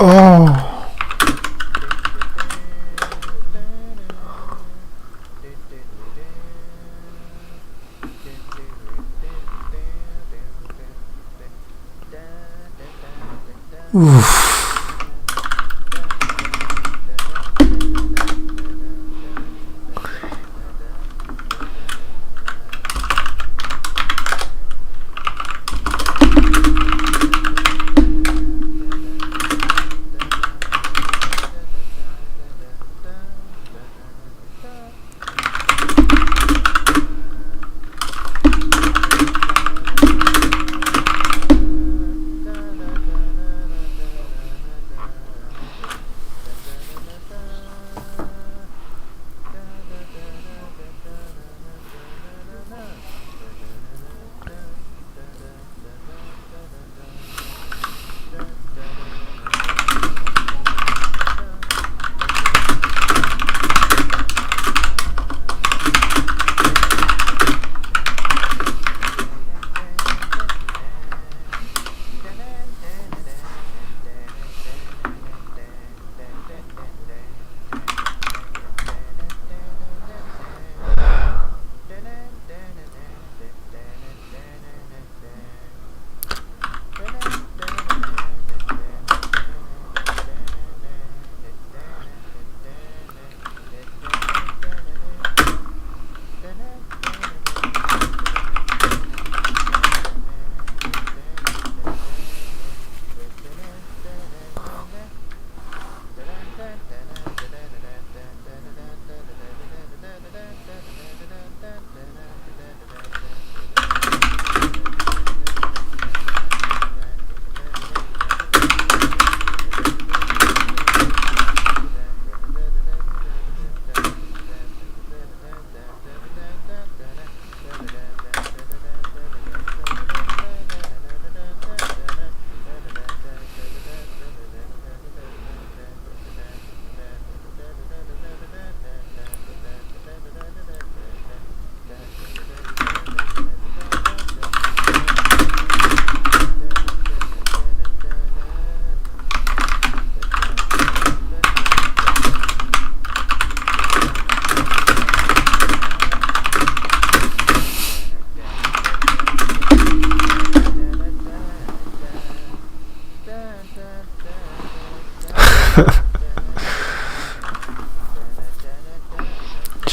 Oh. Oof.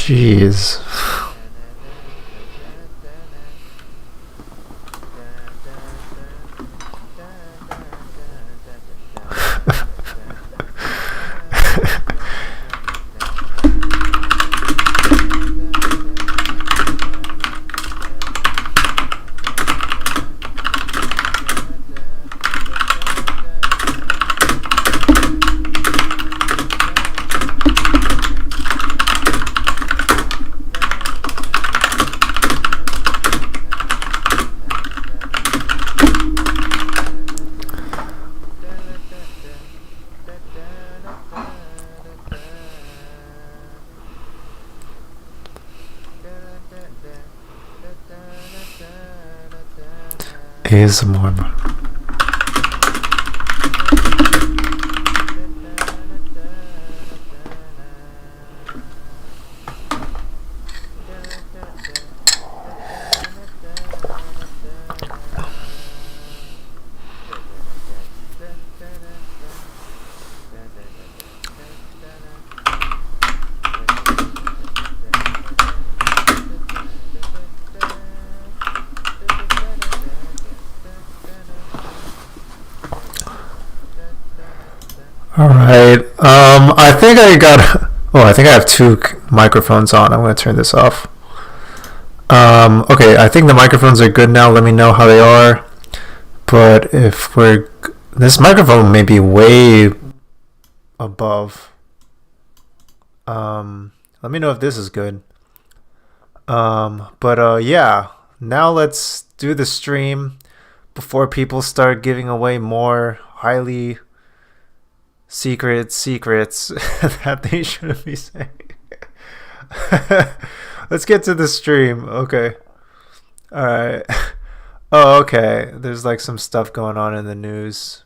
Jeez. ASMR. All right. I think I got. Oh, I think I have two microphones on. I'm going to turn this off. Okay, I think the microphones are good now. Let me know how they are. But if we're. This microphone may be way above. Let me know if this is good. Yeah. Now let's do the stream before people start giving away more highly secrets that they shouldn't be saying. Let's get to the stream. Okay. All right. Oh, okay. There's like some stuff going on in the news.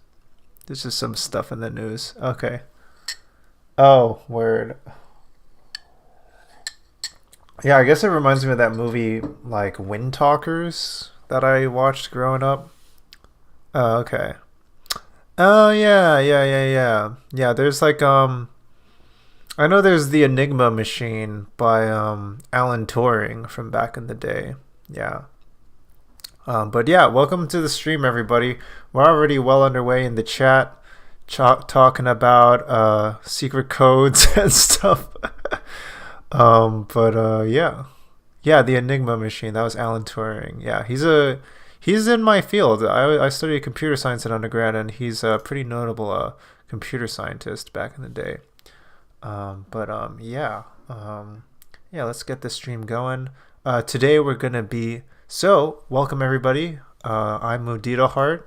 There's just some stuff in the news. Okay. Oh, word. Yeah, I guess it reminds me of that movie like Wind Talkers that I watched growing up. Oh, okay. Oh yeah. There's like I know there's the Enigma machine by Alan Turing from back in the day. Yeah. But yeah, welcome to the stream, everybody. We're already well underway in the chat, talking about secret codes and stuff. Yeah, the Enigma machine. That was Alan Turing. Yeah, he's in my field. I studied computer science in undergrad, and he's a pretty notable computer scientist back in the day. Yeah, let's get the stream going. Today we're gonna be welcome everybody. I'm Muditaheart.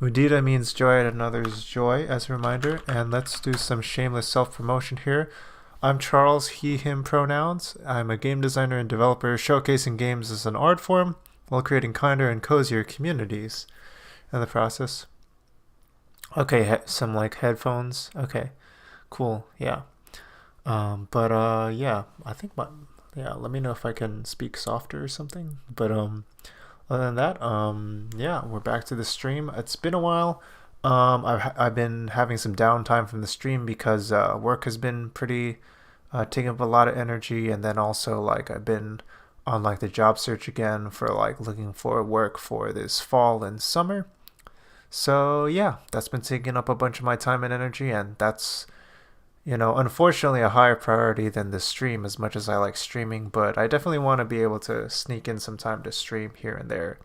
Mudita means joy at another's joy, as a reminder. And let's do some shameless self-promotion here. I'm Charles, he, him pronouns. I'm a game designer and developer showcasing games as an art form while creating kinder and cozier communities in the process. Okay, some like headphones. Okay, cool. Yeah. Yeah, I think let me know if I can speak softer or something. But other than that, yeah, we're back to the stream. It's been a while. I've been having some downtime from the stream because work has been pretty taking up a lot of energy, and then also like I've been on like the job search again for like looking for work for this fall and summer. So yeah, that's been taking up a bunch of my time and energy, and that's, unfortunately a higher priority than the stream as much as I like streaming, but I definitely want to be able to sneak in some time to stream here and there.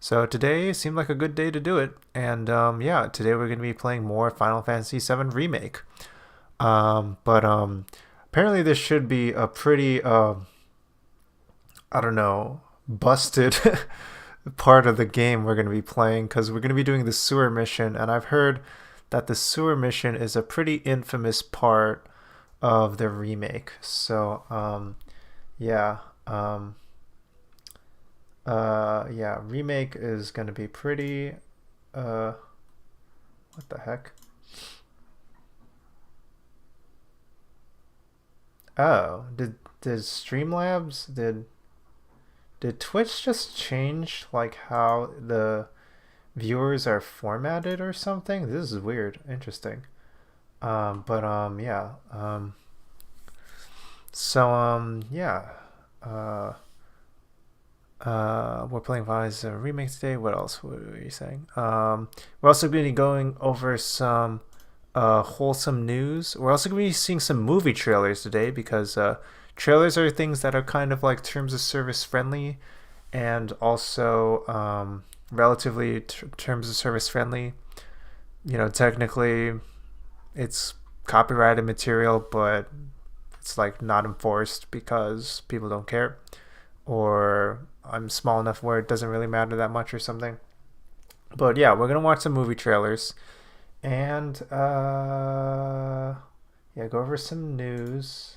So today seemed like a good day to do it, and yeah, today we're going to be playing more Final Fantasy VII Remake. Apparently this should be a pretty, I don't know, busted part of the game we're going to be playing, because we're going to be doing the sewer mission, and I've heard that the sewer mission is a pretty infamous part of the remake. So yeah, remake is going to be pretty what the heck. Oh, did Streamlabs did Twitch just change like how the viewers are formatted or something? This is weird. Interesting. Yeah. Yeah. Uh, we're playing VI's remake today. What else were you saying? We're also going to be going over some wholesome news. We're also going to be seeing some movie trailers today because trailers are things that are kind of like terms of service friendly and also relatively terms of service friendly. You know, technically it's copyrighted material, but it's like not enforced because people don't care, or I'm small enough where it doesn't really matter that much or something. But yeah, we're gonna watch some movie trailers and yeah, go over some news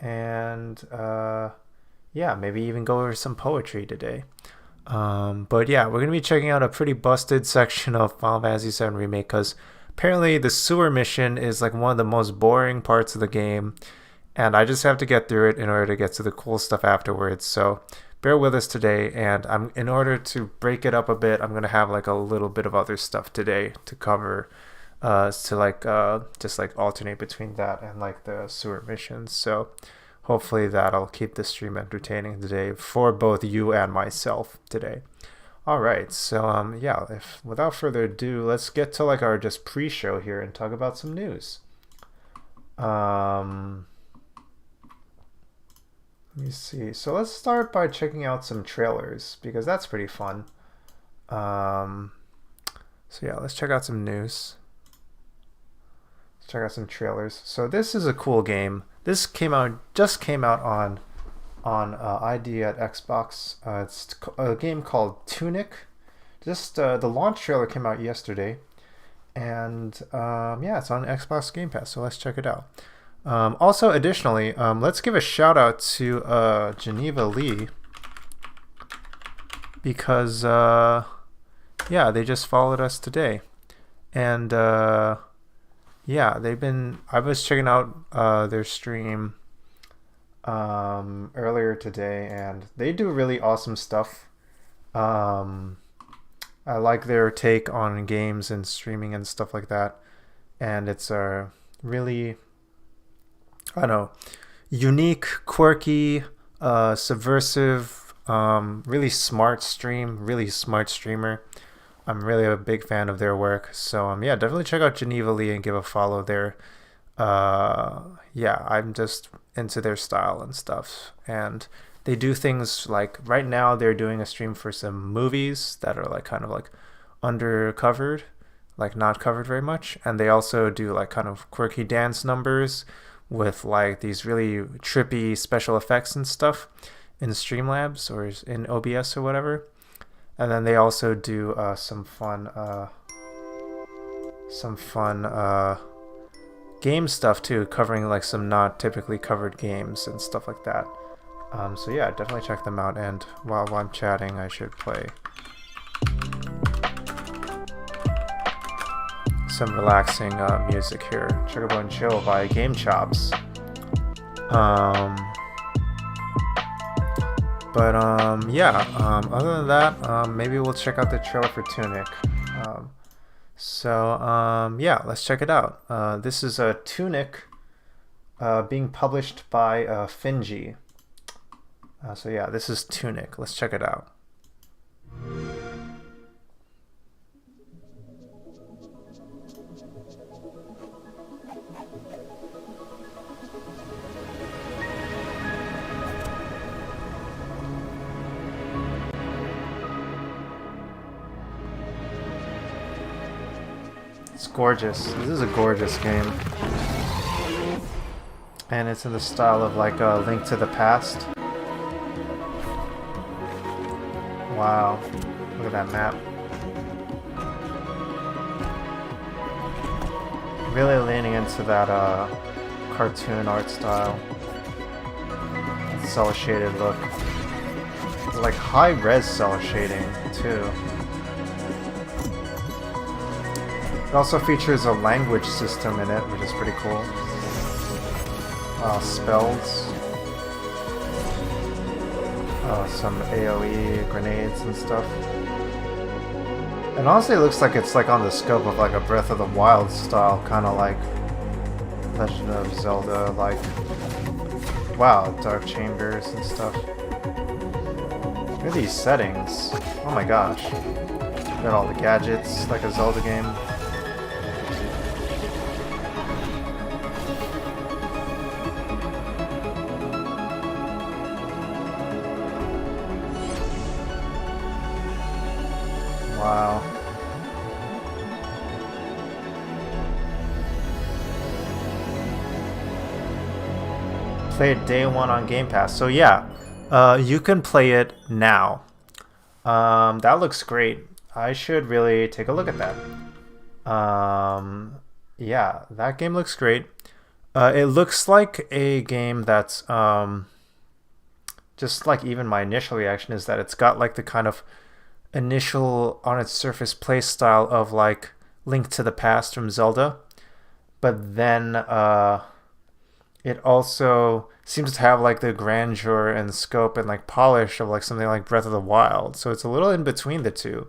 and yeah, maybe even go over some poetry today. But yeah, we're gonna be checking out a pretty busted section of Final Fantasy VII Remake because apparently the sewer mission is like one of the most boring parts of the game, and I just have to get through it in order to get to the cool stuff afterwards. So bear with us today, and I'm in order to break it up a bit, I'm gonna have like a little bit of other stuff today to cover, to like just like alternate between that and like the sewer missions. So hopefully that'll keep the stream entertaining today for both you and myself today. All right, so yeah, if without further ado, let's get to like our just pre-show here and talk about some news. Um, Let me see. So let's start by checking out some trailers because that's pretty fun. Um, so yeah, let's check out some news. Let's check out some trailers. So this is a cool game. This just came out on ID at Xbox. It's a game called Tunic. Just the launch trailer came out yesterday, and yeah, it's on Xbox Game Pass. So let's check it out. Also, additionally, let's give a shout out to genevaleigh because yeah, they just followed us today, and yeah, I was checking out their stream earlier today, and they do really awesome stuff. I like their take on games and streaming and stuff like that, and it's a really, I don't know, unique, quirky, subversive, really smart stream, really smart streamer. I'm really a big fan of their work. So yeah, definitely check out genevaleigh and give a follow there. Yeah, I'm just into their style and stuff. And they do things like right now they're doing a stream for some movies that are like kind of like undercovered, like not covered very much. And they also do like kind of quirky dance numbers with like these really trippy special effects and stuff in Streamlabs or in OBS or whatever. And then they also do some fun game stuff too, covering like some not typically covered games and stuff like that. So yeah, definitely check them out. And while I'm chatting, I should play some relaxing music here. Chocobo and Chill by Game Chops. Yeah, other than that, maybe we'll check out the trailer for Tunic. Yeah, let's check it out. This is a Tunic being published by Finji. So yeah, this is Tunic. Let's check it out. It's gorgeous. This is a gorgeous game. And it's in the style of like a Link to the Past. Wow. Look at that map. Really leaning into that cartoon art style. Cell shaded look. Like high res cell shading too. It also features a language system in it, which is pretty cool. Spells. Some AoE grenades and stuff. And honestly, it looks like it's like on the scope of like a Breath of the Wild style, kind of like Legend of Zelda, like, wow, dark chambers and stuff. Look at these settings. Oh my gosh. Got all the gadgets, like a Zelda game. Wow. Play it day one on Game Pass. So yeah, you can play it now. That looks great. I should really take a look at that. Yeah, that game looks great. It looks like a game that's just like even my initial reaction is that it's got like the kind of initial on its surface play style of like Link to the Past from Zelda, but then it also seems to have like the grandeur and scope and like polish of like something like Breath of the Wild. So it's a little in between the two.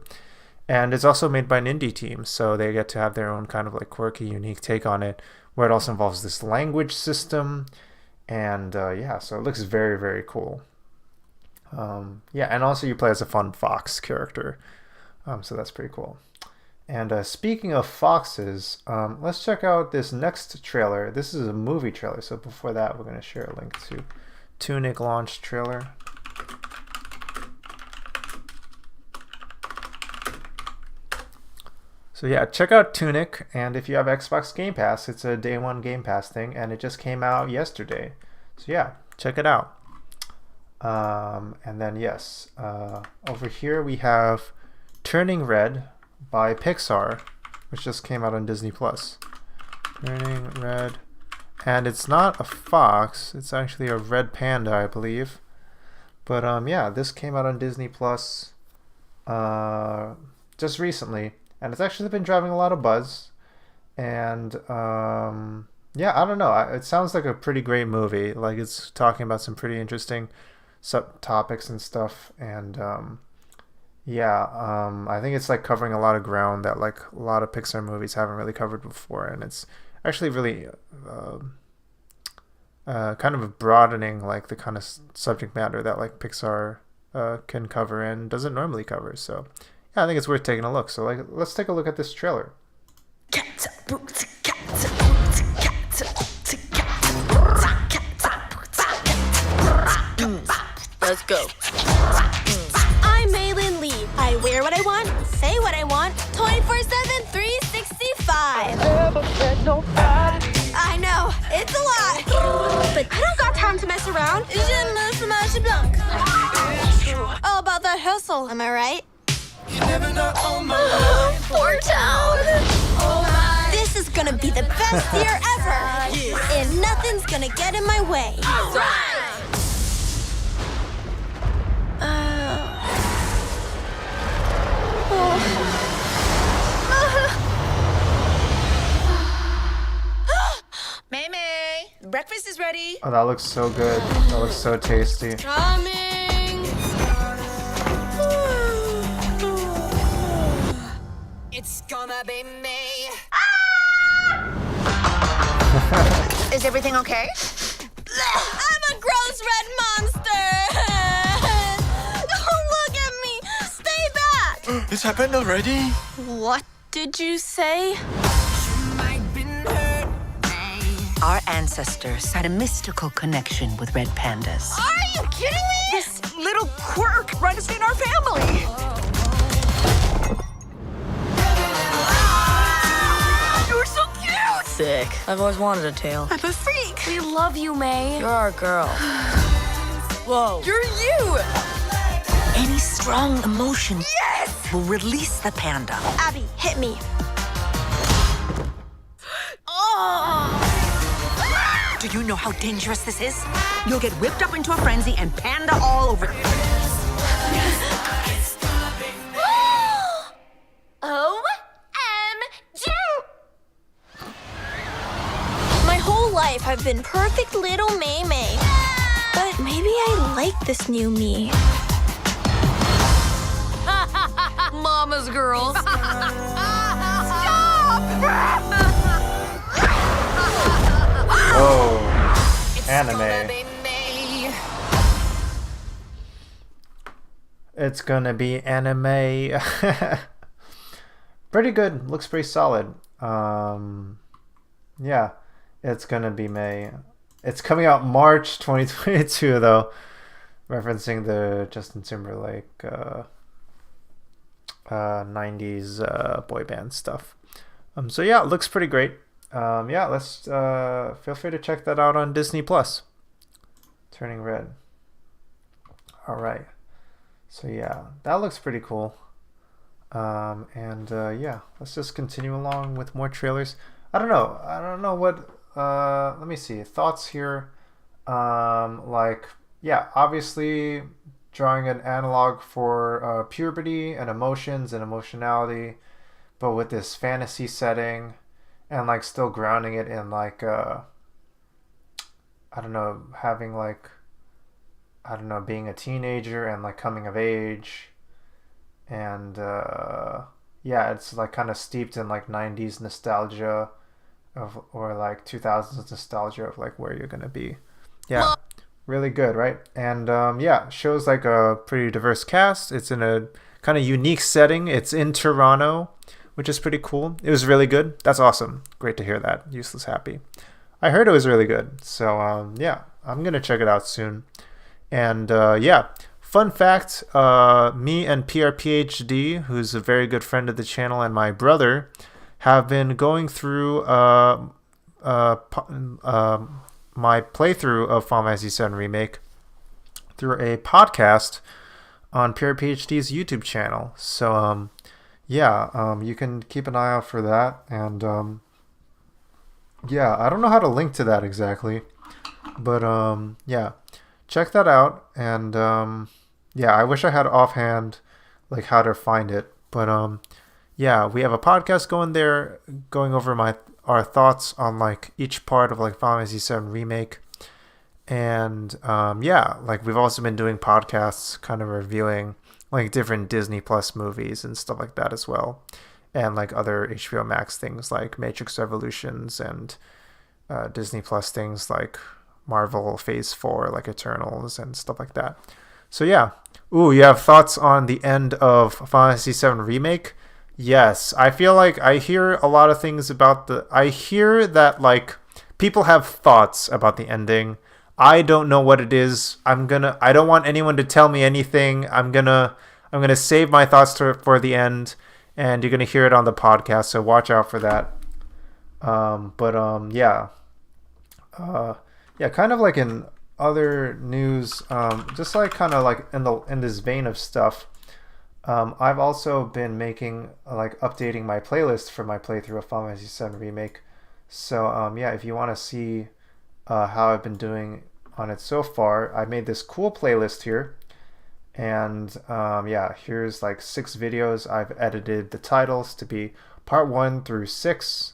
And it's also made by an indie team, so they get to have their own kind of like quirky, unique take on it, where it also involves this language system. And yeah, so it looks very, very cool. Yeah, and also you play as a fun fox character. So that's pretty cool. And speaking of foxes, let's check out this next trailer. This is a movie trailer, so before that, we're going to share a link to Tunic launch trailer. So yeah, check out Tunic, and if you have Xbox Game Pass, it's a day one Game Pass thing, and it just came out yesterday. So yeah, check it out. And then yes, over here we have Turning Red by Pixar, which just came out on Disney Plus. Turning Red, and it's not a fox; it's actually a red panda, I believe. But yeah, this came out on Disney Plus just recently, and it's actually been driving a lot of buzz. And yeah, I don't know. It sounds like a pretty great movie. Like it's talking about some pretty interesting subtopics and stuff, and yeah, I think it's like covering a lot of ground that like a lot of Pixar movies haven't really covered before, and it's actually really kind of broadening like the kind of subject matter that like Pixar can cover and doesn't normally cover. So yeah, I think it's worth taking a look. So like, let's take a look at this trailer. Let's go. I'm Maylin Lee. I wear what I want, say what I want, 24/7, 365. I know, it's a lot. But I don't got time to mess around. All about that hustle, am I right? Poor town. This is gonna be the best year ever. And nothing's gonna get in my way. All right. May, breakfast is ready. Oh, that looks so good. That looks so tasty. Coming. It's gonna be me. Is everything okay? I'm a gross red monster. Don't look at me. Stay back. It's happened already? What did you say? Our ancestors had a mystical connection with red pandas. Are you kidding me? This little quirk runs in our family. You're so cute. Sick. I've always wanted a tail. I'm a freak. We love you, May. You're our girl. Whoa. You're you. Any strong emotion will release the panda. Abby, hit me. Oh. Do you know how dangerous this is? You'll get whipped up into a frenzy and panda all over. OMG! My whole life I've been perfect little May May. But maybe I like this new me. Mama mama's girls. Oh, It's anime. gonna be me. It's gonna be anime. Pretty good. Looks pretty solid. Yeah, it's gonna be May. It's coming out March 2022 though, referencing the Justin Timberlake 90s boy band stuff. So yeah, it looks pretty great. Yeah, let's feel free to check that out on Disney Plus. Turning Red. All right. So yeah, that looks pretty cool. Yeah, let's just continue along with more trailers. I don't know what. Let me see thoughts here. Yeah, obviously drawing an analog for puberty and emotions and emotionality, but with this fantasy setting, and like still grounding it in like I don't know, having like, I don't know, being a teenager and like coming of age, and yeah, it's like kind of steeped in like 90s nostalgia of, or like 2000s nostalgia of like where you're gonna be. Yeah, really good, right? And yeah, shows like a pretty diverse cast. It's in a kind of unique setting. It's in Toronto, which is pretty cool. It was really good. That's awesome. Great to hear that. Useless Happy. I heard it was really good. So yeah, I'm gonna check it out soon. And yeah, fun fact, me and PRPHD, who's a very good friend of the channel, and my brother have been going through my playthrough of Final Fantasy VII Remake through a podcast on PRPHD's YouTube channel. So yeah, you can keep an eye out for that. And yeah, I don't know how to link to that exactly, but yeah, check that out. And yeah, I wish I had offhand like how to find it, but yeah, we have a podcast going there, going over our thoughts on like each part of like Final Fantasy VII Remake. And yeah, like we've also been doing podcasts kind of reviewing like different Disney Plus movies and stuff like that as well, and like other HBO Max things like Matrix Revolutions, and Disney Plus things like Marvel Phase 4, like Eternals and stuff like that. So yeah. Ooh, you have thoughts on the end of Final Fantasy VII Remake? Yes, I feel like I hear a lot of things about I hear that like people have thoughts about the ending. I don't know what it is. I don't want anyone to tell me anything. I'm gonna save my thoughts for the end, and you're gonna hear it on the podcast. So watch out for that. Yeah. Yeah, kind of like in other news, just like kind of like in this vein of stuff. I've also been making like updating my playlist for my playthrough of Final Fantasy VII Remake. So yeah, if you want to see how I've been doing on it so far, I made this cool playlist here. And yeah, here's like 6 videos. I've edited the titles to be part 1 through 6.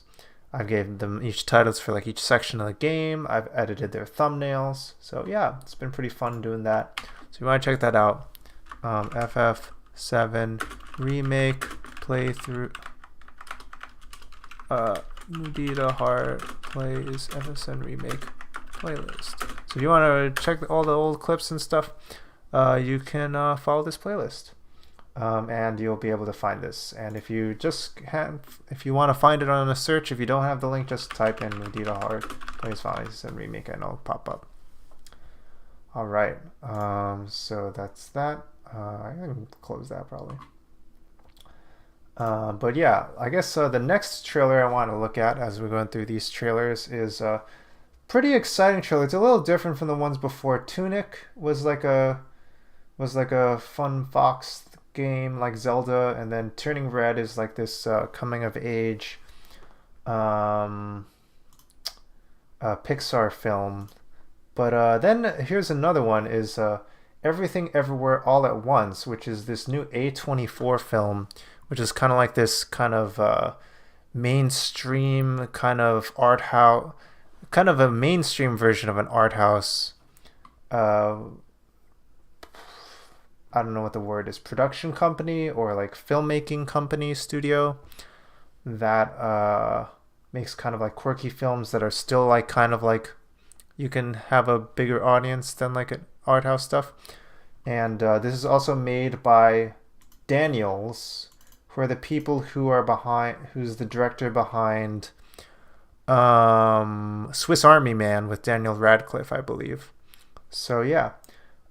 I've gave them each titles for like each section of the game. I've edited their thumbnails. So yeah, it's been pretty fun doing that. So you want to check that out. FF7 Remake playthrough. Muditaheart plays FF7 Remake playlist. So if you want to check all the old clips and stuff, you can follow this playlist. And you'll be able to find this. And if you want to find it on a search, if you don't have the link, just type in Muditaheart plays Final Fantasy VII Remake and it'll pop up. All right. So that's that. I can close that probably. But yeah, I guess the next trailer I want to look at as we're going through these trailers is a pretty exciting trailer. It's a little different from the ones before. Tunic was like a fun fox game like Zelda, and then Turning Red is like this coming of age Pixar film. But then here's another one, is Everything Everywhere All at Once, which is this new A24 film, which is kind of like this kind of mainstream kind of art house, kind of a mainstream version of an art house I don't know what the word is, production company or like filmmaking company studio that makes kind of like quirky films that are still like kind of like you can have a bigger audience than like art house stuff. And this is also made by Daniels, who are the people who are behind, who's the director behind Swiss Army Man with Daniel Radcliffe, I believe. So yeah.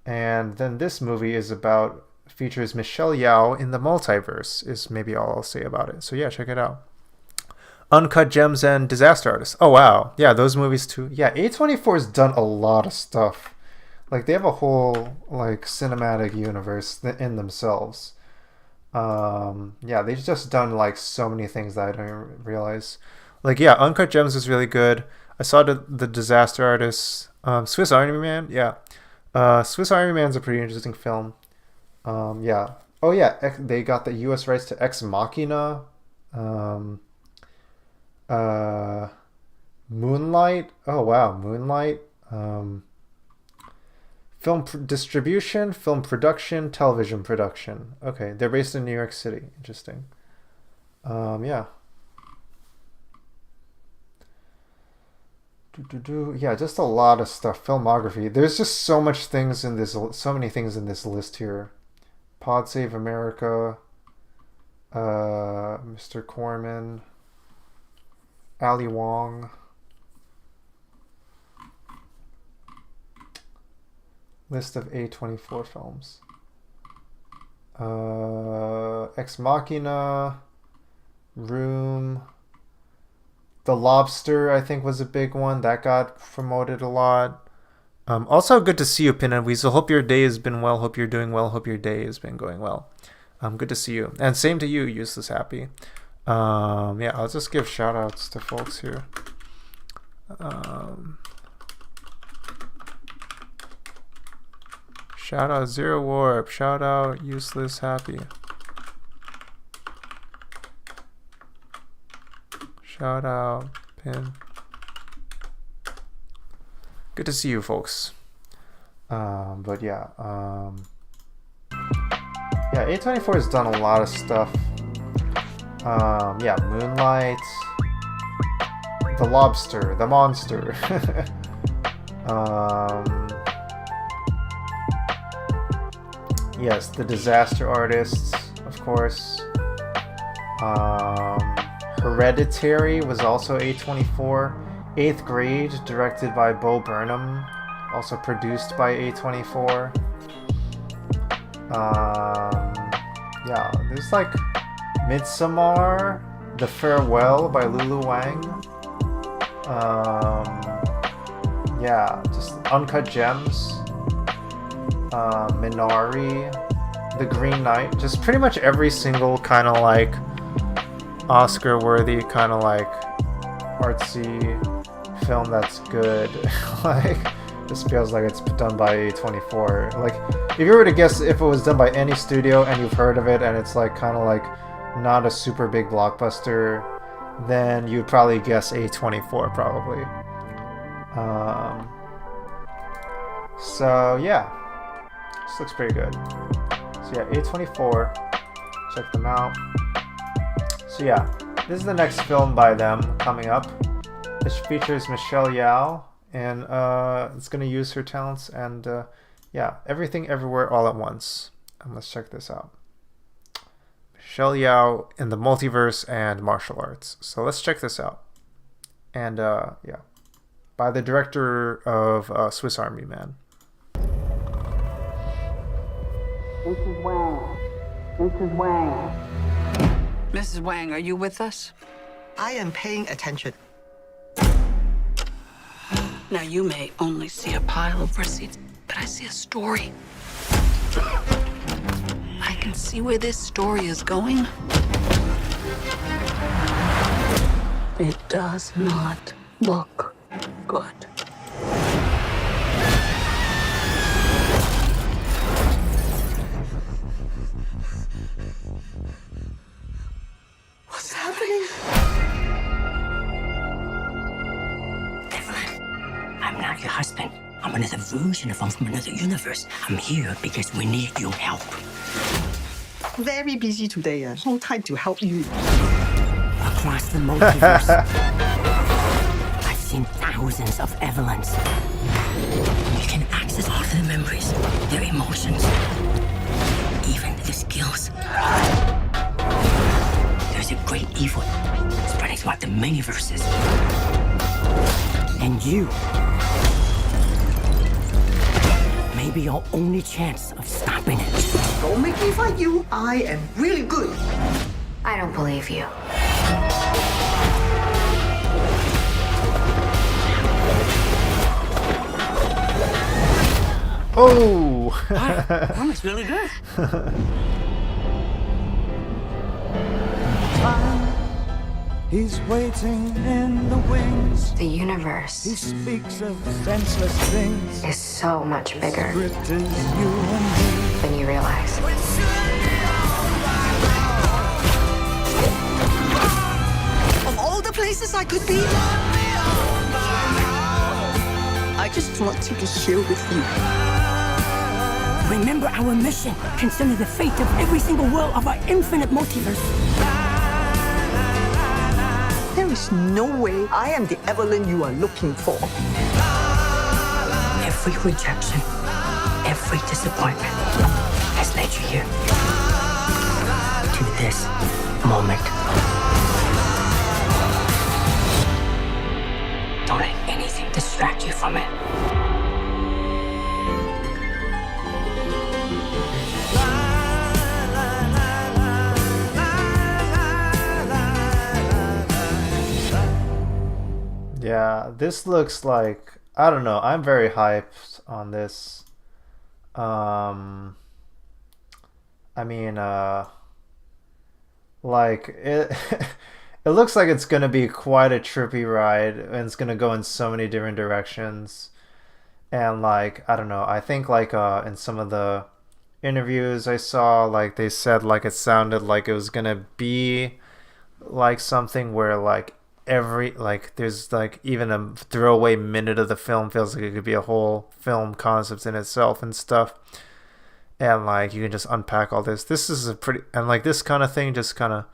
And then this movie is about, features Michelle Yeoh in the multiverse, is maybe all I'll say about it. So yeah, check it out. Uncut Gems and Disaster Artist. Oh wow. Yeah, those movies too. Yeah, A24's done a lot of stuff. Like they have a whole like cinematic universe in themselves. Yeah, they've just done like so many things that I don't even realize. Like yeah, Uncut Gems is really good. I saw the Disaster Artist. Swiss Army Man, yeah. Swiss Army Man's a pretty interesting film. Yeah. Oh yeah, they got the U.S. rights to Ex Machina. Moonlight. Oh wow, Moonlight. Film distribution, film production, television production. Okay, they're based in New York City. Interesting. Yeah. Yeah, just a lot of stuff. Filmography. There's just so much things in this. So many things in this list here. Pod Save America. Mr. Corman. Ali Wong. List of A24 films. Ex Machina. Room. The Lobster, I think, was a big one. That got promoted a lot. Also, good to see you, Pin and Weasel. Hope your day has been well. Hope you're doing well. Hope your day has been going well. Good to see you. And same to you, Useless Happy. Yeah, I'll just give shout-outs to folks here. Shout-out Zero Warp. Shout-out Useless Happy. Shout out, Pin. Good to see you, folks. But yeah, yeah, A24 has done a lot of stuff. Yeah, Moonlight, The Lobster, The Monster. Yes, The Disaster Artists, of course. Hereditary was also A24. 8th Grade, directed by Bo Burnham, also produced by A24. Yeah, there's like Midsommar, The Farewell by Lulu Wang. Yeah, just Uncut Gems, Minari, The Green Knight, just pretty much every single kind of like Oscar-worthy, kind of like artsy film that's good. Like, this feels like it's done by A24. Like, if you were to guess if it was done by any studio and you've heard of it and it's like kind of like not a super big blockbuster, then you'd probably guess A24 probably. So yeah, this looks pretty good. So yeah, A24, check them out. So yeah, this is the next film by them coming up. This features Michelle Yeoh, and it's going to use her talents and yeah, Everything Everywhere All at Once. And let's check this out. Michelle Yeoh in the multiverse and martial arts. So let's check this out. And yeah, by the director of Swiss Army Man. Mrs. Wang. Mrs. Wang. Mrs. Wang, are you with us? I am paying attention. Now, you may only see a pile of receipts, but I see a story. I can see where this story is going. It does not look good. What's happening? Evelyn, I'm not your husband. I'm another version of him from another universe. I'm here because we need your help. Very busy today. No time to help you. Across the multiverse, I've seen thousands of Evelyns. You can access all their memories, their emotions, even their skills. There's a great evil spreading throughout the many verses. And you may be our only chance of stopping it. Don't make me fight you. I am really good. I don't believe you. Oh! That was really good. He's waiting in the wings. The He universe speaks of senseless things. is so much bigger Script is you and me. than you realize. Of all the places I could be, I just want to be here with you. Remember our mission. Consider the fate of every single world of our infinite multiverse. There is no way I am the Evelyn you are looking for. Every rejection, every disappointment has led you here. To this moment. Don't let anything distract you from it. Yeah, this looks like, I don't know, I'm very hyped on this. I mean, like it it looks like it's gonna be quite a trippy ride, and it's gonna go in so many different directions. And like, I don't know, I think like in some of the interviews I saw, like they said like it sounded like it was gonna be like something where like there's like even a throwaway minute of the film feels like it could be a whole film concept in itself and stuff. And like you can just unpack all this. This is a pretty, and like this kind of thing just kind of,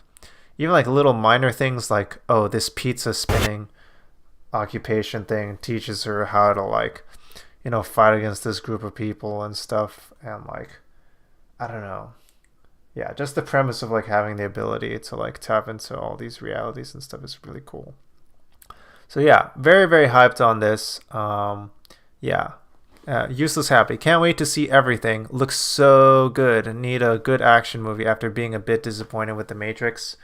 even like little minor things like, oh, this pizza spinning occupation thing teaches her how to like, you know, fight against this group of people and stuff. And like, I don't know. Yeah, just the premise of like having the ability to like tap into all these realities and stuff is really cool. So yeah, very, very hyped on this. Useless happy. Can't wait to see everything. Looks so good. Need a good action movie after being a bit disappointed with The Matrix.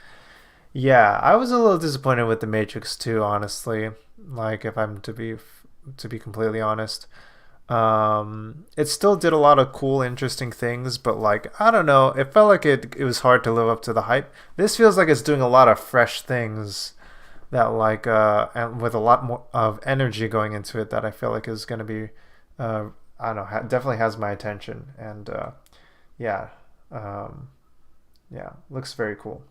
Yeah, I was a little disappointed with The Matrix too, honestly. Like, if I'm to be completely honest. It still did a lot of cool, interesting things, but like, I don't know, it felt like it was hard to live up to the hype. This feels like it's doing a lot of fresh things that like, and with a lot more of energy going into it that I feel like is going to be, I don't know, definitely has my attention. And looks very cool.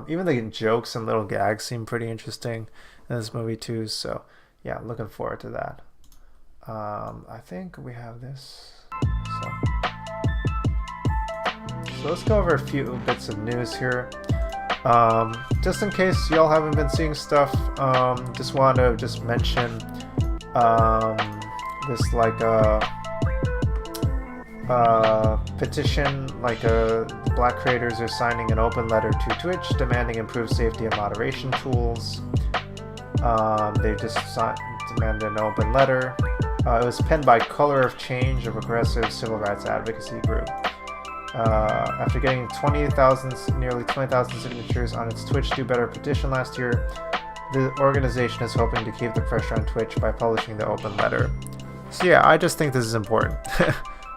Even the jokes and little gags seem pretty interesting in this movie too, so yeah, looking forward to that. I think we have this. So let's go over a few bits of news here. Just in case y'all haven't been seeing stuff, just want to just mention this like petition, like Black creators are signing an open letter to Twitch demanding improved safety and moderation tools. They just demanded an open letter. It was penned by Color of Change, a progressive civil rights advocacy group. After getting nearly 20,000 signatures on its Twitch Do Better petition last year, the organization is hoping to keep the pressure on Twitch by publishing the open letter. So yeah, I just think this is important.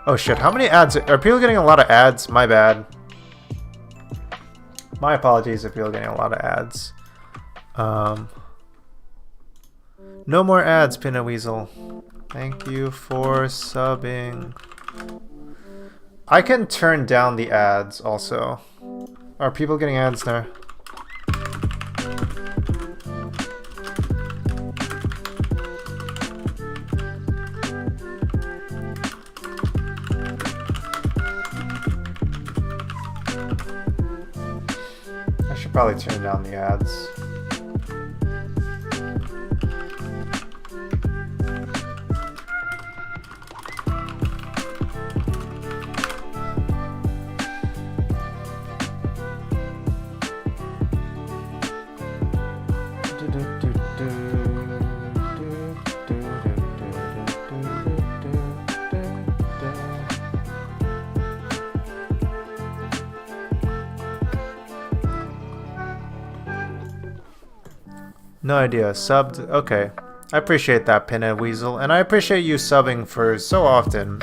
Oh shit, how many ads? Are people getting a lot of ads? My bad. My apologies if people are getting a lot of ads. No more ads, Pinnaweasel. Thank you for subbing. I can turn down the ads also. Are people getting ads now? probably turn down the ads. No idea. Subbed. Okay. I appreciate that, Pinhead Weasel, and I appreciate you subbing for so often.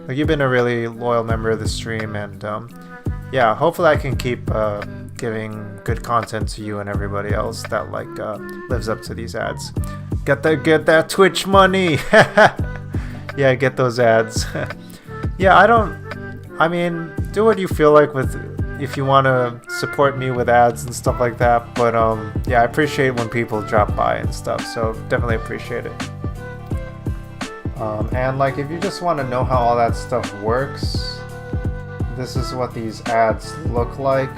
Like, you've been a really loyal member of the stream, and yeah, hopefully I can keep giving good content to you and everybody else that like lives up to these ads. Get that Twitch money. Yeah, get those ads. Yeah, I mean, do what you feel like with. If you want to support me with ads and stuff like that, but yeah, I appreciate when people drop by and stuff, so definitely appreciate it. And like, if you just want to know how all that stuff works, this is what these ads look like.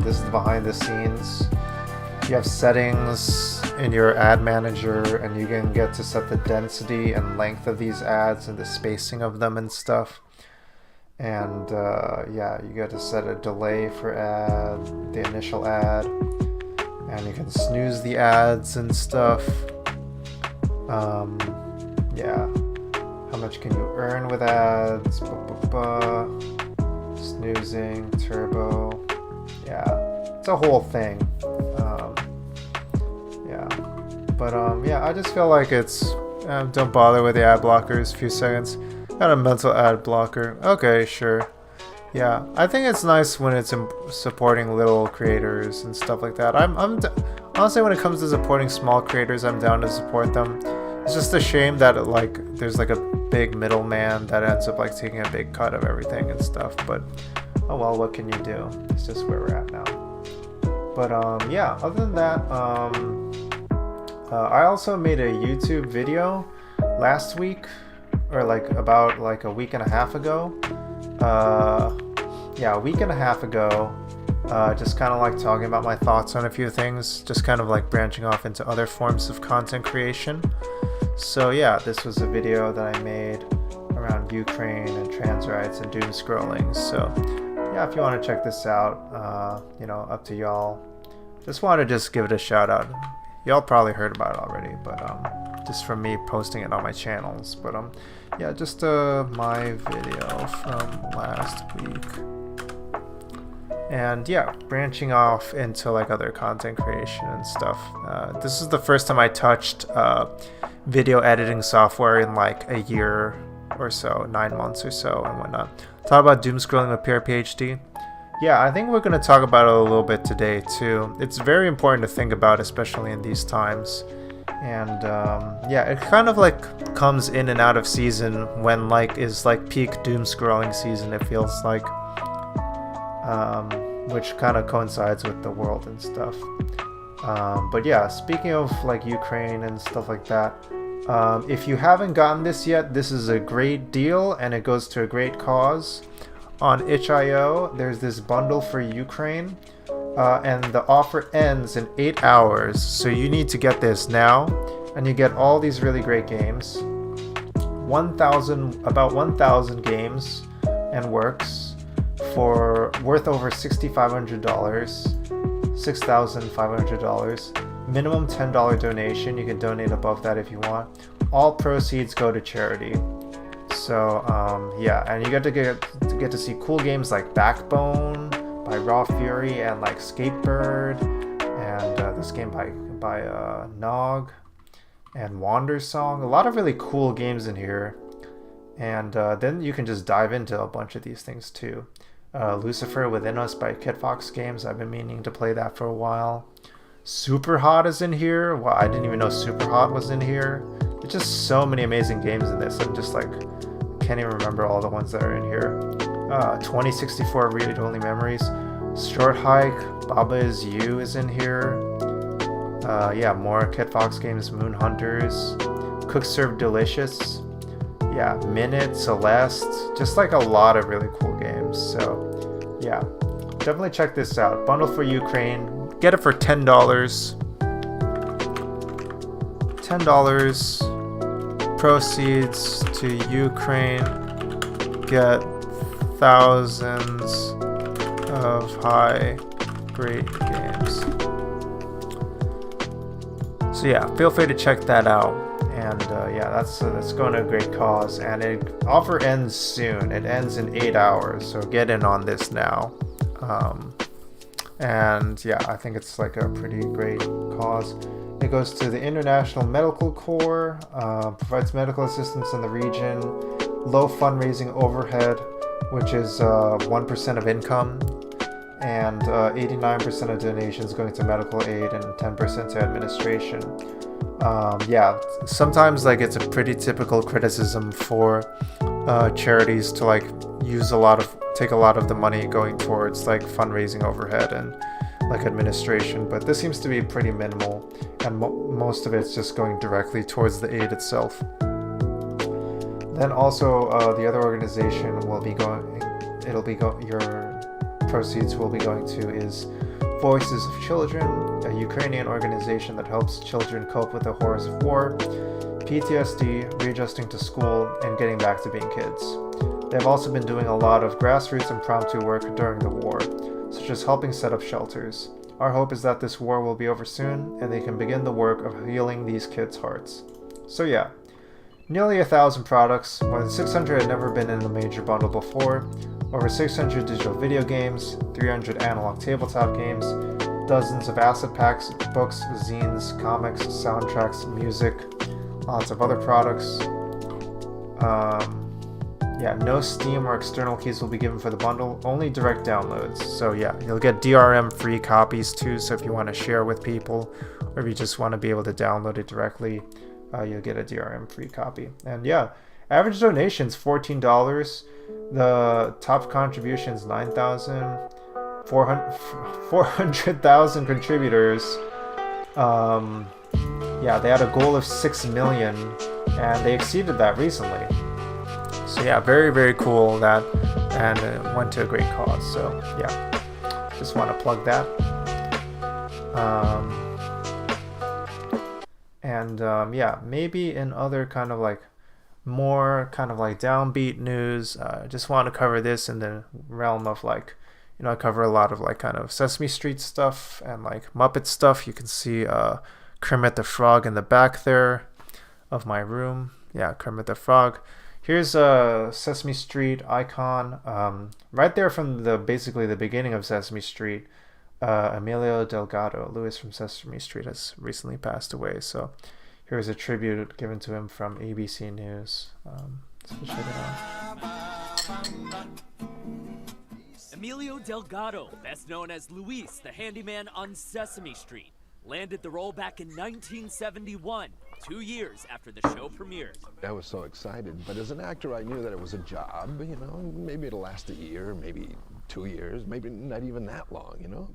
This is the behind the scenes. You have settings in your ad manager, and you can get to set the density and length of these ads and the spacing of them and stuff. And yeah, you get to set a delay for the initial ad, and you can snooze the ads and stuff. Yeah, how much can you earn with ads? Snoozing, turbo. Yeah, it's a whole thing. Yeah, but yeah, I just feel like it's don't bother with the ad blockers. A few seconds. Got a mental ad blocker. Okay, sure. Yeah, I think it's nice when it's supporting little creators and stuff like that. Honestly, when it comes to supporting small creators, I'm down to support them. It's just a shame that there's like a big middleman that ends up like taking a big cut of everything and stuff. But oh well, what can you do? It's just where we're at now. But yeah, other than that, I also made a YouTube video last week. Or like about like a week and a half ago. Yeah, a week and a half ago. Just kind of like talking about my thoughts on a few things. Just kind of like branching off into other forms of content creation. So yeah, this was a video that I made around Ukraine and trans rights and doom scrolling. So yeah, if you want to check this out, you know, up to y'all. Just want to give it a shout out. Y'all probably heard about it already, but just from me posting it on my channels. But yeah, just my video from last week. And yeah, branching off into like other content creation and stuff. This is the first time I touched video editing software in like a year or so, 9 months or so and whatnot. Talk about doom scrolling with Pure PhD. Yeah, I think we're going to talk about it a little bit today too. It's very important to think about, especially in these times. And yeah, it kind of like comes in and out of season when like is like peak doom scrolling season, it feels like, which kind of coincides with the world and stuff. But yeah, speaking of like Ukraine and stuff like that, if you haven't gotten this yet, this is a great deal and it goes to a great cause. On itch.io, there's this bundle for Ukraine, and the offer ends in 8 hours, so you need to get this now, and you get all these really great games. About 1,000 games and works for worth over $6,500, $6,500. Minimum $10 donation. You can donate above that if you want. All proceeds go to charity. So yeah, and you get to see cool games like Backbone by Raw Fury and like Skatebird, and this game by Nog and Wandersong. A lot of really cool games in here, and then you can just dive into a bunch of these things too. Lucifer Within Us by Kit Fox Games. I've been meaning to play that for a while. Super Hot is in here. Wow, I didn't even know Super Hot was in here. There's just so many amazing games in this. I'm just like, can't even remember all the ones that are in here. 2064 Read Only Memories. Short Hike, Baba Is You is in here. Yeah, more Kit Fox Games, Moon Hunters. Cook Serve Delicious. Yeah, Minute, Celeste. Just like a lot of really cool games. So yeah, definitely check this out. Bundle for Ukraine. Get it for $10. $10. Proceeds to Ukraine. Get thousands of high grade games. So yeah, feel free to check that out. And yeah, that's going to a great cause. And it offer ends soon. It ends in 8 hours, so get in on this now. And yeah, I think it's like a pretty great cause. It goes to the International Medical Corps, provides medical assistance in the region, low fundraising overhead, which is 1% of income, and 89% of donations going to medical aid and 10% to administration. Yeah, sometimes like it's a pretty typical criticism for charities to like take a lot of the money going towards like fundraising overhead and like administration, but this seems to be pretty minimal, and most of it's just going directly towards the aid itself. Then also the other organization will be your proceeds will be going to is Voices of Children, a Ukrainian organization that helps children cope with the horrors of war, PTSD, readjusting to school, and getting back to being kids. They've also been doing a lot of grassroots impromptu work during the war, such as helping set up shelters. Our hope is that this war will be over soon, and they can begin the work of healing these kids' hearts. So yeah, nearly 1,000 products, more than 600 had never been in a major bundle before, over 600 digital video games, 300 analog tabletop games, dozens of asset packs, books, zines, comics, soundtracks, music, lots of other products. Yeah, no Steam or external keys will be given for the bundle, only direct downloads. So yeah, you'll get DRM free copies too, so if you want to share with people, or if you just want to be able to download it directly, you'll get a DRM free copy. And yeah, average donations $14. The top contributions 9,000. 400,000 contributors. Yeah, they had a goal of 6 million, and they exceeded that recently. So yeah, very, very cool that, and it went to a great cause. So yeah, just want to plug that. Yeah, maybe in other kind of like more kind of like downbeat news, just want to cover this in the realm of like, you know, I cover a lot of like kind of Sesame Street stuff and like Muppet stuff. You can see Kermit the Frog in the back there of my room. Yeah, Kermit the Frog. Here's a Sesame Street icon, right there from basically the beginning of Sesame Street. Emilio Delgado, Louis from Sesame Street, has recently passed away. So here's a tribute given to him from ABC News. So check it out. Emilio Delgado, best known as Luis, the handyman on Sesame Street, landed the role back in 1971, 2 years after the show premiered. I was so excited, but as an actor, I knew that it was a job, you know, maybe it'll last a year, maybe 2 years, maybe not even that long, you know,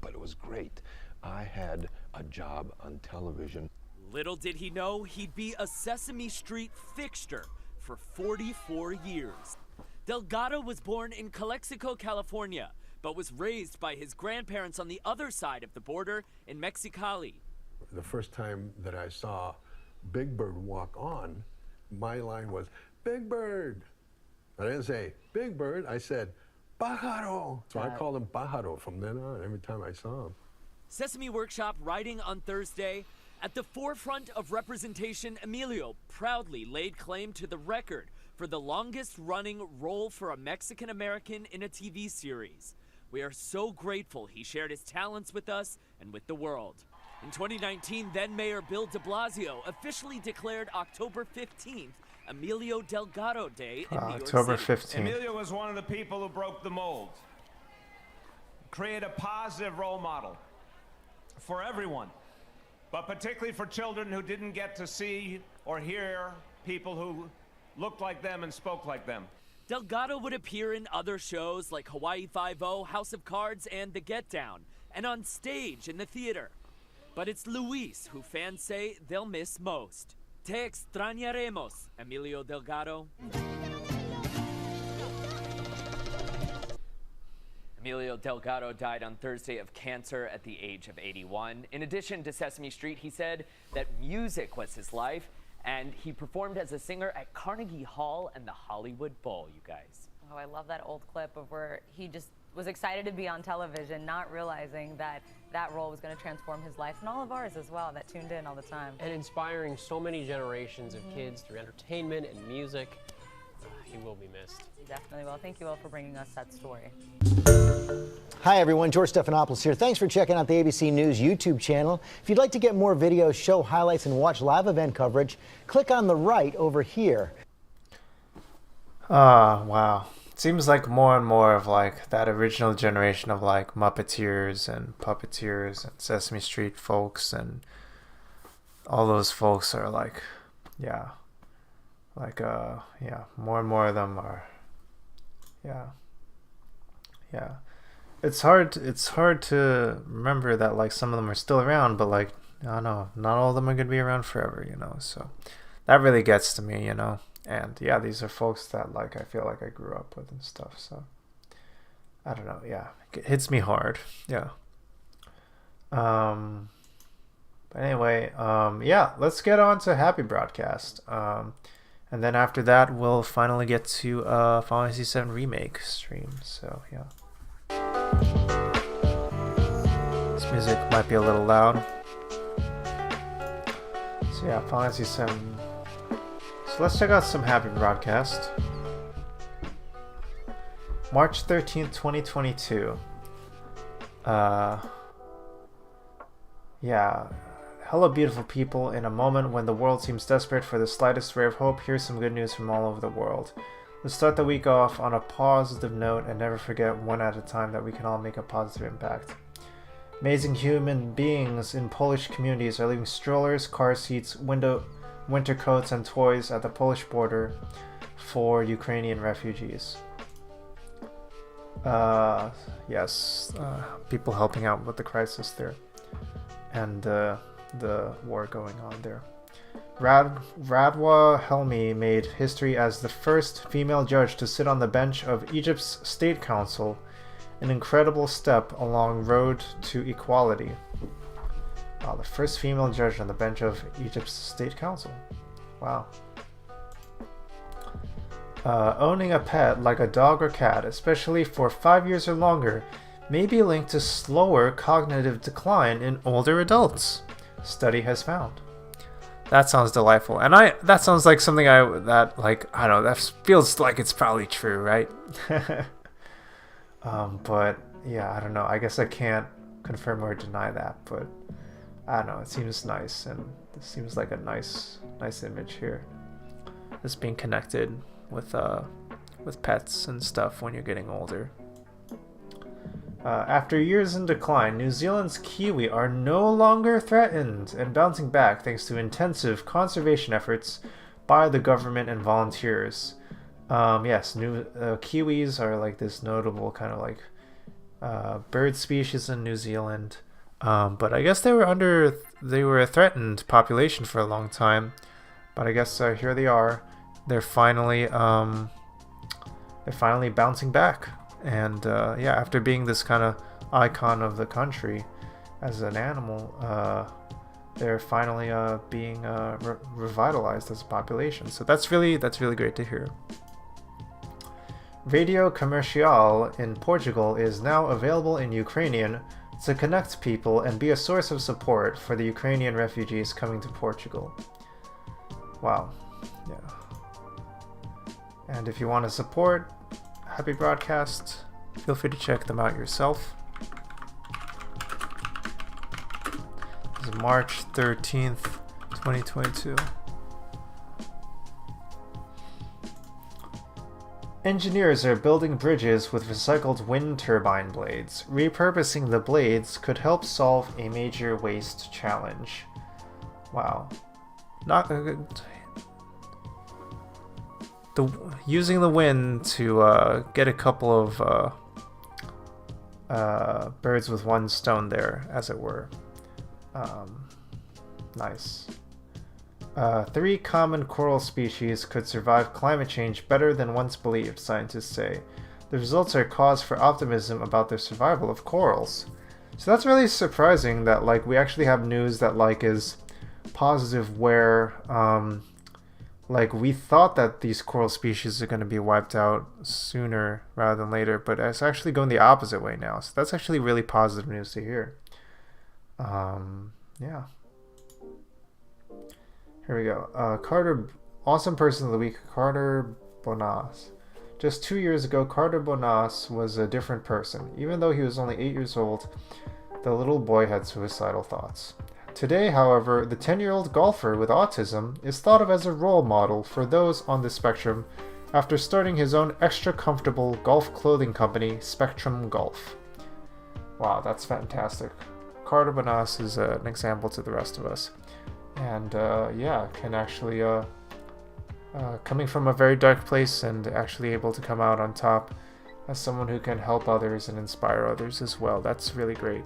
but it was great. I had a job on television. Little did he know he'd be a Sesame Street fixture for 44 years. Delgado was born in Calexico, California, but was raised by his grandparents on the other side of the border in Mexicali. The first time that I saw Big Bird walk on, my line was, "Big Bird." I didn't say, "Big Bird," I said, "Pájaro." So I called him Pájaro from then on, every time I saw him. Sesame Workshop writing on Thursday, at the forefront of representation, Emilio proudly laid claim to the record for the longest running role for a Mexican American in a TV series. We are so grateful he shared his talents with us and with the world. In 2019, then Mayor Bill de Blasio officially declared October 15th Emilio Delgado Day in New York October City. 15th. Emilio was one of the people who broke the mold. Create a positive role model for everyone, but particularly for children who didn't get to see or hear people who looked like them and spoke like them. Delgado would appear in other shows like Hawaii Five-0, House of Cards, and The Get Down, and on stage in the theater. But it's Luis who fans say they'll miss most. Te extrañaremos, Emilio Delgado. Emilio Delgado died on Thursday of cancer at the age of 81. In addition to Sesame Street, he said that music was his life, and he performed as a singer at Carnegie Hall and the Hollywood Bowl, you guys. Oh, I love that old clip of where he just was excited to be on television, not realizing that that role was going to transform his life and all of ours as well that tuned in all the time. And inspiring so many generations of kids through entertainment and music. He will be missed. He definitely will. Thank you all for bringing us that story. Hi everyone, George Stephanopoulos here. Thanks for checking out the ABC News YouTube channel. If you'd like to get more videos, show highlights, and watch live event coverage, click on the right over here. Wow. Seems like more and more of like that original generation of like Muppeteers and Puppeteers and Sesame Street folks, and all those folks are like, yeah, more and more of them are, yeah. It's hard to remember that like some of them are still around, but like, I don't know, not all of them are gonna be around forever, you know. So that really gets to me, you know. And yeah, these are folks that like I feel like I grew up with and stuff. So I don't know. Yeah, it hits me hard. Yeah. But anyway, yeah, let's get on to Happy Broadcast. And then after that, we'll finally get to Final Fantasy VII Remake stream. So yeah. This music might be a little loud. So yeah, Final Fantasy VII. So let's check out some Happy Broadcast. March 13th, 2022. Yeah. Hello, beautiful people. In a moment when the world seems desperate for the slightest ray of hope, here's some good news from all over the world. Let's start the week off on a positive note and never forget one at a time that we can all make a positive impact. Amazing human beings in Polish communities are leaving strollers, car seats, winter coats, and toys at the Polish border for Ukrainian refugees. Yes, people helping out with the crisis there and the war going on there. Radwa Helmi made history as the first female judge to sit on the bench of Egypt's State Council, an incredible step along road to equality. Wow, the first female judge on the bench of Egypt's State Council. Wow. Owning a pet like a dog or cat, especially for 5 years or longer, may be linked to slower cognitive decline in older adults, study has found. That sounds delightful. And that sounds like something I don't know, that feels like it's probably true, right? But yeah, I don't know. I guess I can't confirm or deny that, but I don't know. It seems nice, and it seems like a nice image here. This being connected with pets and stuff when you're getting older. After years in decline, New Zealand's kiwi are no longer threatened and bouncing back thanks to intensive conservation efforts by the government and volunteers. Yes, new kiwis are like this notable kind of like bird species in New Zealand. But I guess they were a threatened population for a long time. But I guess here they are. They're finally bouncing back. And yeah, after being this kind of icon of the country as an animal, they're finally being revitalized as a population. So that's really great to hear. Radio Comercial in Portugal is now available in Ukrainian to connect people and be a source of support for the Ukrainian refugees coming to Portugal. Wow. Yeah. And if you want to support Happy Broadcast, feel free to check them out yourself. This is March 13th, 2022. Engineers are building bridges with recycled wind turbine blades. Repurposing the blades could help solve a major waste challenge. Wow. Using the wind to get a couple of birds with one stone there, as it were. Nice. 3 common coral species could survive climate change better than once believed, scientists say. The results are cause for optimism about the survival of corals. So that's really surprising that like we actually have news that like is positive where like we thought that these coral species are going to be wiped out sooner rather than later, but it's actually going the opposite way now. So that's actually really positive news to hear. Yeah. Here we go. Carter, awesome person of the week, Carter Bonas. Just 2 years ago, Carter Bonas was a different person. Even though he was only 8 years old, the little boy had suicidal thoughts. Today, however, the 10-year-old golfer with autism is thought of as a role model for those on the spectrum after starting his own extra comfortable golf clothing company, Spectrum Golf. Wow, that's fantastic. Carter Bonas is an example to the rest of us. And yeah, can actually, coming from a very dark place and actually able to come out on top as someone who can help others and inspire others as well. That's really great.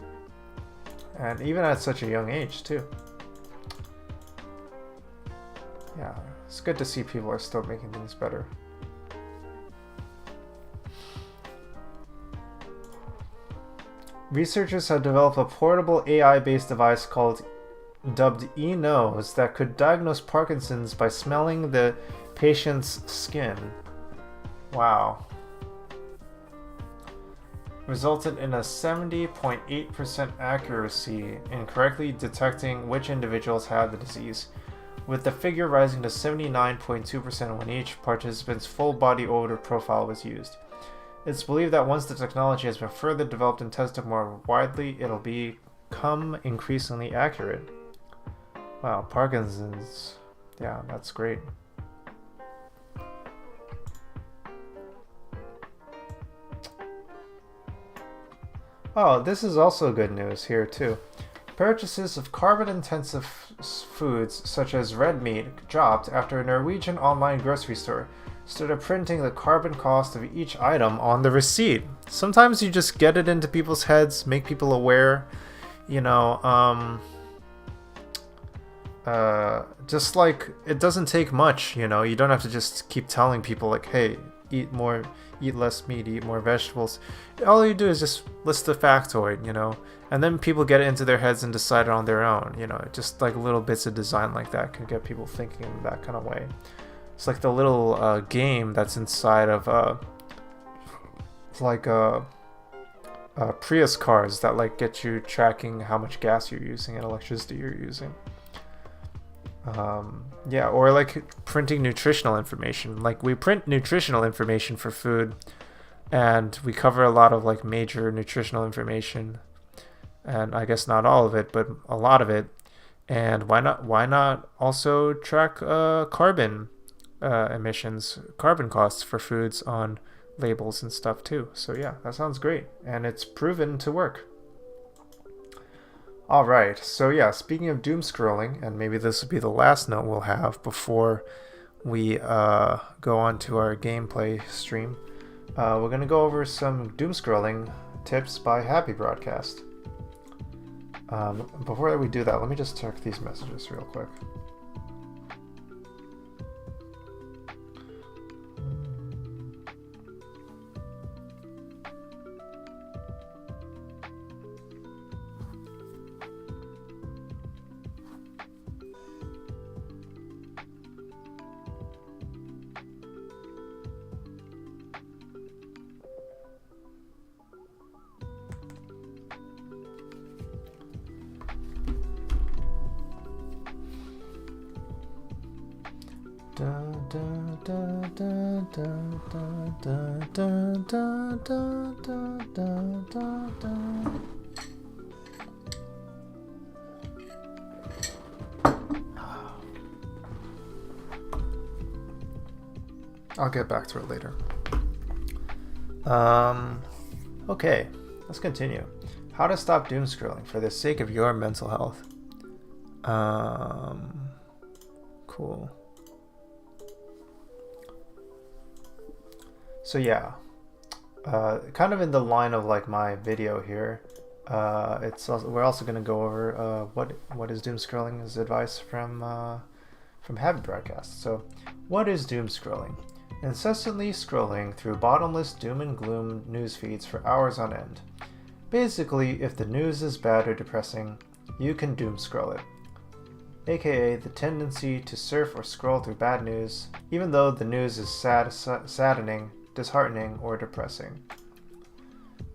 And even at such a young age, too. Yeah, it's good to see people are still making things better. Researchers have developed a portable AI-based device dubbed eNose that could diagnose Parkinson's by smelling the patient's skin. Wow. Resulted in a 70.8% accuracy in correctly detecting which individuals had the disease, with the figure rising to 79.2% when each participant's full body odor profile was used. It's believed that once the technology has been further developed and tested more widely, it'll become increasingly accurate. Wow, Parkinson's. Yeah, that's great. Oh, this is also good news here too. Purchases of carbon-intensive foods such as red meat dropped after a Norwegian online grocery store started printing the carbon cost of each item on the receipt. Sometimes you just get it into people's heads, make people aware, you know, just like it doesn't take much, you know, you don't have to just keep telling people like, hey, eat less meat, eat more vegetables. All you do is just list the factoid, you know, and then people get it into their heads and decide it on their own, you know. Just like little bits of design like that can get people thinking in that kind of way. It's like the little game that's inside of Prius cars that like get you tracking how much gas you're using and electricity you're using. Yeah, or like printing nutritional information. Like we print nutritional information for food, and we cover a lot of like major nutritional information, and I guess not all of it, but a lot of it. And why not also track carbon emissions, carbon costs for foods on labels and stuff too. So yeah, that sounds great, and it's proven to work. Alright, so yeah, speaking of doom scrolling, and maybe this will be the last note we'll have before we go on to our gameplay stream, we're going to go over some doom scrolling tips by Happy Broadcast. Before we do that, let me just check these messages real quick. I'll get back to it later. Okay, let's continue. How to stop doom scrolling for the sake of your mental health. Cool. So yeah, kind of in the line of like my video here, we're also going to go over what is doom scrolling as advice from Happy Broadcast. So, what is doom scrolling? Incessantly scrolling through bottomless doom and gloom news feeds for hours on end. Basically, if the news is bad or depressing, you can doom scroll it. AKA the tendency to surf or scroll through bad news, even though the news is saddening, disheartening, or depressing.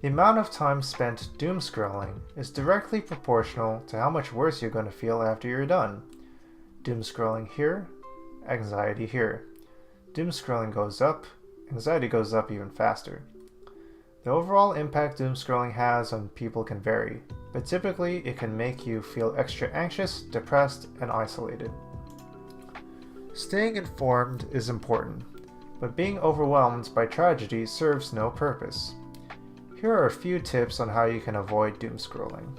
The amount of time spent doom scrolling is directly proportional to how much worse you're going to feel after you're done. Doom scrolling here, anxiety here. Doom scrolling goes up, anxiety goes up even faster. The overall impact doom scrolling has on people can vary, but typically it can make you feel extra anxious, depressed, and isolated. Staying informed is important, but being overwhelmed by tragedy serves no purpose. Here are a few tips on how you can avoid doom scrolling.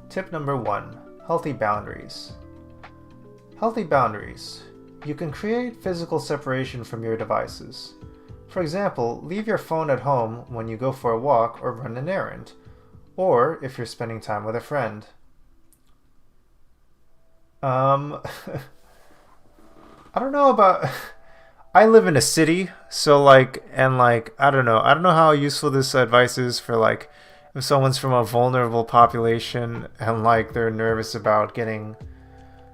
Tip number 1. Healthy boundaries. Healthy boundaries. You can create physical separation from your devices. For example, leave your phone at home when you go for a walk or run an errand, or if you're spending time with a friend. I don't know about... I live in a city, so I don't know how useful this advice is for if someone's from a vulnerable population and they're nervous about getting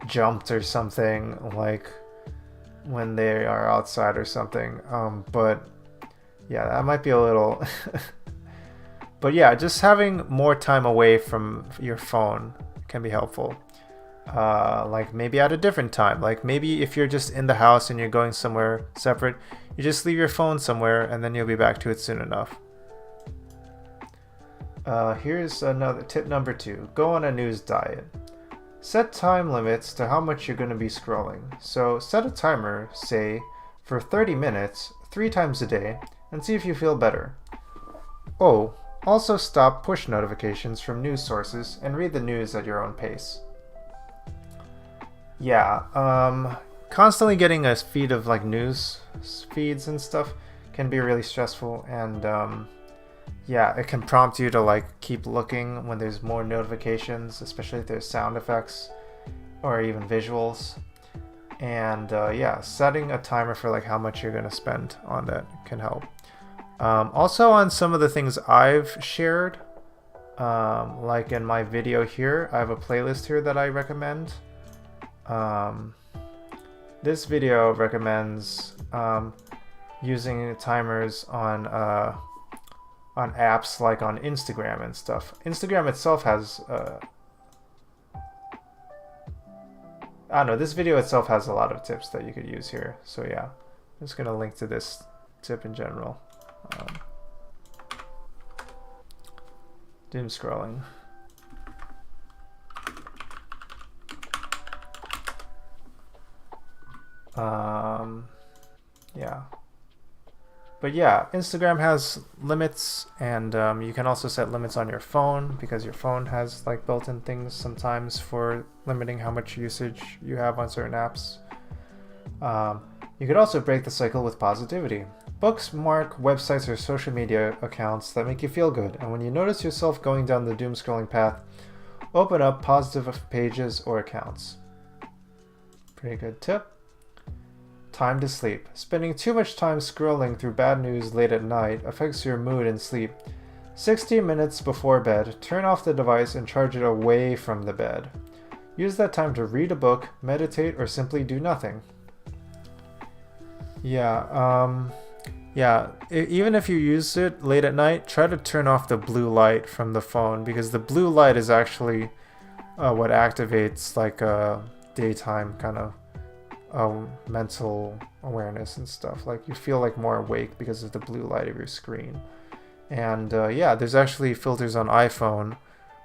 jumped or something, when they are outside or something. But yeah, that might be a little but yeah, just having more time away from your phone can be helpful. Maybe at a different time, maybe if you're just in the house and you're going somewhere separate, you just leave your phone somewhere and then you'll be back to it soon enough. Here's another tip number 2. Go on a news diet. Set time limits to how much you're going to be scrolling. So set a timer, say, for 30 minutes, 3 times a day, and see if you feel better. Oh, also stop push notifications from news sources and read the news at your own pace. Yeah, constantly getting a feed of news feeds and stuff can be really stressful, and yeah, it can prompt you to keep looking when there's more notifications, especially if there's sound effects or even visuals. And yeah, setting a timer for how much you're going to spend on that can help. Also on some of the things I've shared, in my video here, I have a playlist here that I recommend. This video recommends using timers on apps on Instagram and stuff. Instagram itself has I don't know, this video itself has a lot of tips that you could use here. So yeah, I'm just gonna link to this tip in general. Doom scrolling. Yeah. But yeah, Instagram has limits, and you can also set limits on your phone, because your phone has built-in things sometimes for limiting how much usage you have on certain apps. You could also break the cycle with positivity. Bookmark websites or social media accounts that make you feel good, and when you notice yourself going down the doom scrolling path, open up positive pages or accounts. Pretty good tip. Time to sleep. Spending too much time scrolling through bad news late at night affects your mood and sleep. 60 minutes before bed, turn off the device and charge it away from the bed. Use that time to read a book, meditate, or simply do nothing. Yeah, even if you use it late at night, try to turn off the blue light from the phone, because the blue light is actually what activates a daytime kind of mental awareness and stuff. You feel more awake because of the blue light of your screen. And yeah, there's actually filters on iPhone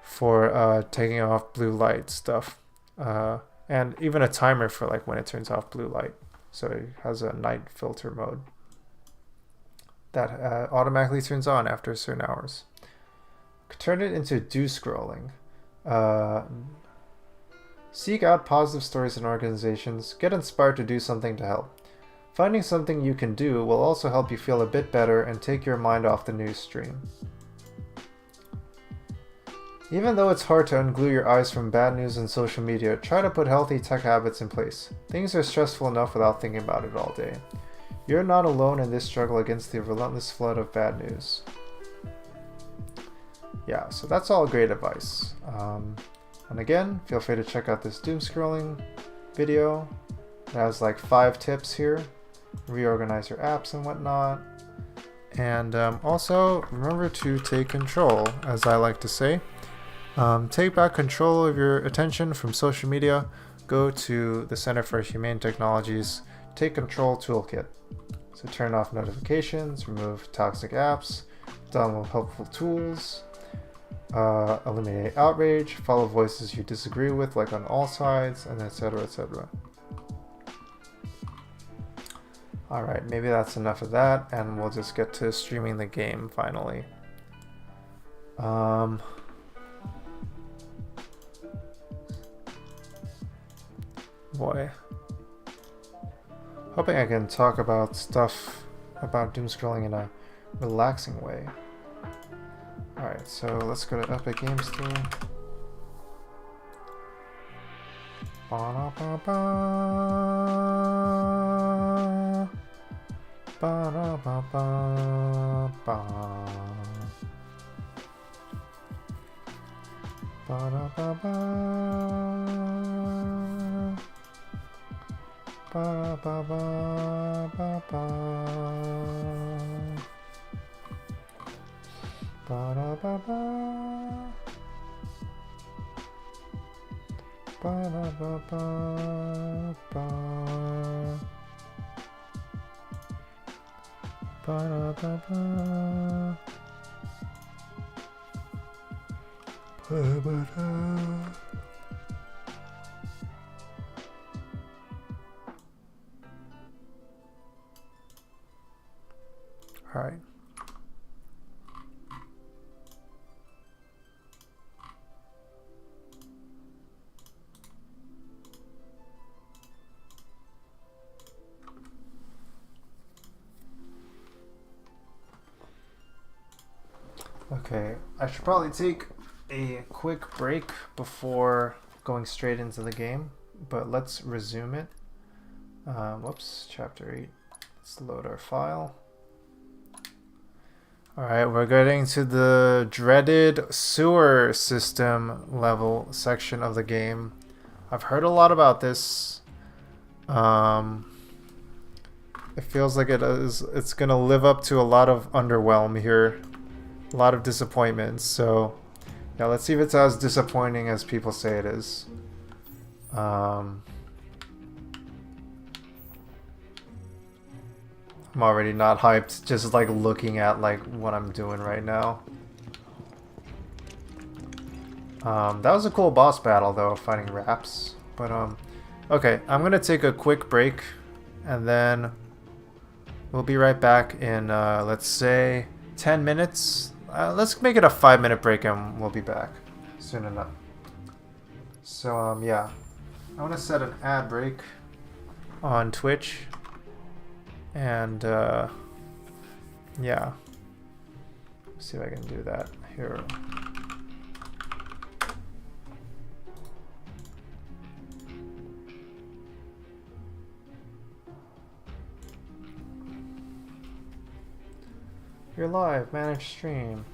for taking off blue light stuff, and even a timer for when it turns off blue light. So it has a night filter mode that automatically turns on after certain hours. Turn it into do scrolling. Seek out positive stories and organizations. Get inspired to do something to help. Finding something you can do will also help you feel a bit better and take your mind off the news stream. Even though it's hard to unglue your eyes from bad news and social media, try to put healthy tech habits in place. Things are stressful enough without thinking about it all day. You're not alone in this struggle against the relentless flood of bad news. Yeah, so that's all great advice. And again, feel free to check out this doom scrolling video. It has like 5 tips here. Reorganize your apps and whatnot. And also, remember to take control, as I like to say. Take back control of your attention from social media. Go to the Center for Humane Technologies Take Control Toolkit. So turn off notifications, remove toxic apps, download helpful tools, eliminate outrage, follow voices you disagree with, like on all sides, and etc. etc. Alright, maybe that's enough of that, and we'll just get to streaming the game finally. Boy. Hoping I can talk about stuff about doom scrolling in a relaxing way. Alright, so let's go to Epic Games Store. Ba-da-ba-ba. Ba-da-ba-ba-ba. Ba-da-ba-ba. Ba-da-ba-ba-ba-ba. Ba-da-ba-ba. Ba-da-ba-ba-ba. Ba-da-ba-ba. Ba-da-ba-da. All right. Okay, I should probably take a quick break before going straight into the game, but let's resume it. Whoops, chapter 8. Let's load our file. Alright, we're getting to the dreaded sewer system level section of the game. I've heard a lot about this. It feels like it's gonna live up to a lot of underwhelm here. A lot of disappointments, so yeah, let's see if it's as disappointing as people say it is. I'm already not hyped just like looking at like what I'm doing right now. That was a cool boss battle though, fighting raps. But okay, I'm gonna take a quick break and then we'll be right back in let's say 10 minutes. Let's make it a 5-minute break and we'll be back soon enough. So yeah, I want to set an ad break on Twitch, and yeah, see if I can do that here. You're live, manage stream.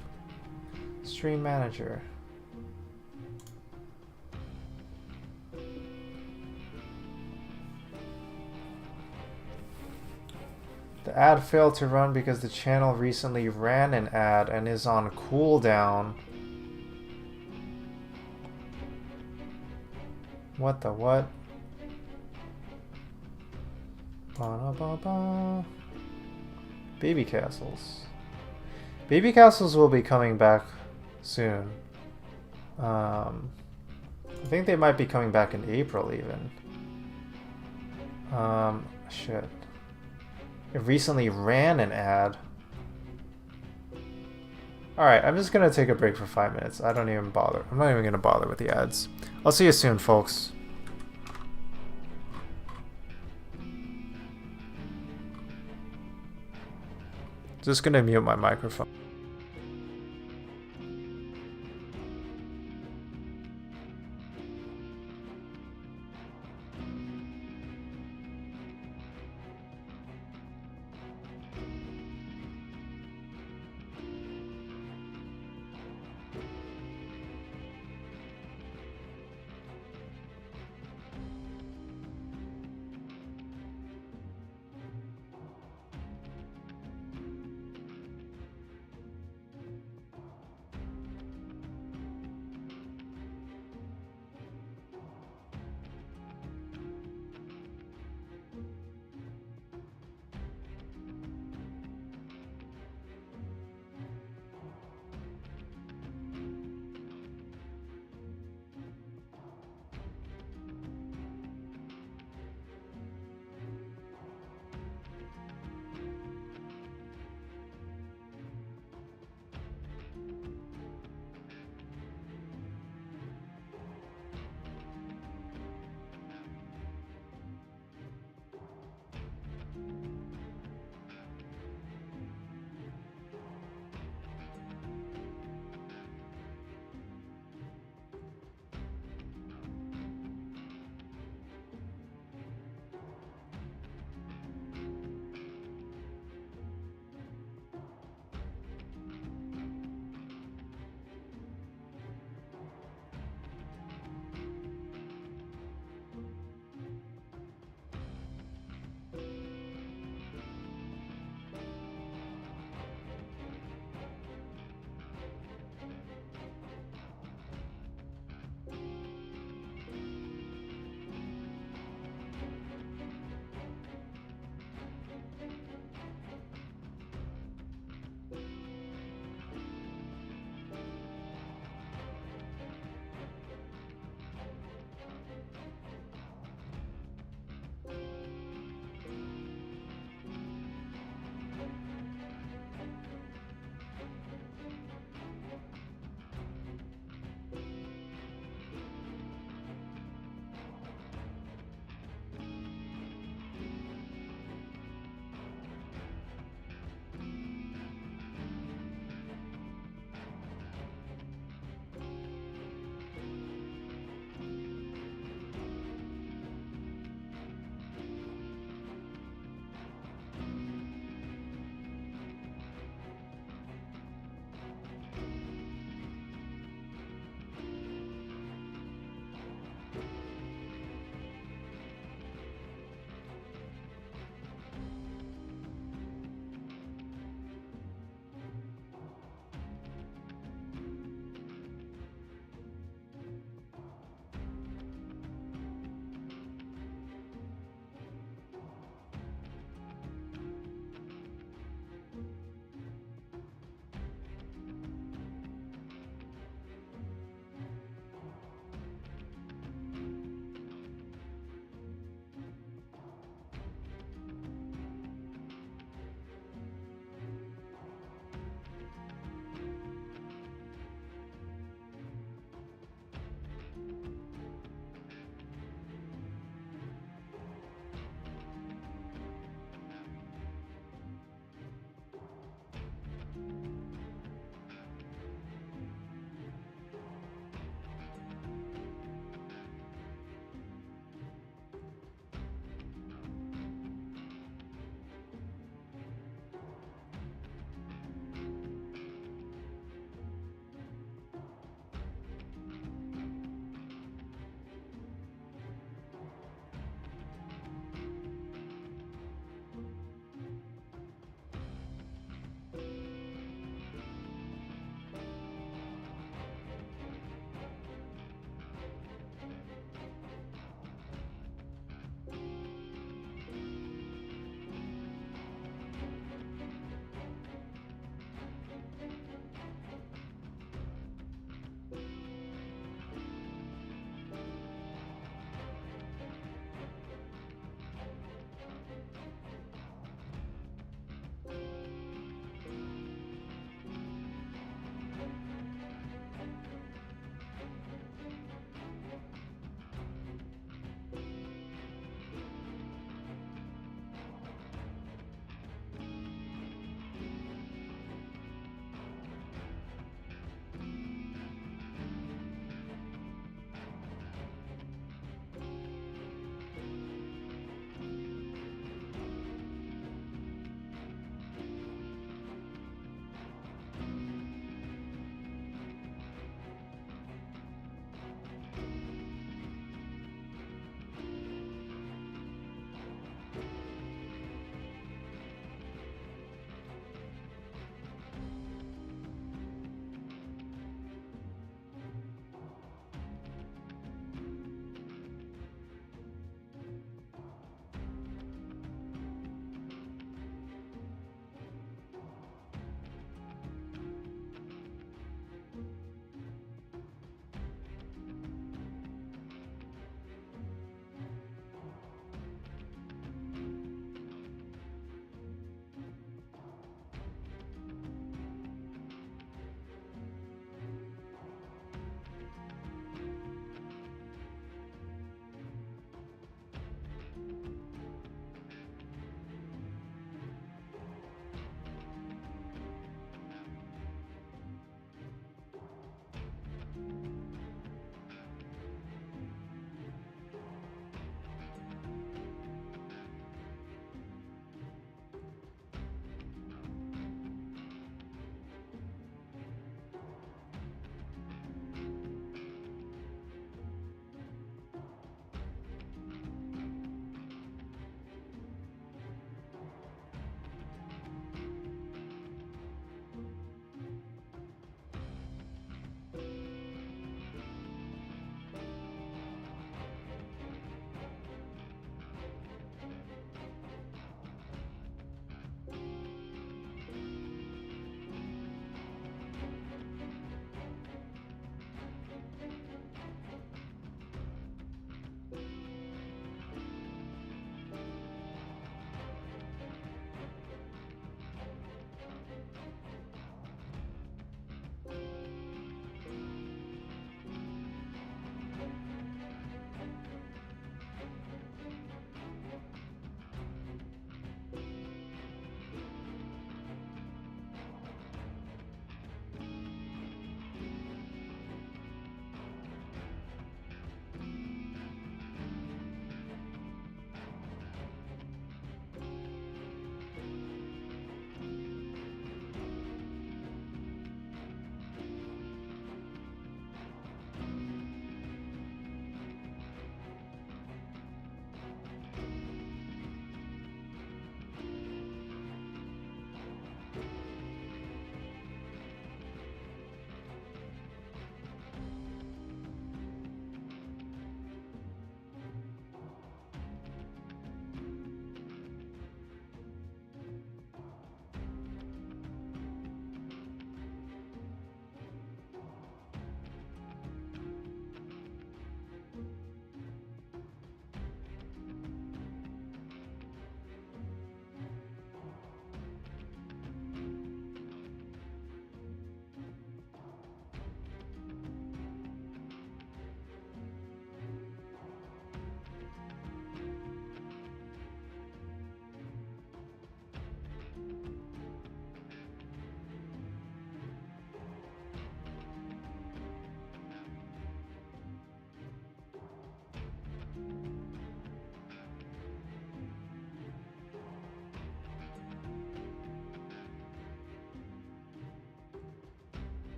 Stream manager. The ad failed to run because the channel recently ran an ad and is on cooldown. What the what? Ba-da-ba-ba. Baby castles. Baby castles will be coming back soon. I think they might be coming back in April even. Shit. It recently ran an ad. Alright, I'm just gonna take a break for 5 minutes. I don't even bother. I'm not even gonna bother with the ads. I'll see you soon, folks. Just gonna mute my microphone.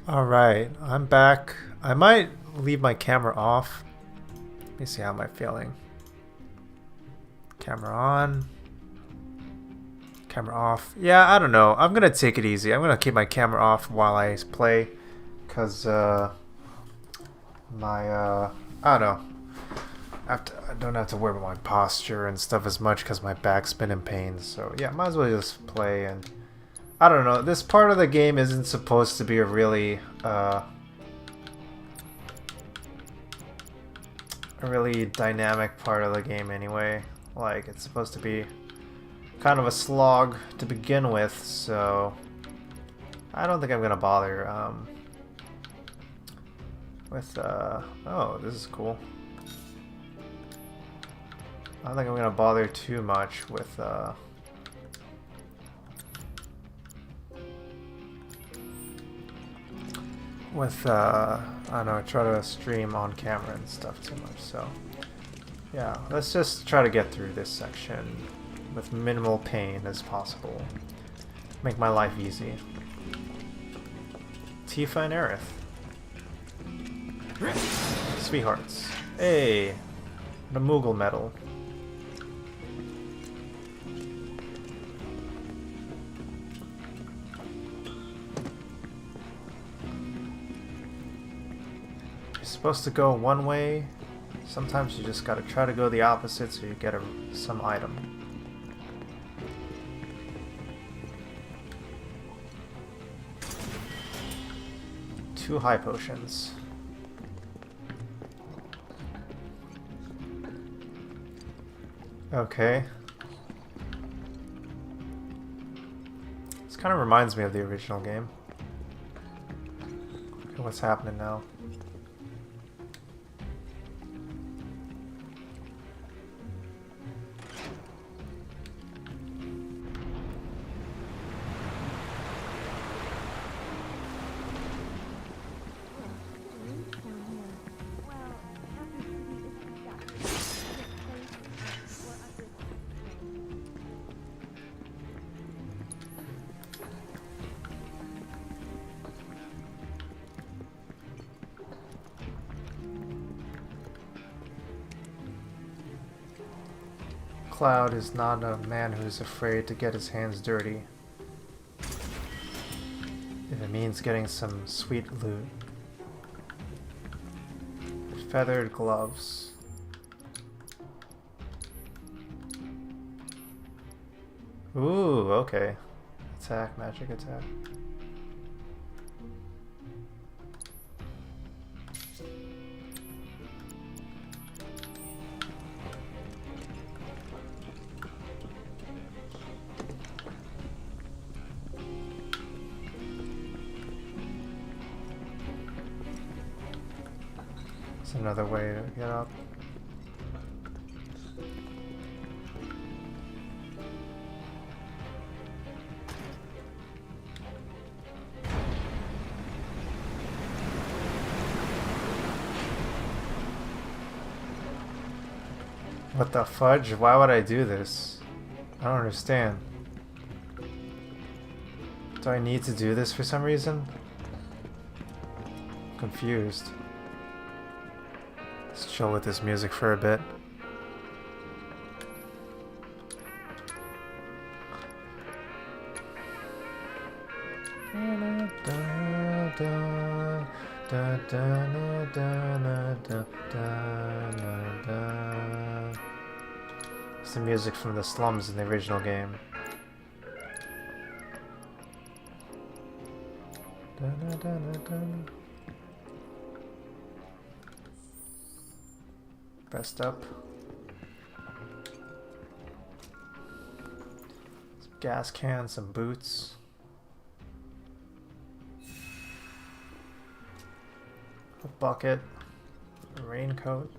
Alright, I'm back. I might leave my camera off. Let me see how am I feeling. Camera on. Camera off. Yeah, I don't know. I'm gonna take it easy. I'm gonna keep my camera off while I play. Cause I don't know. I don't have to worry about my posture and stuff as much because my back's been in pain. So yeah, might as well just play. And I don't know. This part of the game isn't supposed to be a really dynamic part of the game anyway. Like, it's supposed to be kind of a slog to begin with, so I don't think I'm gonna bother with oh, this is cool. I don't think I'm gonna bother too much with I don't know, try to stream on camera and stuff too much. So yeah, let's just try to get through this section with minimal pain as possible. Make my life easy. Tifa and Aerith. Sweethearts. Hey! The Moogle medal. You're supposed to go one way. Sometimes you just gotta try to go the opposite so you get some item. Two high potions. Okay. This kind of reminds me of the original game. Okay, what's happening now? Cloud is not a man who's afraid to get his hands dirty. If it means getting some sweet loot. Feathered gloves. Ooh, okay. Attack, magic attack. Another way to get up. What the fudge? Why would I do this? I don't understand. Do I need to do this for some reason? I'm confused. Let's chill with this music for a bit. It's the music from the slums in the original game. Rest up. Some gas cans, some boots. A bucket. A raincoat.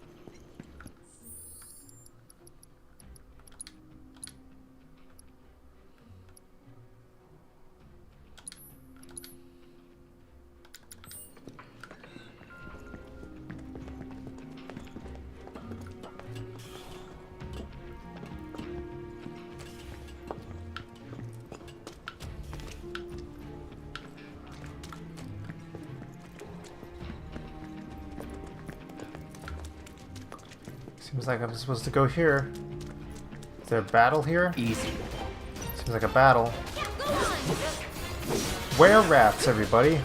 Seems like I'm supposed to go here. Is there a battle here? Easy. Seems like a battle. Were-rats, everybody.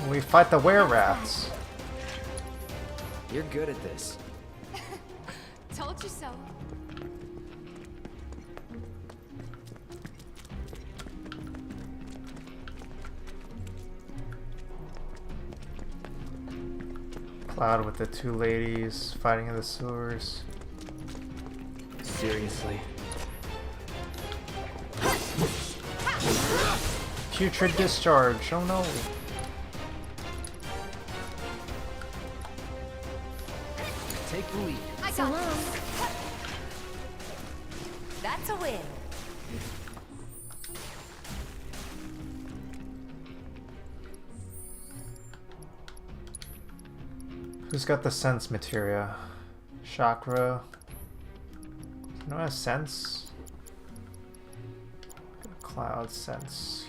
We fight the were-rats. You're good at this. Told you so. Cloud with the two ladies fighting in the sewers. Seriously. Putrid discharge. Oh no. Take the lead. I got this. That's a win. Who's got the sense materia? Chakra. No has sense. Cloud sense.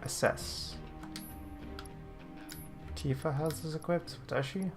Assess. Tifa has this equipped. Does she?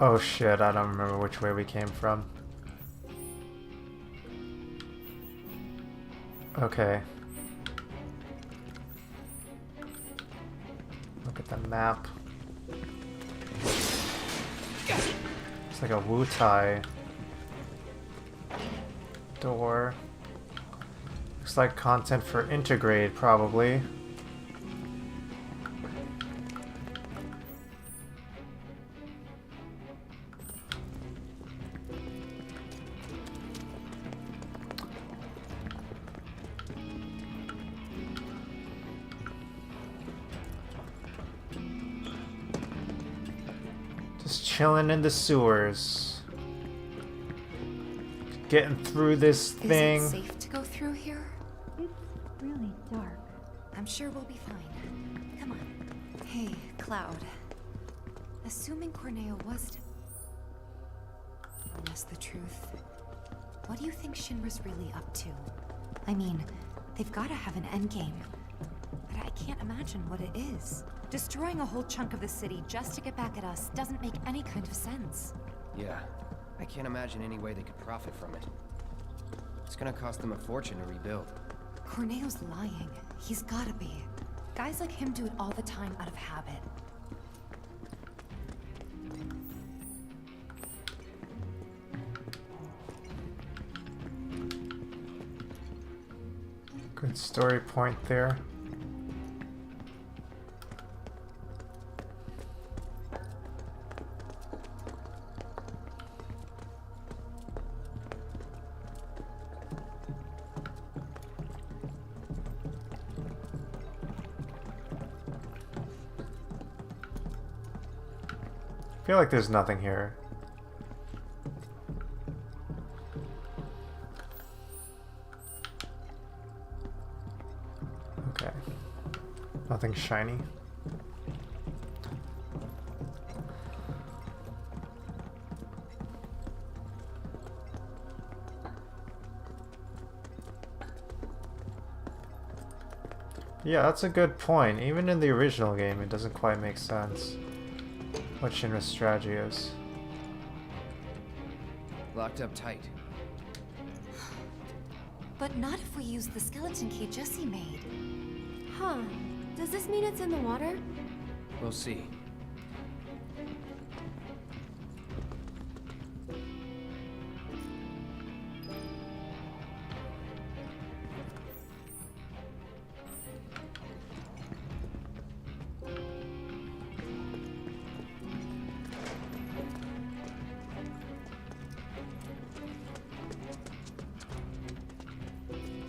Oh shit, I don't remember which way we came from. Okay. Look at the map. It's like a Wutai door. Looks like content for Integrate, probably. Chilling in the sewers. Getting through this thing. Is it safe to go through here? It's really dark. I'm sure we'll be fine. Come on. Hey, Cloud. Assuming Corneo was to tell us the truth, what do you think Shinra's really up to? I mean, they've got to have an endgame. But I can't imagine what it is. Destroying a whole chunk of the city just to get back at us doesn't make any kind of sense. Yeah, I can't imagine any way they could profit from it. It's gonna cost them a fortune to rebuild. Corneo's lying. He's gotta be. Guys like him do it all the time out of habit. Good story point there. I feel like there's nothing here. Okay. Nothing shiny. Yeah, that's a good point. Even in the original game, it doesn't quite make sense what Shinra's strategy is. Locked up tight. But not if we use the skeleton key Jesse made. Huh. Does this mean it's in the water? We'll see.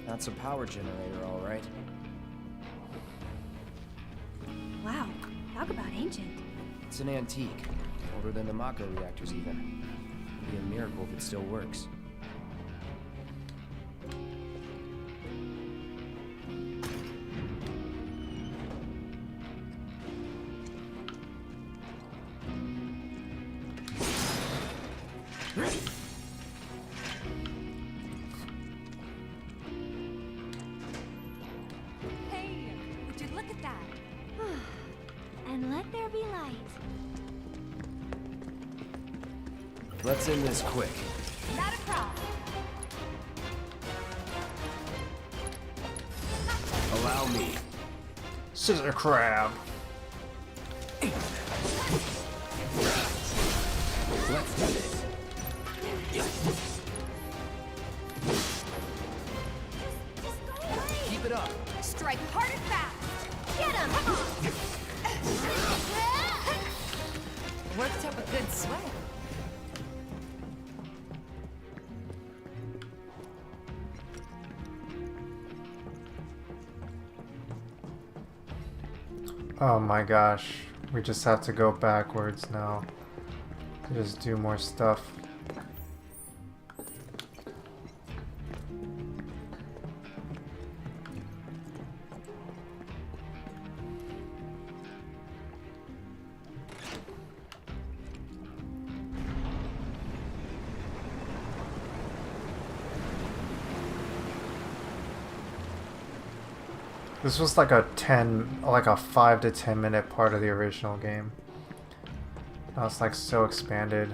That's a power generator, all right. Wow, talk about ancient. It's an antique. Older than the Mako reactors, even. It'd be a miracle if it still works. Hey, would you look at that? And let there be light. Let's end this quick. Not a problem. Allow me. Scissor crab. Let's do this. Keep it up. Strike hard and fast. Get him! Worked up a good sweat. Oh my gosh, we just have to go backwards now to just do more stuff. This was like a 5 to 10 minute part of the original game. Now it's like so expanded.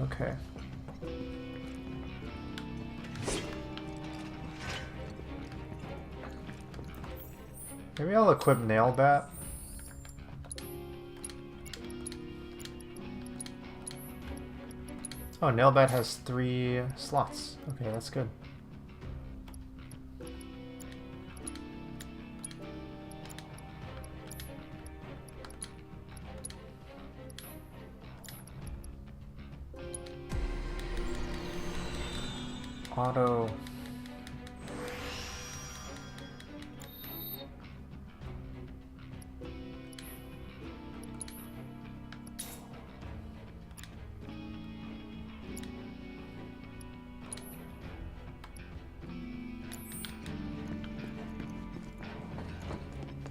Okay. Maybe I'll equip Nailbat. Oh, Nailbat has 3 slots. Okay, that's good. Auto.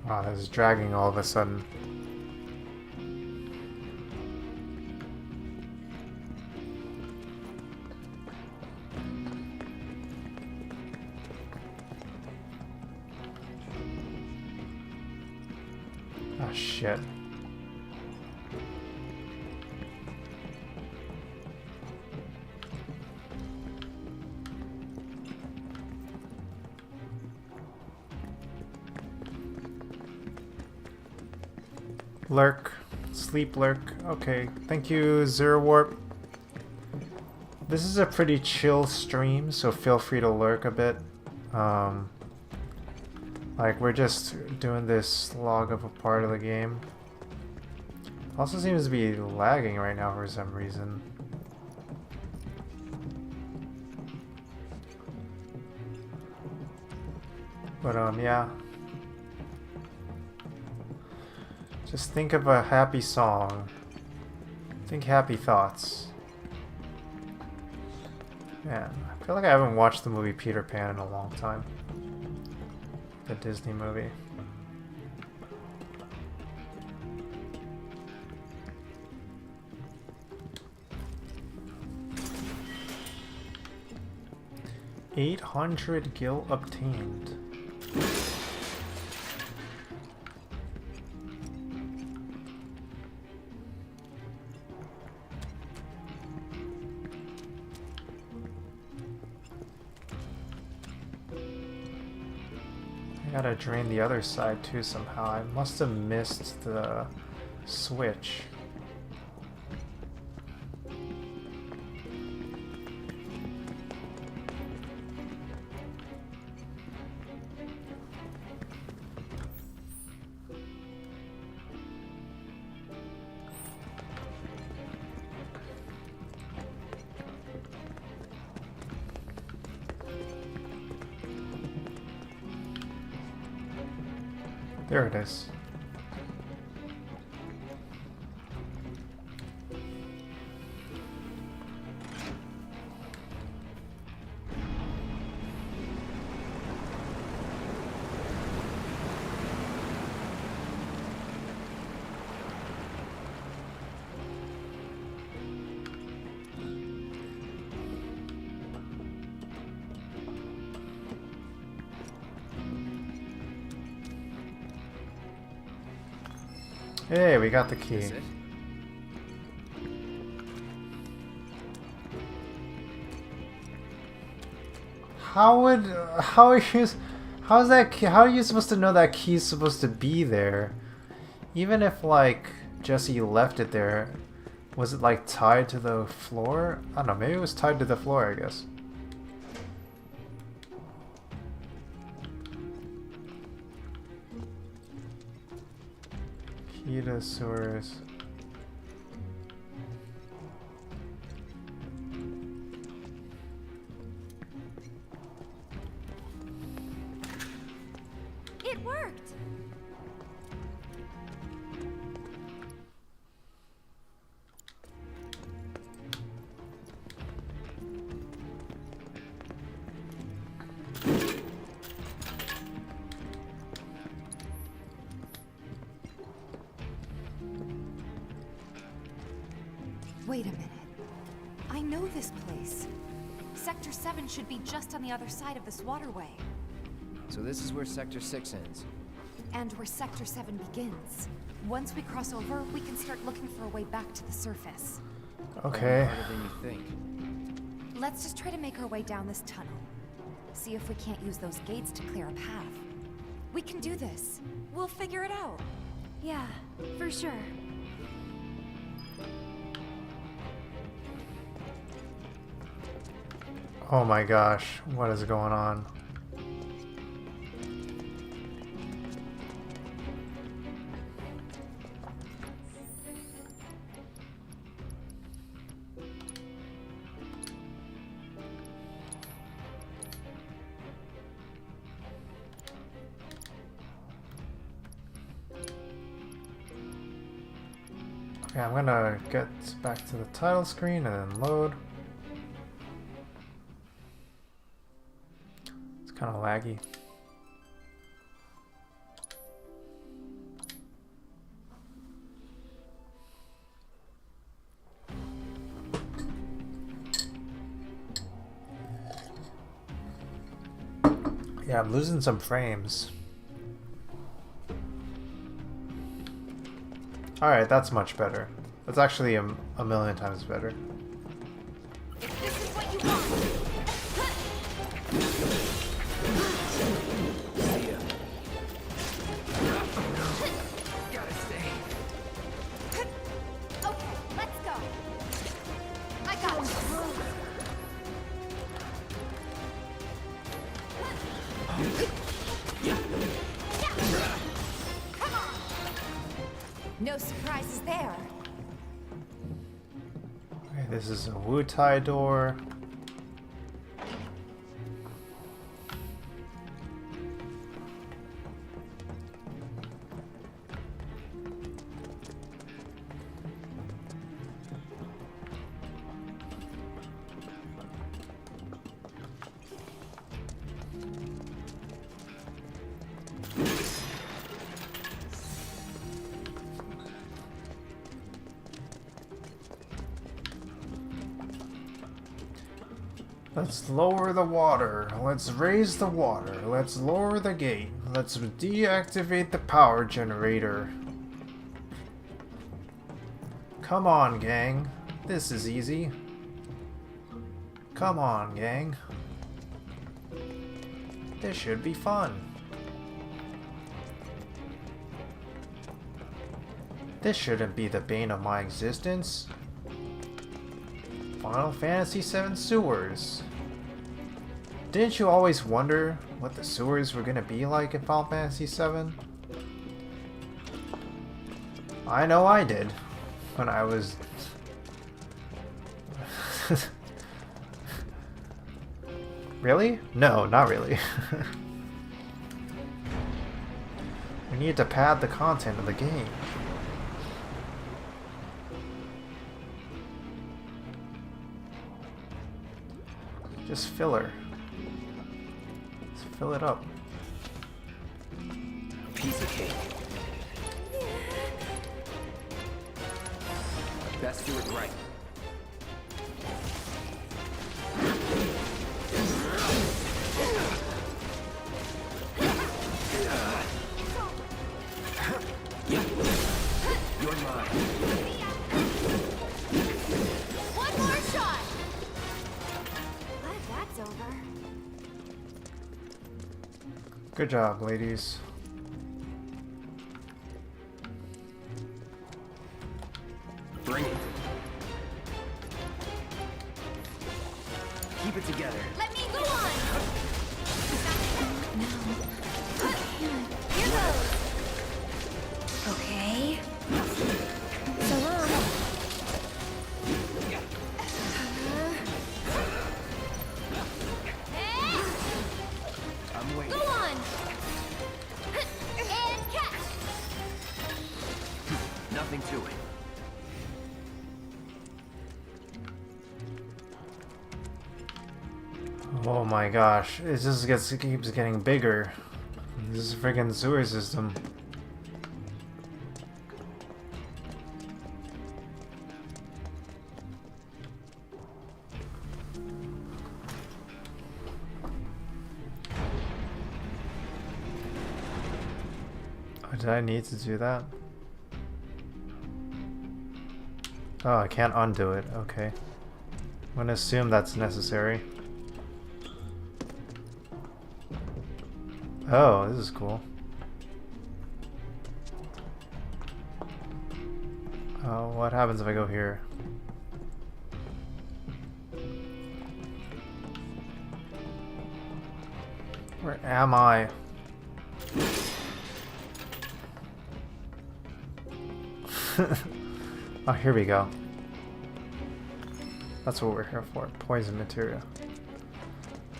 Wow, this is dragging all of a sudden. Ah, shit. Lurk. Sleep lurk. Okay. Thank you, Zero Warp. This is a pretty chill stream, so feel free to lurk a bit. Like, we're just doing this log of a part of the game. Also seems to be lagging right now for some reason. But, yeah. Just think of a happy song. Think happy thoughts. Man, I feel like I haven't watched the movie Peter Pan in a long time. The Disney movie. $800 gil obtained. I gotta drain the other side too somehow. I must have missed the switch. There it is. Hey, we got the key. Is it? How are you supposed to know that key's supposed to be there? Even if like Jesse left it there, was it like tied to the floor? I don't know, maybe it was tied to the floor, I guess. Key to sewers. It worked! Wait a minute. I know this place. Sector 7 should be just on the other side of this waterway. So this is where Sector 6 ends. And where Sector 7 begins. Once we cross over, we can start looking for a way back to the surface. Okay. Harder than you think. Let's just try to make our way down this tunnel. See if we can't use those gates to clear a path. We can do this. We'll figure it out. Yeah, for sure. Oh my gosh, what is going on? Okay, I'm gonna get back to the title screen and then load. It's kind of laggy. Yeah, I'm losing some frames. Alright, that's much better. That's actually a million times better. Gotta stay. Okay, let's go. I got this. Come on. No surprises there. Okay, this is a Wu-Tai door. Let's lower the water. Let's raise the water. Let's lower the gate. Let's deactivate the power generator. Come on, gang. This is easy. Come on, gang. This should be fun. This shouldn't be the bane of my existence. Final Fantasy VII sewers. Didn't you always wonder what the sewers were gonna be like in Final Fantasy VII? I know I did when I was Really? No, not really. We need to pad the content of the game. Just filler. Just fill it up. Piece of cake. Best do it right. You're mine. One more shot. Glad that's over. Good job, ladies. Bring it. Keep it together. Let me go on. Here goes. Okay. So long. I'm waiting. Go on. And catch. Nothing to it. Oh my gosh, it just keeps getting bigger. This is a freaking sewer system. Oh, did I need to do that? Oh, I can't undo it. Okay. I'm gonna assume that's necessary. Oh, this is cool. Oh, what happens if I go here? Where am I? Oh, here we go. That's what we're here for. Poison materia.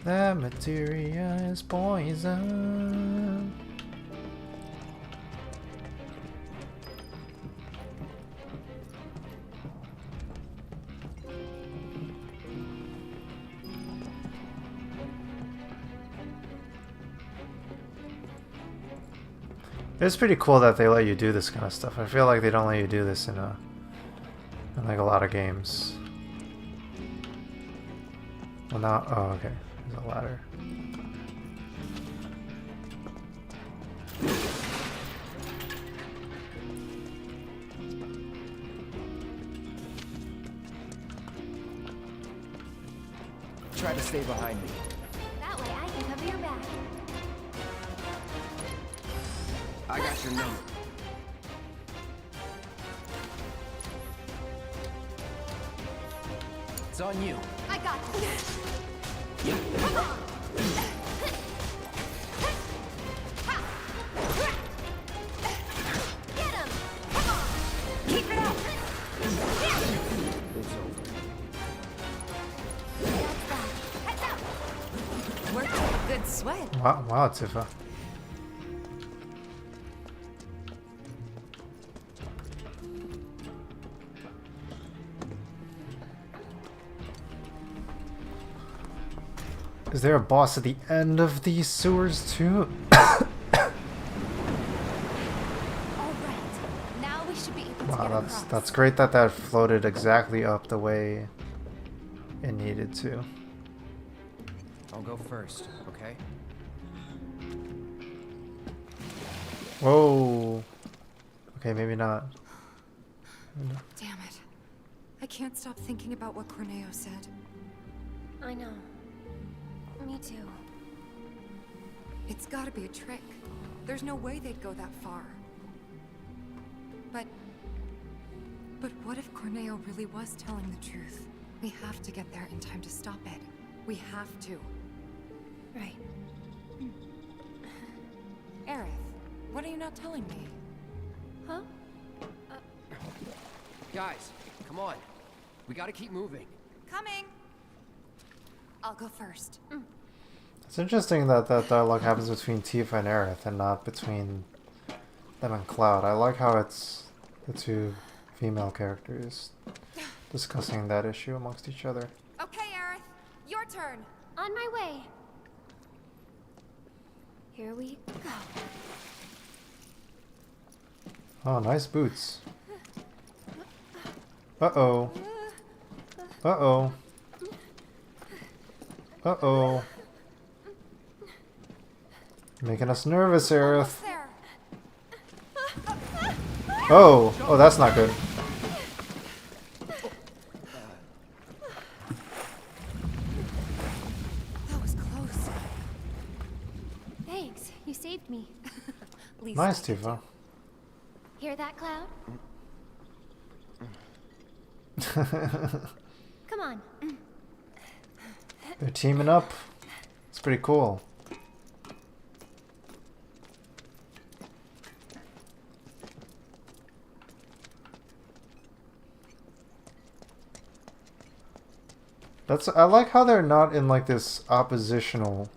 That materia is poison. It's pretty cool that they let you do this kind of stuff. I feel like they don't let you do this in like a lot of games. Well, not. Oh, okay. There's a ladder. Try to stay behind me. That way I can cover your back. I got your number. It's on you. I got this. Yeah. Come on. Get him. Come on. Keep it up. It's over. That's that. Heads up. Worked like a good sweat. Wow, wow, Tifa. Is there a boss at the end of these sewers too? All right. Now we should be able to Wow, get across. that's great that that floated exactly up the way it needed to. I'll go first, okay? Whoa. Okay, maybe not. Damn it. I can't stop thinking about what Corneo said. I know. Me too. It's gotta be a trick. There's no way they'd go that far. But what if Corneo really was telling the truth? We have to get there in time to stop it. We have to. Right. Aerith, what are you not telling me? Huh? Guys, come on. We gotta keep moving. Coming! I'll go first. It's interesting that that dialogue happens between Tifa and Aerith and not between than on Cloud. I like how it's the two female characters discussing that issue amongst each other. Okay, Aerith, your turn. On my way. Here we go. Oh, nice boots. Uh-oh. Uh-oh. Uh-oh. Making us nervous, Aerith. Oh! Oh, that's not good. That was close. Thanks, you saved me. Nice, Tifa. Hear that, Cloud? Come on. They're teaming up. It's pretty cool. I like how they're not in like this oppositional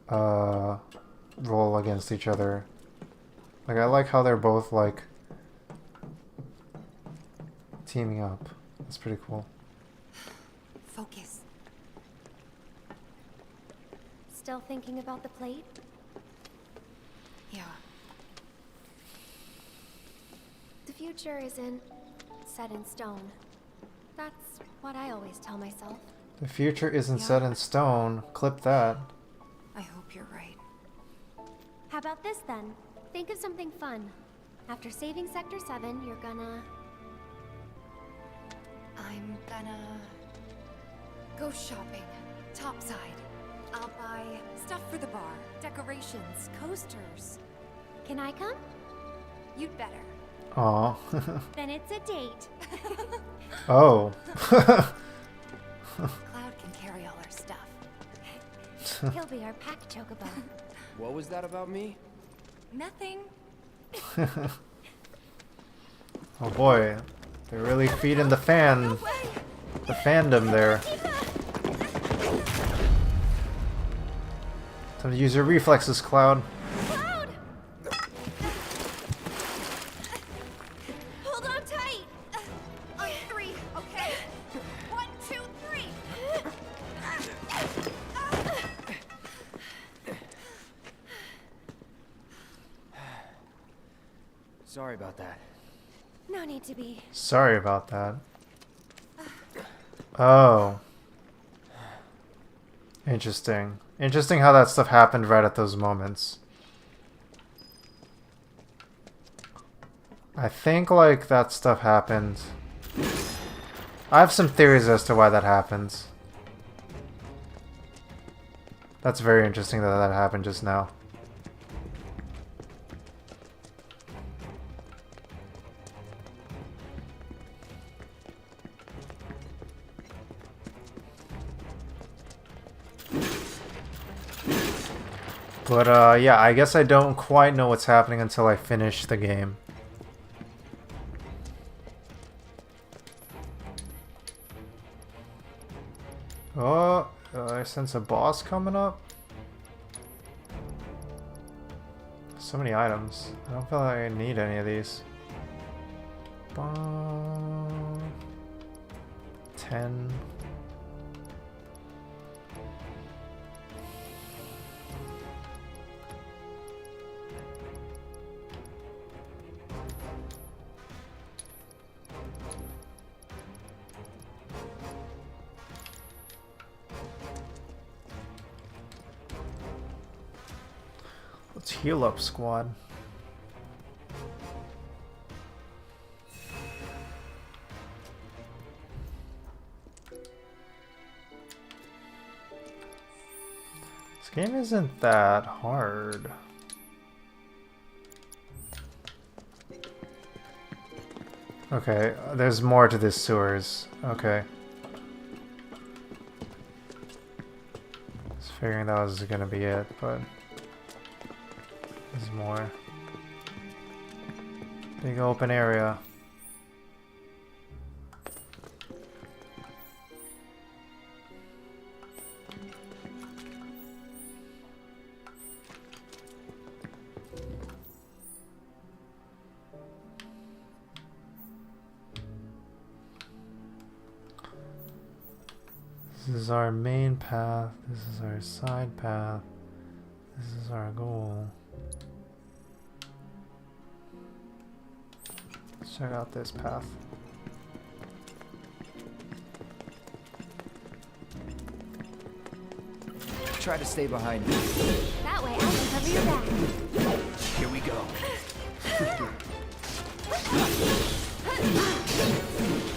role against each other. Like I like how they're both like teaming up. That's pretty cool. Focus. Still thinking about the plate? Yeah. The future isn't set in stone. That's what I always tell myself. The future isn't set in stone. Clip that. I hope you're right. How about this then? Think of something fun. After saving Sector 7, you're gonna... I'm gonna go shopping. Topside. I'll buy stuff for the bar, decorations, coasters. Can I come? You'd better. Aw. Then it's a date. Oh. Cloud can carry all our stuff. He'll be our pack chocobo. What was that about me? Nothing. Oh boy. They're really feeding the fandom there. Time to use your reflexes, Cloud. Cloud! Hold on tight. On three, okay? 1, 2, 3. Sorry about that. No need to be. Sorry about that. Oh. Interesting. Interesting how that stuff happened right at those moments. I think, like, that stuff happened. I have some theories as to why that happens. That's very interesting that that happened just now. But, yeah, I guess I don't quite know what's happening until I finish the game. Oh, I sense a boss coming up. So many items. I don't feel like I need any of these. 10. Let's heal up, squad. This game isn't that hard. Okay, there's more to this sewers. Okay. I was figuring that was gonna be it, but there's more. Big open area. This is our main path. This is our side path. This is our goal. Let's check out this path. Try to stay behind me. That way I can cover your back. Here we go.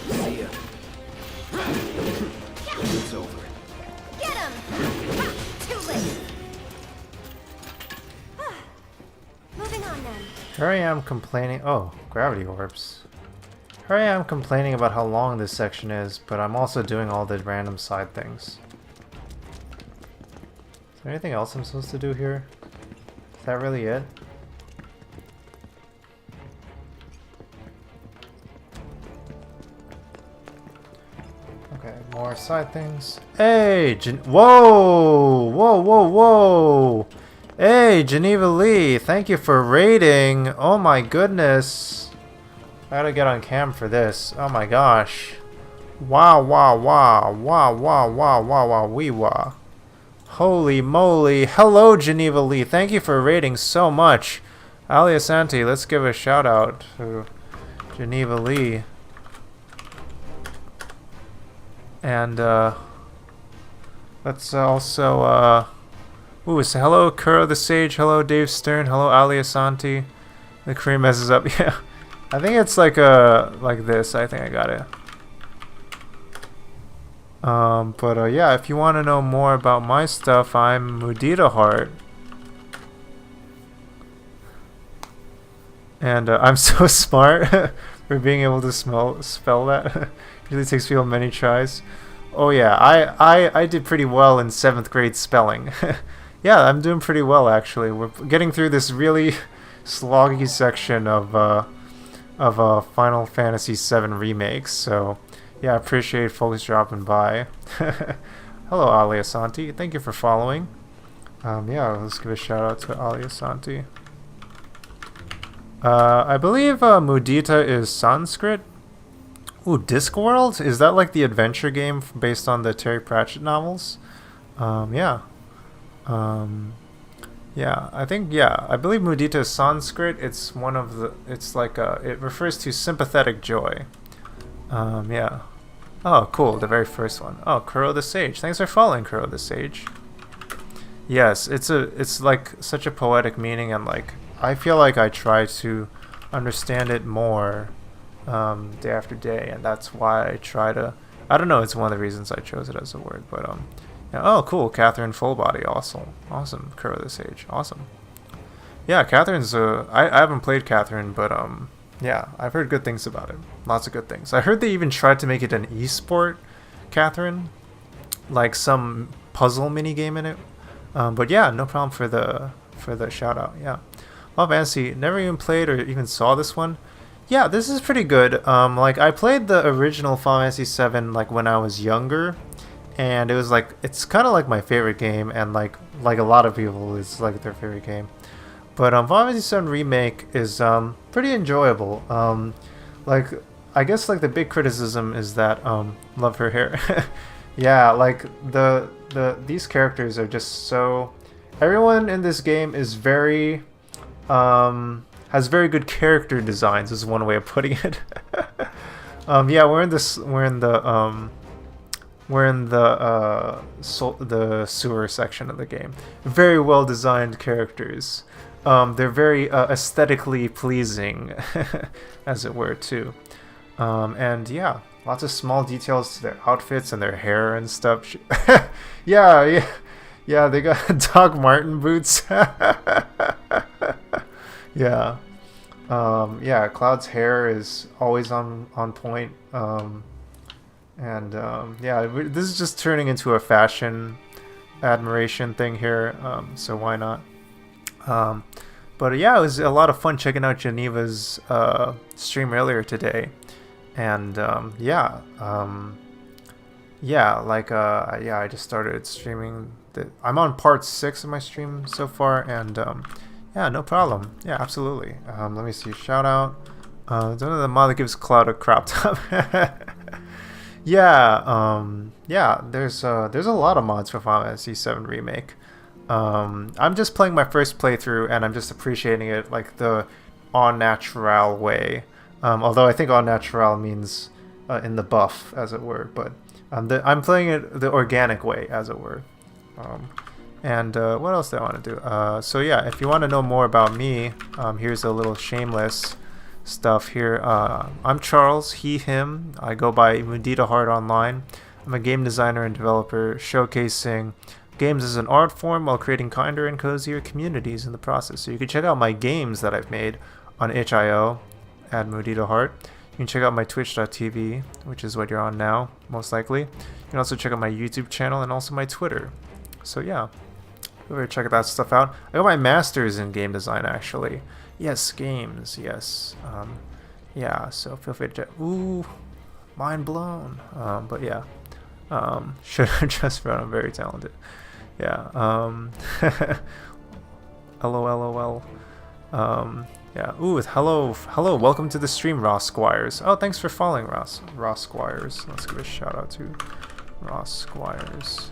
See ya. It's over. Get him! Ha! Too late. Moving on then. Here I am complaining. Oh, gravity orbs. Here I am complaining about how long this section is, but I'm also doing all the random side things. Is there anything else I'm supposed to do here? Is that really it? Okay, more side things. Hey, whoa! Whoa, whoa, whoa! Hey, genevaleigh, thank you for raiding. Oh my goodness. I gotta get on cam for this. Oh my gosh. Wow, wow, wow. Wow, wow, wow, wow, wow, wee wah. Holy moly. Hello, genevaleigh. Thank you for raiding so much. Aliasanti, let's give a shout out to genevaleigh. And, let's also, ooh, so hello, Kuro the Sage. Hello, Dave Stern. Hello, Aliasanti. The cream messes up. Yeah. I think it's like this. I think I got it. Yeah, if you want to know more about my stuff, I'm Muditaheart. And I'm so smart for being able to spell that. Usually takes people many tries. Oh yeah, I did pretty well in 7th grade spelling. Yeah, I'm doing pretty well actually. We're getting through this really sloggy section of Final Fantasy VII Remake, so yeah, I appreciate folks dropping by. Hello, Aliasanti. Thank you for following. Yeah, let's give a shout out to Aliasanti. I believe Mudita is Sanskrit. Ooh, Discworld? Is that like the adventure game based on the Terry Pratchett novels? Yeah. Yeah, I think, yeah, I believe Mudita is Sanskrit. It's one of the, it's like, it refers to sympathetic joy. Yeah. Oh, cool, the very first one. Oh, Kuro the Sage. Thanks for following, Kuro the Sage. Yes, it's like such a poetic meaning, and like, I feel like I try to understand it more day after day, and that's why I try to, I don't know, it's one of the reasons I chose it as a word, but yeah, oh cool, Catherine Fullbody, awesome, Kuro the Sage, awesome. Yeah, Catherine's I haven't played Catherine, but yeah, I've heard good things about it, lots of good things. I heard they even tried to make it an esport Catherine, like some puzzle mini game in it, but yeah, no problem for the shout out. Yeah, Final Fantasy, never even played or even saw this one. Yeah, this is pretty good. Like I played the original Final Fantasy VII like when I was younger, and it was like, it's kind of like my favorite game, and like a lot of people, it's like their favorite game. But Final Fantasy VII Remake is pretty enjoyable. Like I guess like the big criticism is that love her hair. Yeah, like these characters are just so, everyone in this game is very has very good character designs, is one way of putting it. Yeah, we're in the sewer section of the game. Very well designed characters. They're very aesthetically pleasing, as it were, too. And yeah, lots of small details to their outfits and their hair and stuff. Yeah, they got Doc Marten boots. Yeah. Yeah, Cloud's hair is always on point. Yeah, this is just turning into a fashion admiration thing here, so why not? But yeah, it was a lot of fun checking out Geneva's stream earlier today, and yeah, I just started streaming. I'm on part 6 of my stream so far, and yeah, no problem. Yeah, absolutely. Let me see. Shout out. Don't know the mod that gives Cloud a crop top. Yeah, there's a lot of mods for Final Fantasy VII Remake. I'm just playing my first playthrough and I'm just appreciating it like the au natural way. Although I think au natural means in the buff, as it were, but I'm playing it the organic way, as it were. And what else do I want to do? So yeah, if you want to know more about me, here's a little shameless stuff here. I'm Charles, he, him. I go by Muditaheart online. I'm a game designer and developer showcasing games as an art form while creating kinder and cozier communities in the process. So you can check out my games that I've made on itch.io at Muditaheart. You can check out my twitch.tv, which is what you're on now, most likely. You can also check out my YouTube channel and also my Twitter. So yeah, go over check that stuff out. I got my master's in game design, actually. Yes, games, yes. Yeah, so feel free to... Ooh, mind blown. But yeah. Should have just found I'm very talented. Yeah. LOL. Yeah. Ooh, hello. Welcome to the stream, Ross Squires. Oh, thanks for following, Ross Squires. Let's give a shout out to Ross Squires.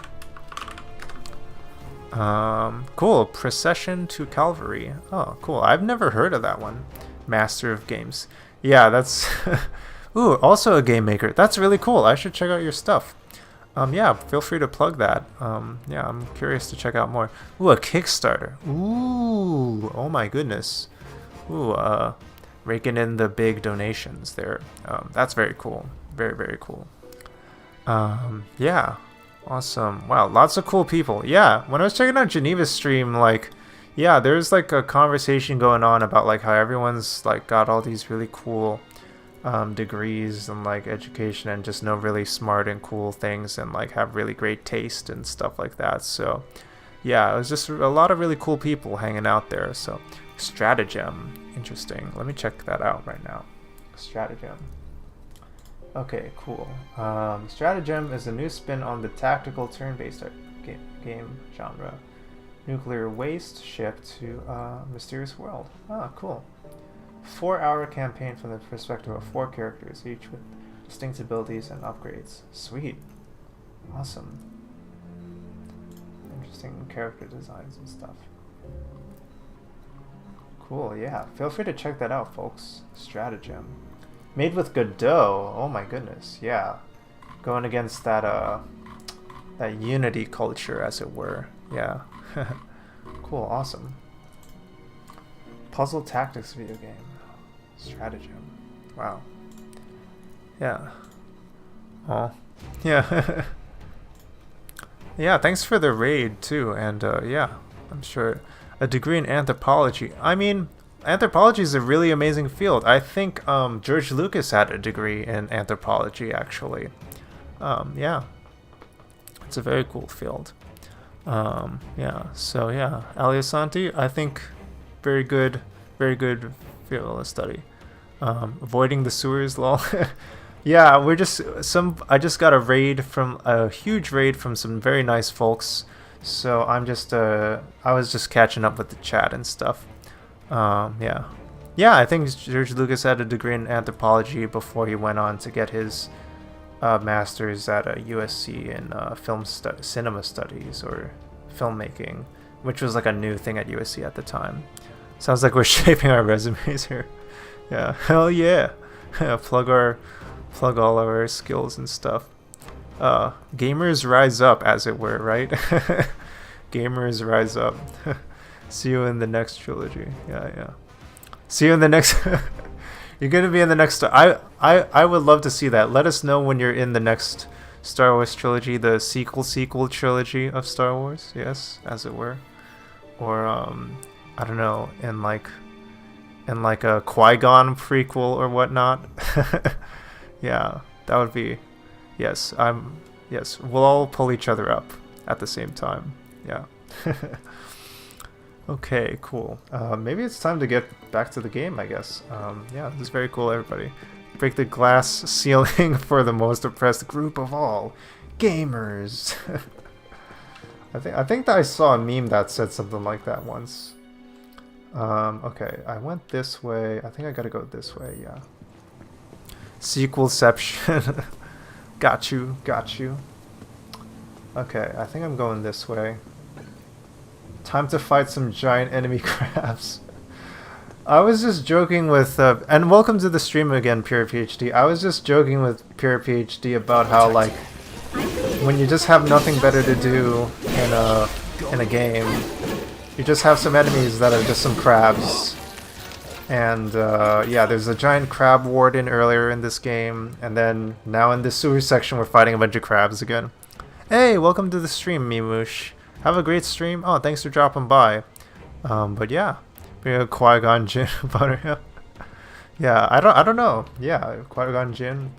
Cool. Procession to Calvary. Oh, cool. I've never heard of that one. Master of Games. Yeah, that's... Ooh, also a game maker. That's really cool. I should check out your stuff. Yeah, feel free to plug that. Yeah, I'm curious to check out more. Ooh, a Kickstarter. Ooh, oh my goodness. Ooh, raking in the big donations there. That's very cool. Very, very cool. Yeah, awesome. Wow, lots of cool people. Yeah, when I was checking out Geneva's stream, like, yeah, there's like a conversation going on about like how everyone's like got all these really cool degrees and like education and just know really smart and cool things and like have really great taste and stuff like that. So yeah, it was just a lot of really cool people hanging out there. So Stratagem, interesting. Let me check that out right now. Stratagem. Okay, cool. Stratagem is a new spin on the tactical turn-based game genre. Nuclear waste shipped to a mysterious world. Ah, cool. 4-hour campaign from the perspective of 4 characters, each with distinct abilities and upgrades. Sweet. Awesome. Interesting character designs and stuff. Cool, yeah. Feel free to check that out, folks. Stratagem. Made with Godot. Oh my goodness, yeah. Going against that that Unity culture, as it were. Yeah. Cool, awesome. Puzzle tactics video game. Stratagem. Wow. Yeah. Oh. Yeah. Yeah, thanks for the raid too, and yeah, I'm sure a degree in anthropology. I mean, anthropology is a really amazing field. I think George Lucas had a degree in anthropology, actually. Yeah. It's a very cool field. Yeah, so yeah, Aliasanti, I think very good field of study. Avoiding the sewers, lol. Yeah, we're just I just got a huge raid from some very nice folks. So I'm just I was just catching up with the chat and stuff. Yeah. Yeah, I think George Lucas had a degree in anthropology before he went on to get his master's at USC in cinema studies or filmmaking, which was like a new thing at USC at the time. Sounds like we're shaping our resumes here. Yeah, hell yeah. Plug all of our skills and stuff. Gamers rise up, as it were, right? Gamers rise up. See you in the next trilogy. Yeah. See you in the next... You're gonna be in the next... I would love to see that. Let us know when you're in the next Star Wars trilogy, the sequel trilogy of Star Wars. Yes, as it were. Or, I don't know, in like a Qui-Gon prequel or whatnot. Yeah, that would be... Yes, yes, we'll all pull each other up at the same time. Yeah. Okay, cool. Maybe it's time to get back to the game, I guess. Yeah, this is very cool, everybody. Break the glass ceiling for the most oppressed group of all, gamers. I think that I saw a meme that said something like that once. Okay, I went this way. I think I gotta go this way, yeah. Sequelception. Got you, got you. Okay, I think I'm going this way. Time to fight some giant enemy crabs. I was just joking with, and welcome to the stream again, Pure PhD. I was just joking with Pure PhD about how, like, when you just have nothing better to do in a game, you just have some enemies that are just some crabs. And yeah, there's a giant crab warden earlier in this game, and then now in this sewer section we're fighting a bunch of crabs again. Hey, welcome to the stream, Mimush. Have a great stream. Oh, thanks for dropping by. But yeah, being a Qui-Gon Jinn about it. Yeah, I don't know. Yeah, Qui-Gon Jinn.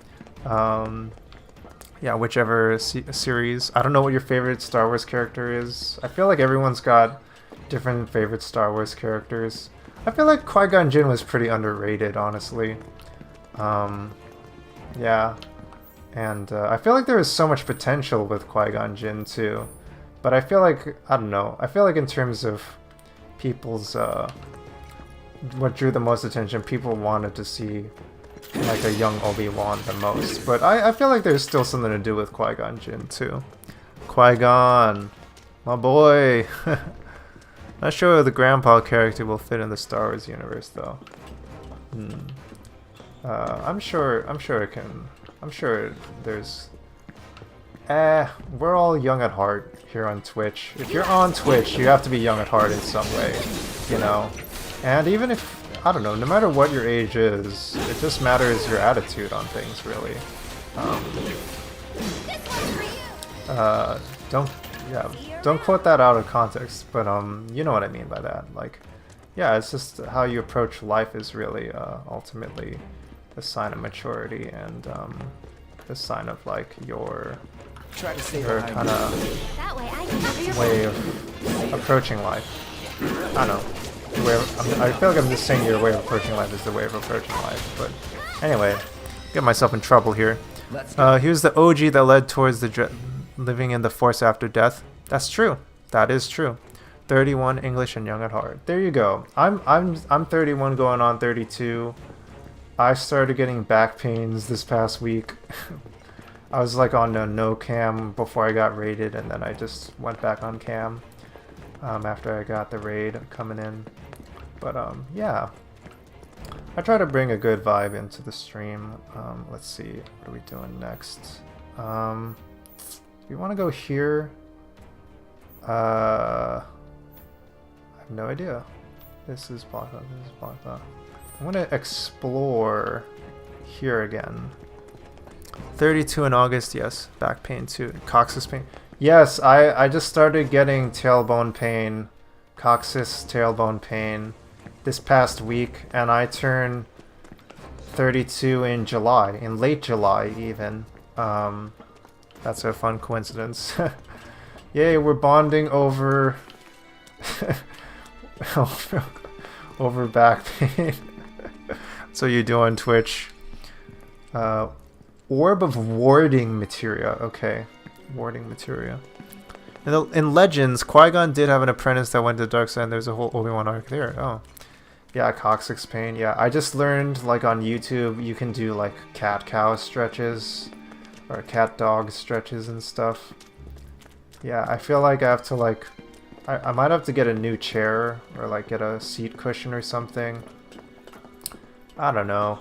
Yeah, whichever series. I don't know what your favorite Star Wars character is. I feel like everyone's got different favorite Star Wars characters. I feel like Qui-Gon Jinn was pretty underrated, honestly. Yeah. And I feel like there is so much potential with Qui-Gon Jinn, too. But I feel like, I don't know, I feel like in terms of people's, what drew the most attention, people wanted to see, like, a young Obi-Wan the most. But I feel like there's still something to do with Qui-Gon Jinn, too. Qui-Gon, my boy. Not sure the grandpa character will fit in the Star Wars universe, though. I'm sure it can. I'm sure there's... we're all young at heart here on Twitch. If you're on Twitch, you have to be young at heart in some way, you know? And even if, I don't know, no matter what your age is, it just matters your attitude on things, really. Don't quote that out of context, but you know what I mean by that. Like, yeah, it's just how you approach life is really ultimately a sign of maturity and a sign of like your kind of way of approaching life. I don't know. The way I feel like I'm just saying your way of approaching life is the way of approaching life. But anyway, get myself in trouble here. Here's the OG that led towards the living in the Force after death. That's true. That is true. 31, English, and young at heart. There you go. I'm 31 going on 32. I started getting back pains this past week. I was like on no cam before I got raided, and then I just went back on cam after I got the raid coming in. But yeah, I try to bring a good vibe into the stream. Let's see, what are we doing next? Do you want to go here? I have no idea. This is Blanca. This is Blanca. I'm gonna explore here again. 32 in August, yes. Back pain too. Coccyx pain. Yes, I just started getting tailbone pain, coccyx tailbone pain this past week, and I turn 32 in July, in late July even. That's a fun coincidence. Yay, we're bonding over over back pain. So you do on Twitch. Orb of warding materia. Okay, warding materia. In Legends, Qui-Gon did have an apprentice that went to the dark side, and there's a whole Obi-Wan arc there. Oh. Yeah, coccyx pain. Yeah, I just learned, like, on YouTube, you can do, like, cat-cow stretches, or cat-dog stretches and stuff. Yeah, I feel like I have to, like, I might have to get a new chair, or, like, get a seat cushion or something. I don't know.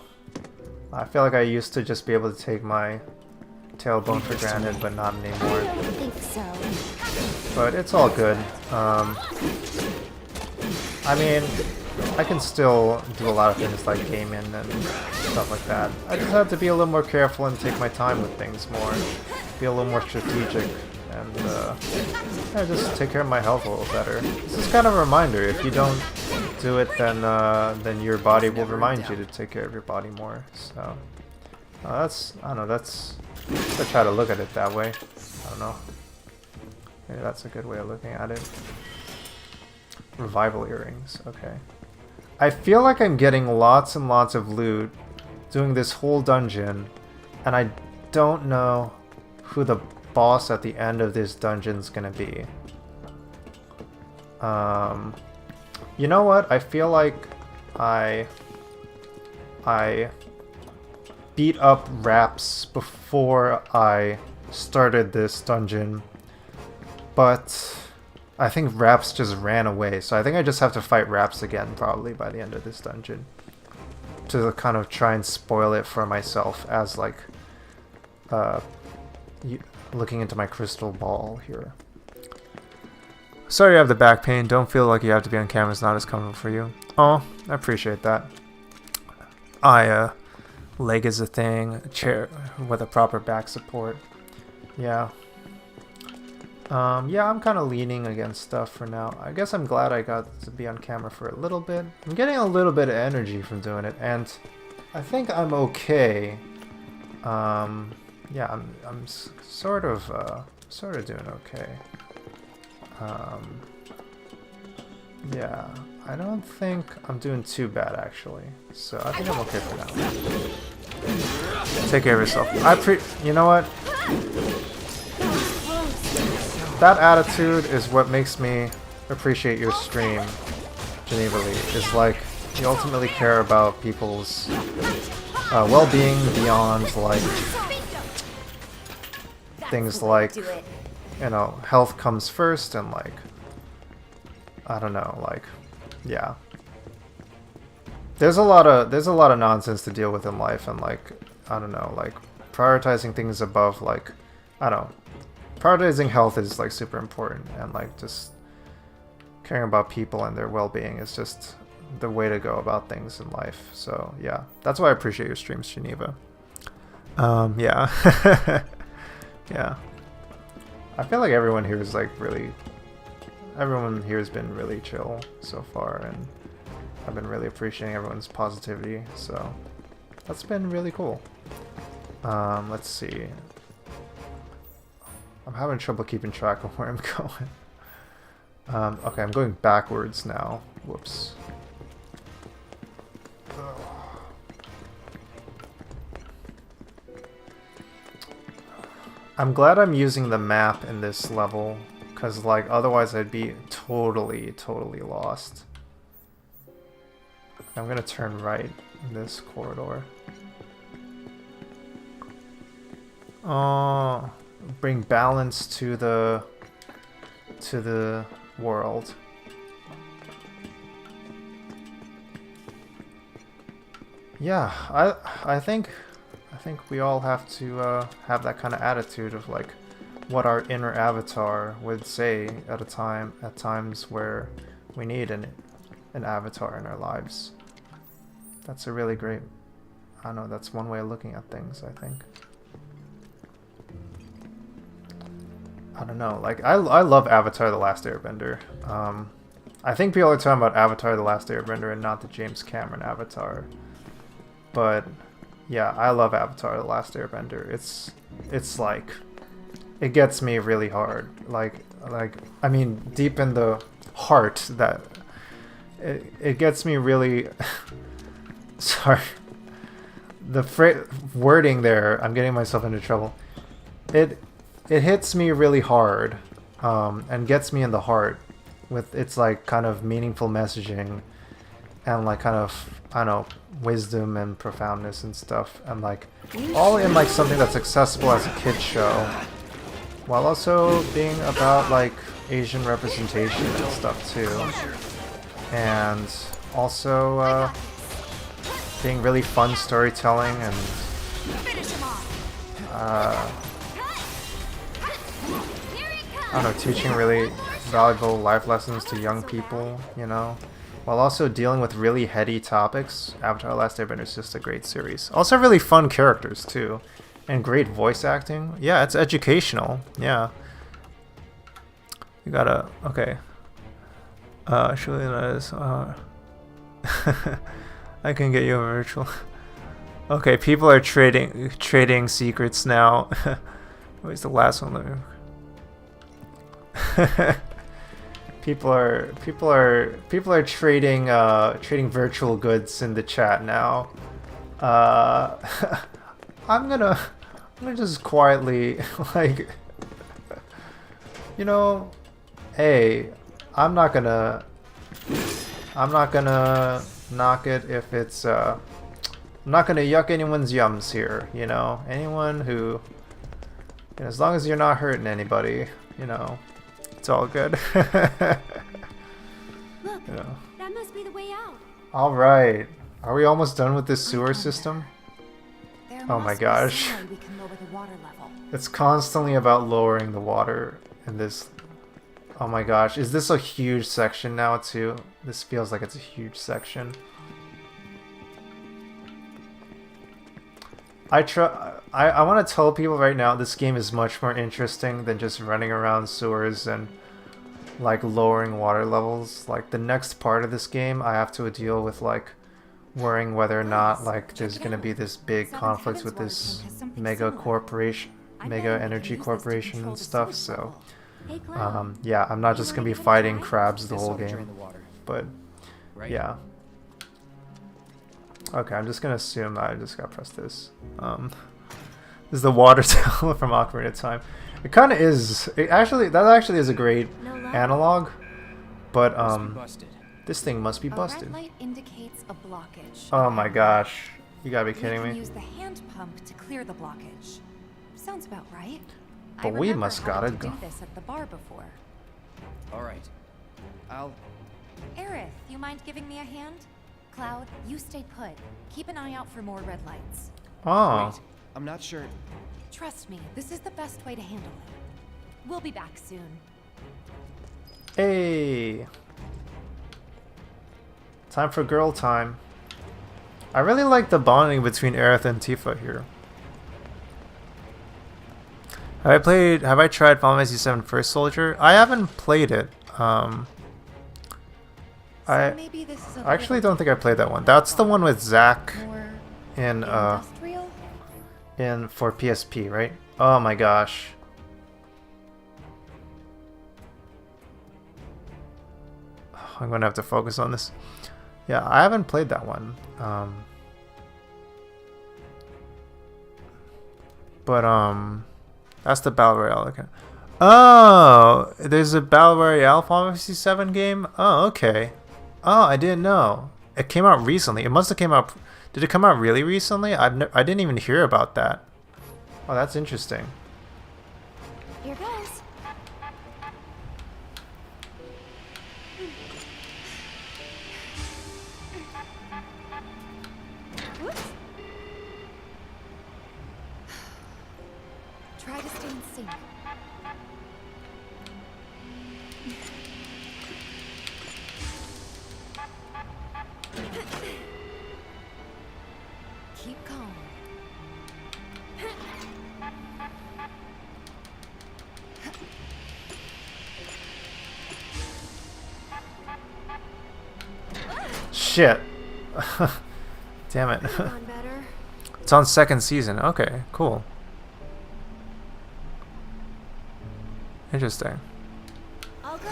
I feel like I used to just be able to take my tailbone for granted, but not anymore. I think so. But it's all good. I mean, I can still do a lot of things like gaming and stuff like that. I just have to be a little more careful and take my time with things more. Be a little more strategic and yeah, just take care of my health a little better. This is kind of a reminder. If you don't do it, then your body will remind you to take care of your body more. So that's, I don't know, that's, I try to look at it that way. I don't know. Maybe that's a good way of looking at it. Revival earrings. Okay. I feel like I'm getting lots and lots of loot doing this whole dungeon, and I don't know who the boss at the end of this dungeon's gonna be. You know what? I feel like beat up Raps before I started this dungeon, but I think Raps just ran away, so I think I just have to fight Raps again probably by the end of this dungeon to kind of try and spoil it for myself as like looking into my crystal ball here. Sorry you have the back pain. Don't feel like you have to be on camera. It's not as comfortable for you. Oh, I appreciate that. Leg is a thing. A chair with a proper back support. Yeah. Yeah, I'm kind of leaning against stuff for now. I guess I'm glad I got to be on camera for a little bit. I'm getting a little bit of energy from doing it, and I think I'm okay. Yeah, I'm sort of doing okay. Yeah, I don't think I'm doing too bad actually. So I think I'm okay for now. Take care of yourself. You know what? That attitude is what makes me appreciate your stream, genevaleigh. Is like you ultimately care about people's well-being beyond like things like, you know, health comes first and like, I don't know, like, yeah. There's a lot of nonsense to deal with in life, and like, I don't know, like prioritizing things above like, I don't know. Prioritizing health is like super important, and like just caring about people and their well-being is just the way to go about things in life. So yeah, that's why I appreciate your streams, Geneva. Yeah. Yeah. I feel like everyone here is like everyone here has been really chill so far, and I've been really appreciating everyone's positivity, so that's been really cool. Let's see. I'm having trouble keeping track of where I'm going. Okay, I'm going backwards now. Whoops. I'm glad I'm using the map in this level, because like otherwise I'd be totally lost. I'm gonna turn right in this corridor. Oh, bring balance to the world. Yeah, I think we all have to have that kind of attitude of like what our inner avatar would say at times where we need an avatar in our lives. That's a really great, I don't know, that's one way of looking at things, I think. I don't know, like I love Avatar: The Last Airbender. I think people are talking about Avatar: The Last Airbender and not the James Cameron Avatar. But yeah, I love Avatar: The Last Airbender. It's like, it gets me really hard. Like I mean, deep in the heart, that it gets me really. Sorry, the wording there. I'm getting myself into trouble. It hits me really hard, and gets me in the heart with its like kind of meaningful messaging, and like kind of, I don't know, wisdom and profoundness and stuff, and like all in like something that's accessible as a kid's show, while also being about like Asian representation and stuff too, and also being really fun storytelling, and I don't know, teaching really valuable life lessons to young people, you know, while also dealing with really heady topics. Avatar: The Last Airbender is just a great series. Also really fun characters too, and great voice acting. Yeah, it's educational. Yeah. You gotta, okay. Surely that is, I can get you a virtual. Okay, people are trading secrets now. Where's the last one? People are trading virtual goods in the chat now. I'm gonna just quietly, like, you know, hey, I'm not gonna knock it if it's I'm not gonna yuck anyone's yums here, you know? Anyone who... And as long as you're not hurting anybody, you know, it's all good. Look, Yeah. that must be the way out. Alright. Are we almost done with this sewer system? There Oh my must be gosh. some way we can lower the water level. It's constantly about lowering the water in this. Oh my gosh. Is this a huge section now too? This feels like it's a huge section. I want to tell people right now this game is much more interesting than just running around sewers and like lowering water levels. Like the next part of this game I have to deal with like worrying whether or not like there's gonna be this big conflict with this mega corporation, mega energy corporation and stuff. So yeah, I'm not just gonna be fighting crabs the whole game, but yeah. Okay, I'm just gonna assume that I just got pressed this. This is the water tower from Ocarina of Time. It kind of is. That actually is a great analog, but this thing must be busted. A red light indicates a blockage. Oh my gosh, you gotta be kidding We can me. use the hand pump to clear the blockage. Sounds about right. But we must gotta do go. this at the bar before. All right. I'll... Aerith, you mind giving me a hand? Cloud, you stay put. Keep an eye out for more red lights. Oh. Wait, I'm not sure. Trust me, this is the best way to handle it. We'll be back soon. Hey. Time for girl time. I really like the bonding between Aerith and Tifa here. Have I tried Final Fantasy VII First Soldier? I haven't played it. I actually don't think I played that one. That's the one with Zack in for PSP, right? Oh my gosh. I'm gonna have to focus on this. Yeah, I haven't played that one. That's the Battle Royale. Okay. Oh, there's a Battle Royale Final Fantasy VII game? Oh, okay. Oh, I didn't know. It came out recently. It must have came out... Did it come out really recently? I didn't even hear about that. Oh, that's interesting. Here goes. Whoops. Try to stay in sync. Keep calm. Shit. Damn it. It's on second season. Okay, cool. Interesting. All good.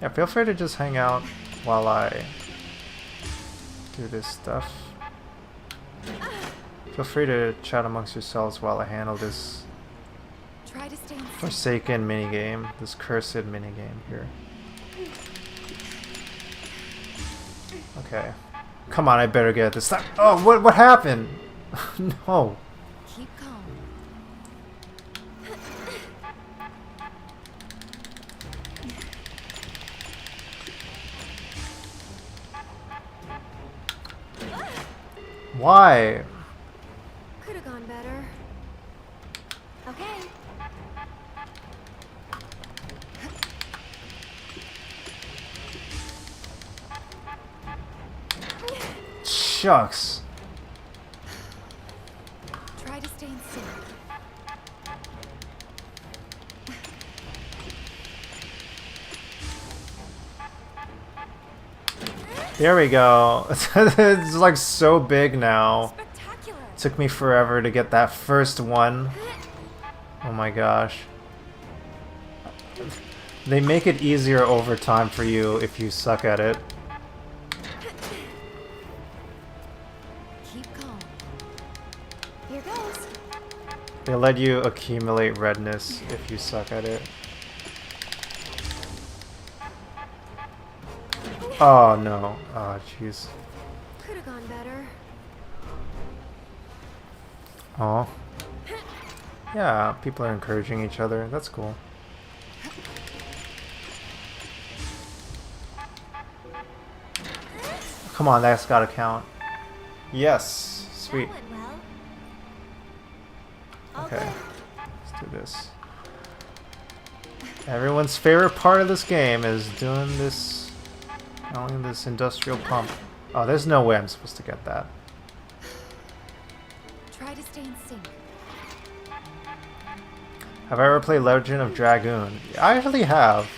Yeah, feel free to just hang out while I do this stuff. Feel free to chat amongst yourselves while I handle this Try to stay in sync. forsaken minigame, this cursed minigame here. Okay. Come on, I better get this time. Oh, what happened? No. Keep calm. Why? Could have gone better. Okay. Shucks. Try to stay in sync. There we go. It's like so big now. Took me forever to get that first one. Oh my gosh. They make it easier over time for you if you suck at it. Keep calm. Here goes. They let you accumulate redness if you suck at it. Oh no. Oh jeez. Could have have gone better. Oh. Yeah, people are encouraging each other. That's cool. Come on, that's gotta count. Yes, sweet. Okay, let's do this. Everyone's favorite part of this game is doing this, this industrial pump. Oh, there's no way I'm supposed to get that. Try to stay in sync. Have I ever played Legend of Dragoon? I actually have.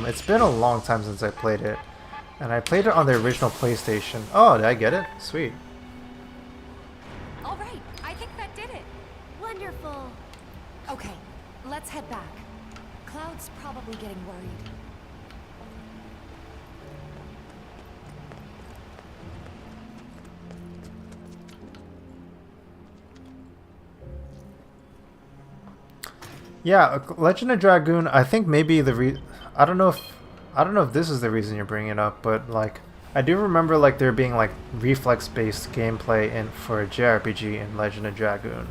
It's been a long time since I played it. And I played it on the original PlayStation. Oh, did I get it? Sweet. All right, I think that did it. Wonderful. Okay, let's head back. Cloud's probably getting worried. Yeah, Legend of Dragoon. I think maybe I don't know if this is the reason you're bringing it up, but like I do remember like there being like reflex-based gameplay for a JRPG in Legend of Dragoon,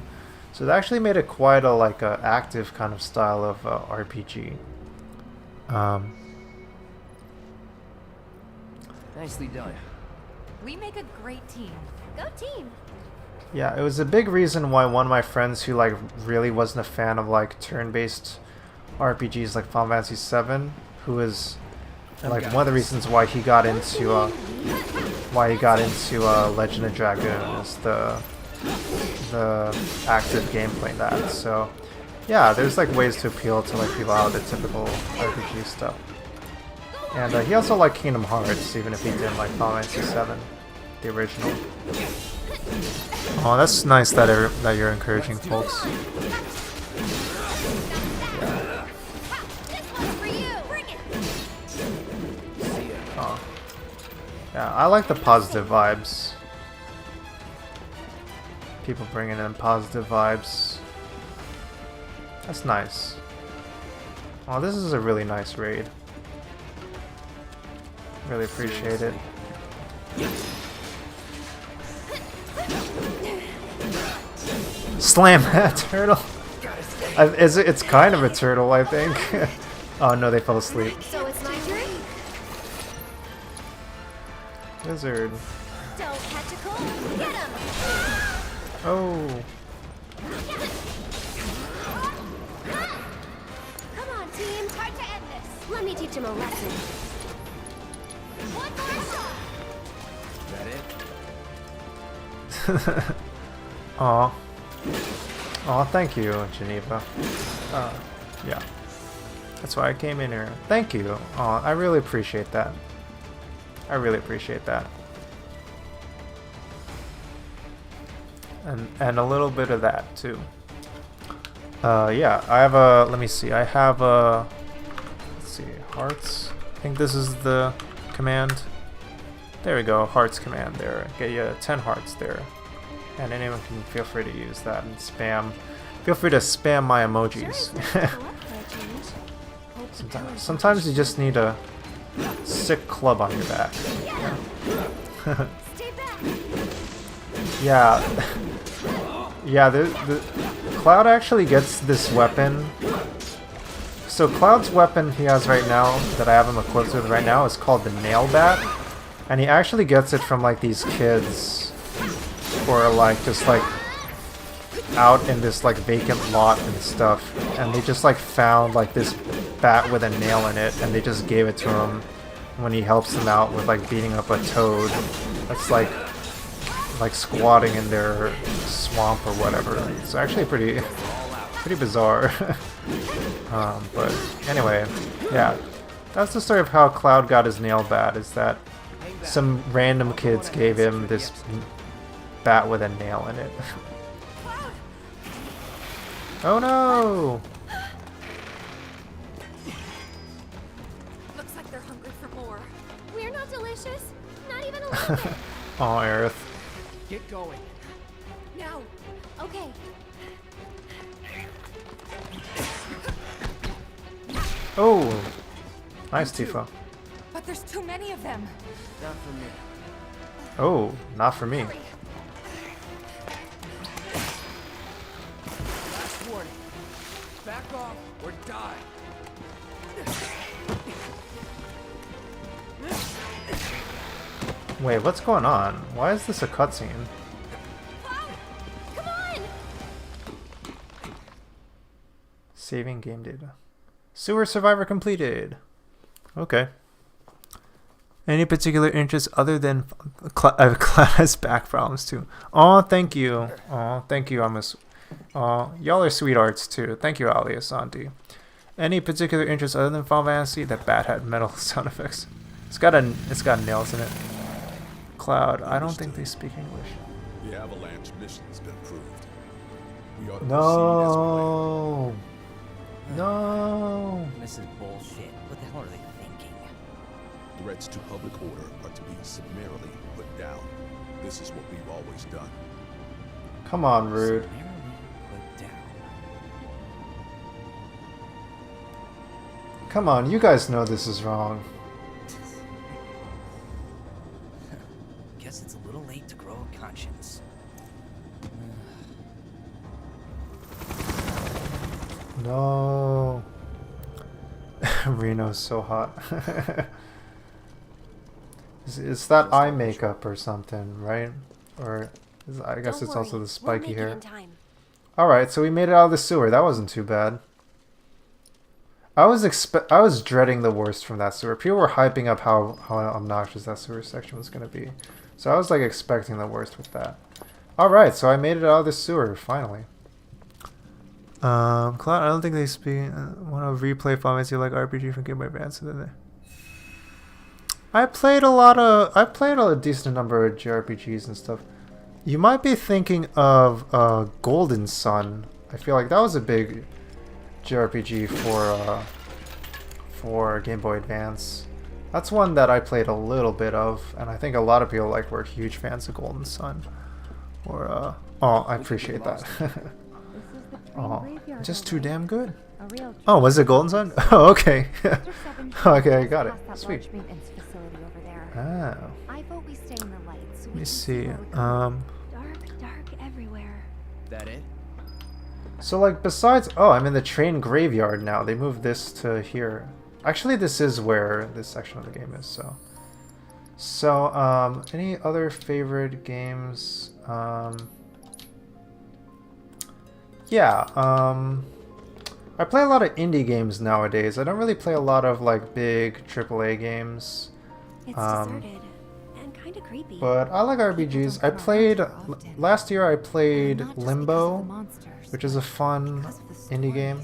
so it actually made it quite a like a active kind of style of RPG. Nicely done. We make a great team. Go team. Yeah, it was a big reason why one of my friends who like really wasn't a fan of like turn-based RPGs like Final Fantasy VII, who is like one of the reasons why he got into Legend of Dragoon is the active gameplay in that. So yeah, there's like ways to appeal to like people out of the typical RPG stuff. And he also liked Kingdom Hearts, even if he didn't like Final Fantasy VII, the original. Oh, that's nice that you're encouraging folks. Oh. Yeah, I like the positive vibes. People bringing in positive vibes. That's nice. Oh, this is a really nice raid. Really appreciate it. Slam that turtle! It's kind of a turtle, I think. Oh no, they fell asleep. So it's my turn? Wizard. Don't catch a cold. Get him! Oh. Come on, team. Time to end this. Let me teach him a lesson. One more shot. Is that it? Aw. Aw, thank you, Geneva. Yeah. That's why I came in here. Thank you. Aw, I really appreciate that. I really appreciate that. And a little bit of that, too. Yeah, I have a... Let me see. I have a... Let's see. Hearts. I think this is the command. There we go. Hearts command there. Get you 10 hearts there. And anyone can feel free to use that and spam. Feel free to spam my emojis. Sometimes you just need a sick club on your back. Yeah. Yeah, the Cloud actually gets this weapon. So Cloud's weapon he has right now, that I have him equipped with right now, is called the Nail Bat. And he actually gets it from like these kids. Or like just like out in this like vacant lot and stuff, and they just like found like this bat with a nail in it, and they just gave it to him when he helps them out with like beating up a toad that's like squatting in their swamp or whatever. It's actually pretty bizarre. But anyway, yeah, that's the story of how Cloud got his nail bat. Is that some random kids gave him this bat with a nail in it. Oh no! Looks like they're hungry for more. We're not delicious. Not even a little bit. Oh, Aerith. Get going. No. Okay. Oh! Nice, Tifa. But there's too many of them. Not for me. Oh, not for me. Last warning. Back off or die. Wait, what's going on? Why is this a cutscene? Come on! Saving game data. Sewer survivor completed. Okay. Any particular interest other than Clara's back problems too? Oh, thank you. Oh, thank you, Amos. Oh, y'all are sweethearts too. Thank you, Ali Asanti. Any particular interest other than Final Fantasy? That bat had metal sound effects. It's got nails in it. Cloud, I don't think they speak English. The Avalanche mission's been approved. We ought to No. No. This is bullshit. What the hell are they thinking? threats to public order are to be summarily put down. This is what we've always done. Come on, Rude. Come on, you guys know this is wrong. Guess it's a little late to grow a conscience. No. Reno's so hot. It's that eye makeup or something, right? Or I guess it's also the spiky hair. Alright, so we made it out of the sewer. That wasn't too bad. I was dreading the worst from that sewer. People were hyping up how obnoxious that sewer section was going to be. So I was like expecting the worst with that. Alright, so I made it out of the sewer, finally. Cloud, I don't think they speak. Want to replay Final Fantasy like RPG from Game Boy Advance, didn't they? I played a decent number of JRPGs and stuff. You might be thinking of Golden Sun. I feel like that was a big JRPG for Game Boy Advance. That's one that I played a little bit of, and I think a lot of people were huge fans of Golden Sun. Or oh, I appreciate that. Oh, just too damn good. Oh, was it Golden Sun? Oh, okay. Okay, I got it. Sweet. Oh. Let me see. Dark everywhere. That it? So like besides, oh, I'm in the train graveyard now. They moved this to here. Actually, this is where this section of the game is. So any other favorite games? Yeah, I play a lot of indie games nowadays. I don't really play a lot of like big AAA games. It's deserted and kind of creepy. But I like RPGs. I played last year. I played Limbo, which is a fun indie game.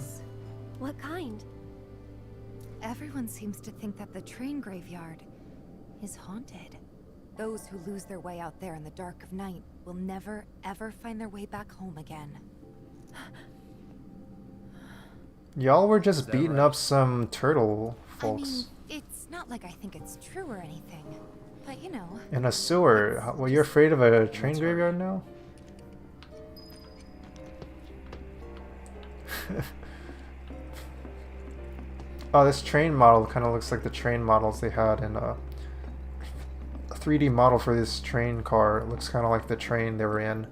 What kind? Everyone seems to think that the train graveyard is haunted. Those who lose their way out there in the dark of night will never ever find their way back home again. Y'all were just beating up some turtle folks. I mean, it's not like I think it's true or anything, but you know. In a sewer. Well, you're afraid of a train graveyard now? Oh, this train model kind of looks like the train models they had in a 3D model for this train car. It looks kind of like the train they were in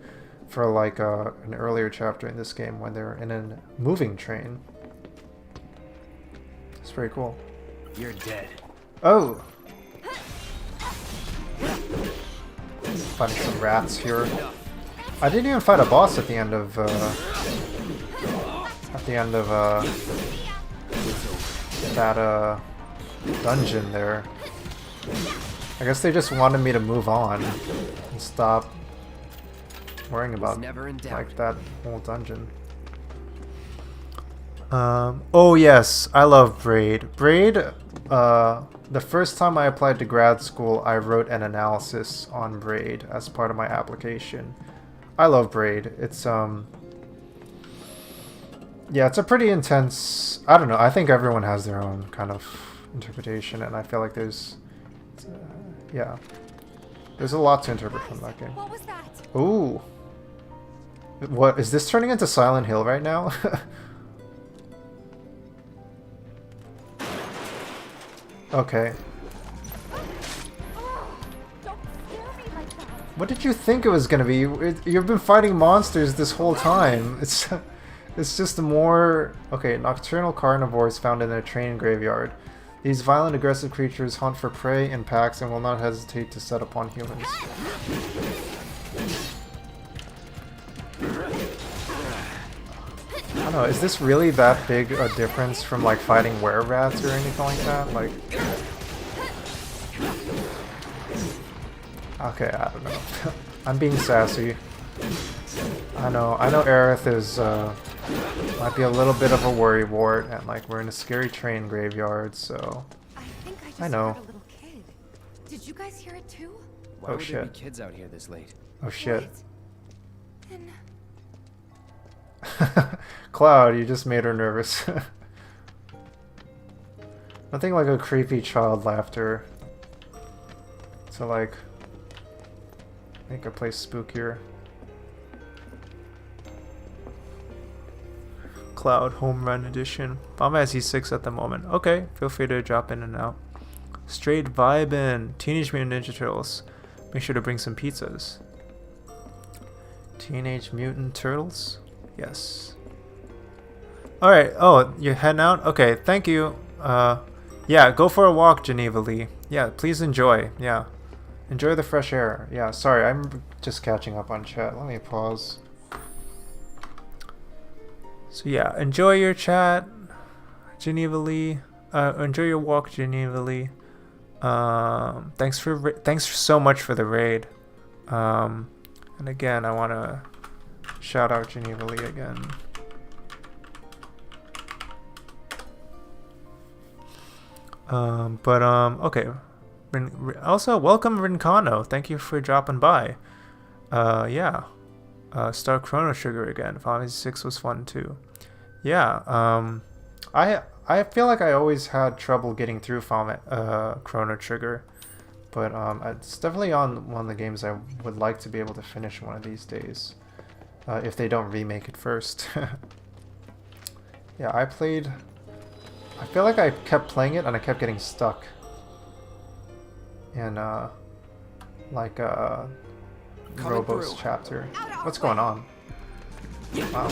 for like an earlier chapter in this game when they were in a moving train. It's very cool. You're dead. Oh! Fighting some rats here. I didn't even fight a boss at the end of that dungeon there. I guess they just wanted me to move on and stop worrying about like that whole dungeon. Oh yes, I love Braid. Braid, the first time I applied to grad school, I wrote an analysis on Braid as part of my application. I love Braid. It's yeah, it's a pretty intense, I don't know, I think everyone has their own kind of interpretation, and I feel like there's yeah, there's a lot to interpret from that game. What was that? Ooh. What, is this turning into Silent Hill right now? Okay. What did you think it was gonna be? You've been fighting monsters this whole time. It's just more... Okay, nocturnal carnivores found in a train graveyard. These violent, aggressive creatures hunt for prey in packs and will not hesitate to set upon humans. I don't know, is this really that big a difference from like fighting were-rats or anything like that? Like... Okay, I don't know. I'm being sassy. I know Aerith is, might be a little bit of a worrywart, and like we're in a scary train graveyard, so... I think I just know. heard a little kid. Did you guys hear it too? Why Oh would there be shit. kids out here this late? Oh shit. Then Cloud, you just made her nervous. Nothing like a creepy child laughter to like make a place spookier. Cloud Home Run Edition. Mama has E6 at the moment. Okay, feel free to drop in and out. Straight vibin'. Teenage Mutant Ninja Turtles. Make sure to bring some pizzas. Teenage Mutant Turtles? Yes. Alright, oh, you're heading out? Okay, thank you. Yeah, go for a walk, genevaleigh. Yeah, please enjoy. Yeah. Enjoy the fresh air. Yeah, sorry, I'm just catching up on chat. Let me pause. So yeah, enjoy your chat, genevaleigh. Enjoy your walk, genevaleigh. Thanks so much for the raid. And again, I want to shout out genevaleigh again. Okay. Also, welcome Rincano. Thank you for dropping by. Yeah. Star Chrono Trigger again. Final Fantasy 6 was fun too. Yeah. I feel like I always had trouble getting through Chrono Trigger, but it's definitely on one of the games I would like to be able to finish one of these days, if they don't remake it first. Yeah, I feel like I kept playing it and I kept getting stuck in Robo's chapter. What's going on? Wow.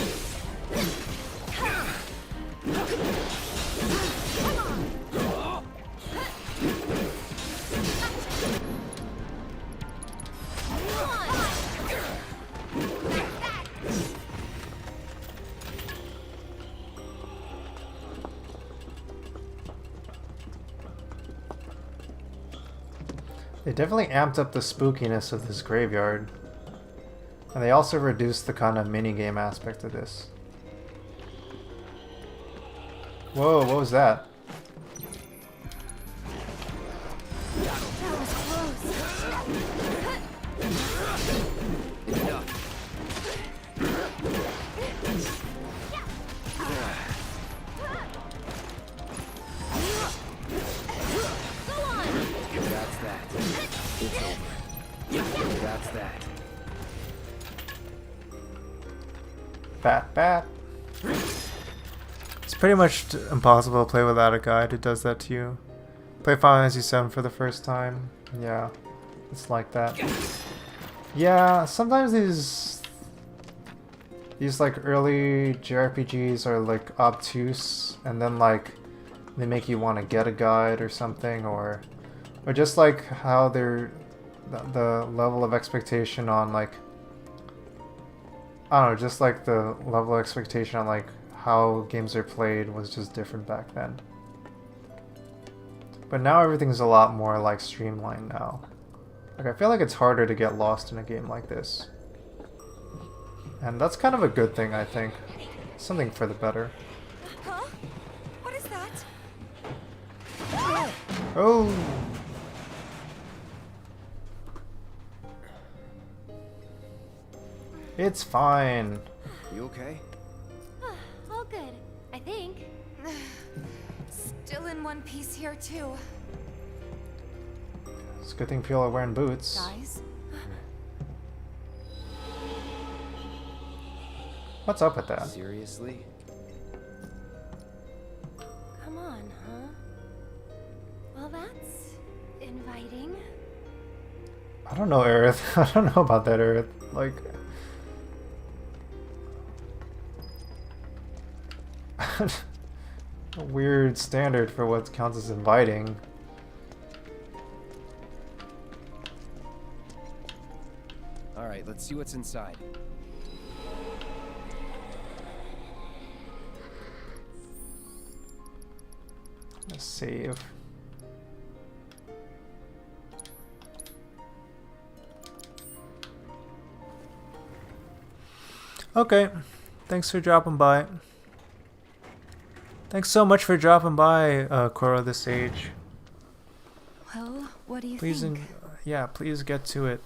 They definitely amped up the spookiness of this graveyard. And they also reduced the kind of minigame aspect of this. Whoa, what was that? Bat. It's pretty much impossible to play without a guide who does that to you. Play Final Fantasy VII for the first time. Yeah, it's like that. Yeah, sometimes these like early JRPGs are like obtuse, and then like they make you want to get a guide or something, or just like how they're the level of expectation on like, I don't know, just like the level of expectation on like how games are played was just different back then. But now everything's a lot more like streamlined now. Like I feel like it's harder to get lost in a game like this. And that's kind of a good thing, I think. Something for the better. Huh? What is that? Oh! It's fine. You okay? All good, I think. Still in one piece here too. It's a good thing people are wearing boots. Guys? What's up with that? Seriously? Come on, huh? Well, that's inviting. I don't know, Aerith. I don't know about that, Aerith. Like... a weird standard for what counts as inviting. Alright, let's see what's inside. Let's save. Okay, thanks for dropping by. Thanks so much for dropping by, Cora the Sage. Well, what do you Please, think? yeah, please get to it.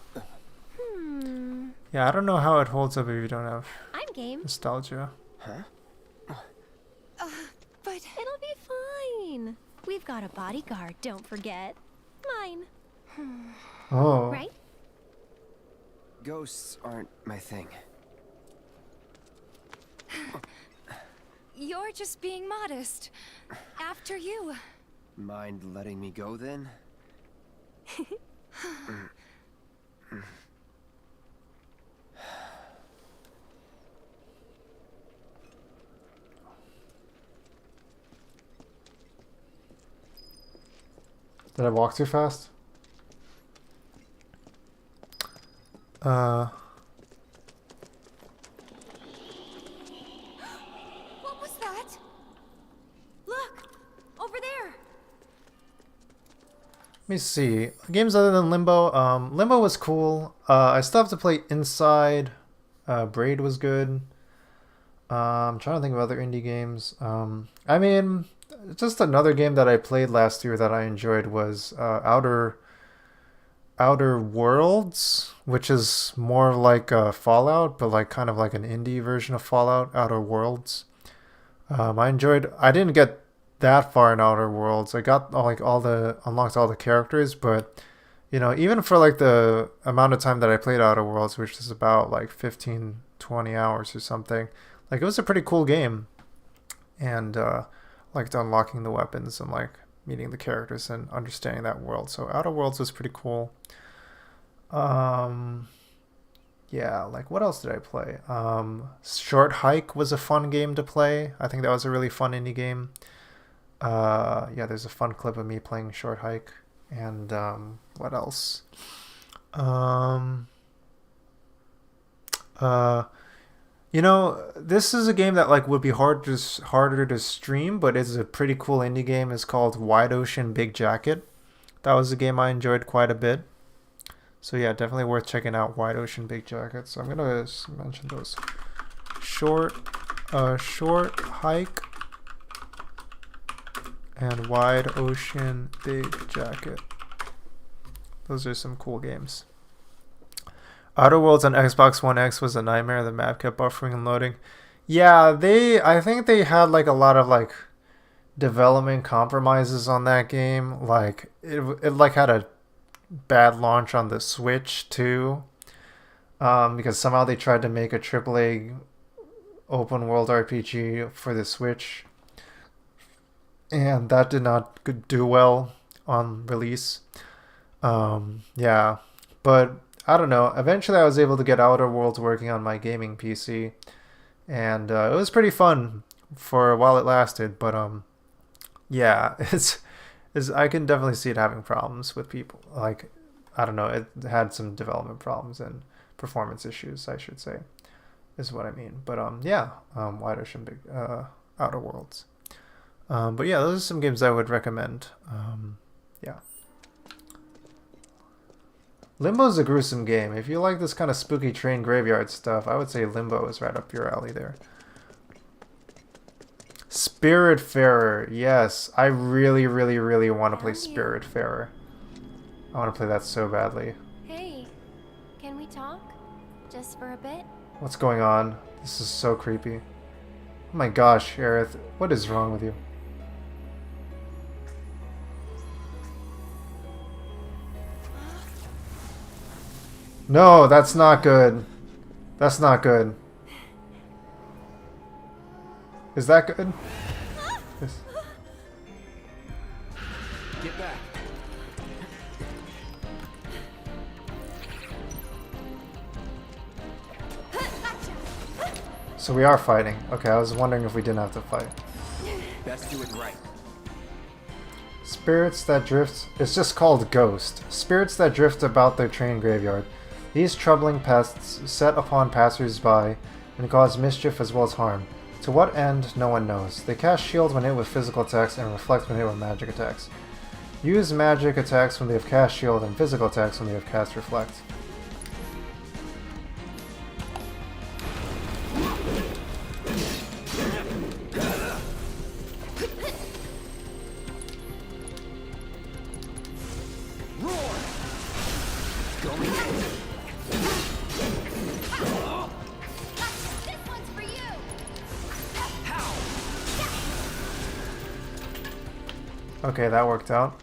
Hmm. Yeah, I don't know how it holds up if you don't have I'm game. nostalgia. Huh? But it'll be fine. We've got a bodyguard, don't forget. Mine. Oh. Right? Ghosts aren't my thing. You're just being modest. After you. Mind letting me go then? Did I walk too fast? What was that? Look! Over there! Let me see. Games other than Limbo. Limbo was cool. I still have to play Inside. Braid was good. I'm trying to think of other indie games. I mean, just another game that I played last year that I enjoyed was Outer Worlds, which is more like Fallout, but like kind of like an indie version of Fallout. Outer Worlds. I didn't get that far in Outer Worlds. I got unlocked all the characters, but you know, even for like the amount of time that I played Outer Worlds, which is about like 15-20 hours or something, like it was a pretty cool game, and liked unlocking the weapons and like meeting the characters and understanding that world. So Outer Worlds was pretty cool. Yeah, like what else did I play? Short Hike was a fun game to play. I think that was a really fun indie game. Yeah, there's a fun clip of me playing Short Hike. And what else? You know, this is a game that like would be harder to stream, but it's a pretty cool indie game. It's called Wide Ocean Big Jacket. That was a game I enjoyed quite a bit. So yeah, definitely worth checking out, Wide Ocean Big Jacket. So I'm gonna mention those. Short Hike and Wide Ocean Big Jacket. Those are some cool games. Outer Worlds on Xbox One X was a nightmare. The map kept buffering and loading. Yeah, I think they had like a lot of like development compromises on that game. Like it like had a bad launch on the Switch too, because somehow they tried to make a AAA open world RPG for the Switch, and that did not do well on release. Yeah, but I don't know. Eventually I was able to get Outer Worlds working on my gaming PC, and it was pretty fun for a while it lasted, but yeah, I can definitely see it having problems with people. Like, I don't know, it had some development problems and performance issues, I should say, is what I mean. But yeah, Wide Ocean Big Outer Worlds. But yeah, those are some games I would recommend. Yeah. Limbo's a gruesome game. If you like this kind of spooky train graveyard stuff, I would say Limbo is right up your alley there. Spiritfarer, yes. I really, really, really want to play Spiritfarer. I want to play that so badly. Hey, can we talk? Just for a bit? What's going on? This is so creepy. Oh my gosh, Aerith, what is wrong with you? No, that's not good. That's not good. Is that good? Yes. Get back. So we are fighting. Okay, I was wondering if we didn't have to fight. Best do it right. Spirits that drift... It's just called Ghost. Spirits that drift about their train graveyard. These troubling pests set upon passers-by and cause mischief as well as harm. To what end, no one knows. They cast shield when hit with physical attacks and reflect when hit with magic attacks. Use magic attacks when they have cast shield and physical attacks when they have cast reflect. Okay, that worked out.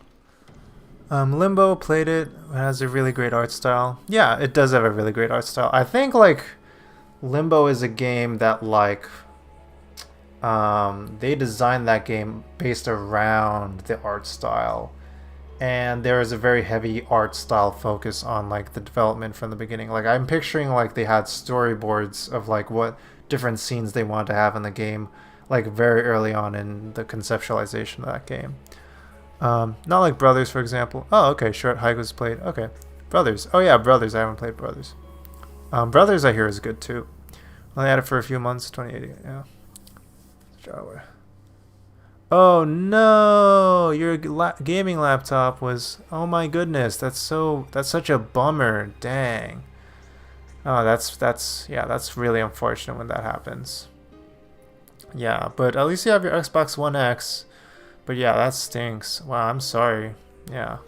Limbo, played it. It has a really great art style. Yeah, it does have a really great art style. I think like Limbo is a game that like they designed that game based around the art style, and there is a very heavy art style focus on like the development from the beginning. Like I'm picturing like they had storyboards of like what different scenes they wanted to have in the game, like very early on in the conceptualization of that game. Not like Brothers, for example. Oh, okay, Short Hike was played. Okay, Brothers. Oh yeah, Brothers. I haven't played Brothers. Brothers I hear is good too. Only had it for a few months. 2080. Yeah. Oh no, your gaming laptop was. Oh my goodness, that's such a bummer. Dang. Oh, that's really unfortunate when that happens. Yeah, but at least you have your Xbox One X. But yeah, that stinks. Wow, I'm sorry. Yeah.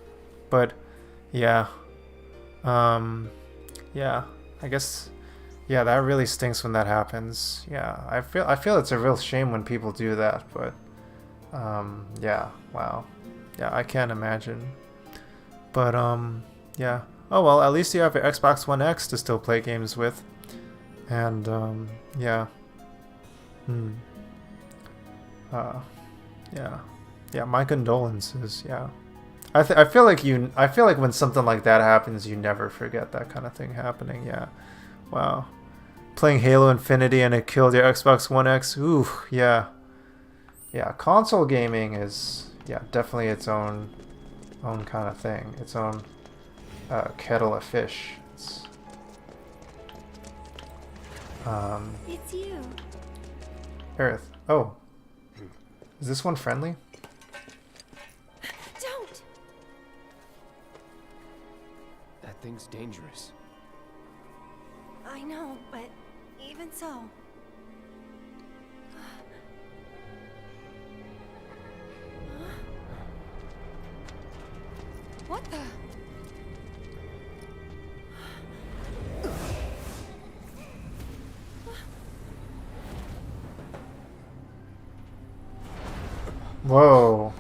But yeah. Yeah, I guess yeah, that really stinks when that happens. Yeah, I feel it's a real shame when people do that, but yeah, wow. Yeah, I can't imagine. But yeah. Oh well, at least you have your Xbox One X to still play games with. And yeah. Yeah. Yeah, my condolences. Yeah, I feel like when something like that happens, you never forget that kind of thing happening. Yeah, wow. Playing Halo Infinity and it killed your Xbox One X. Ooh, yeah. Yeah, console gaming is definitely its own kind of thing. Its own kettle of fish. It's you. Earth. Oh, is this one friendly? Don't. That thing's dangerous. I know, but even so. What the? Whoa.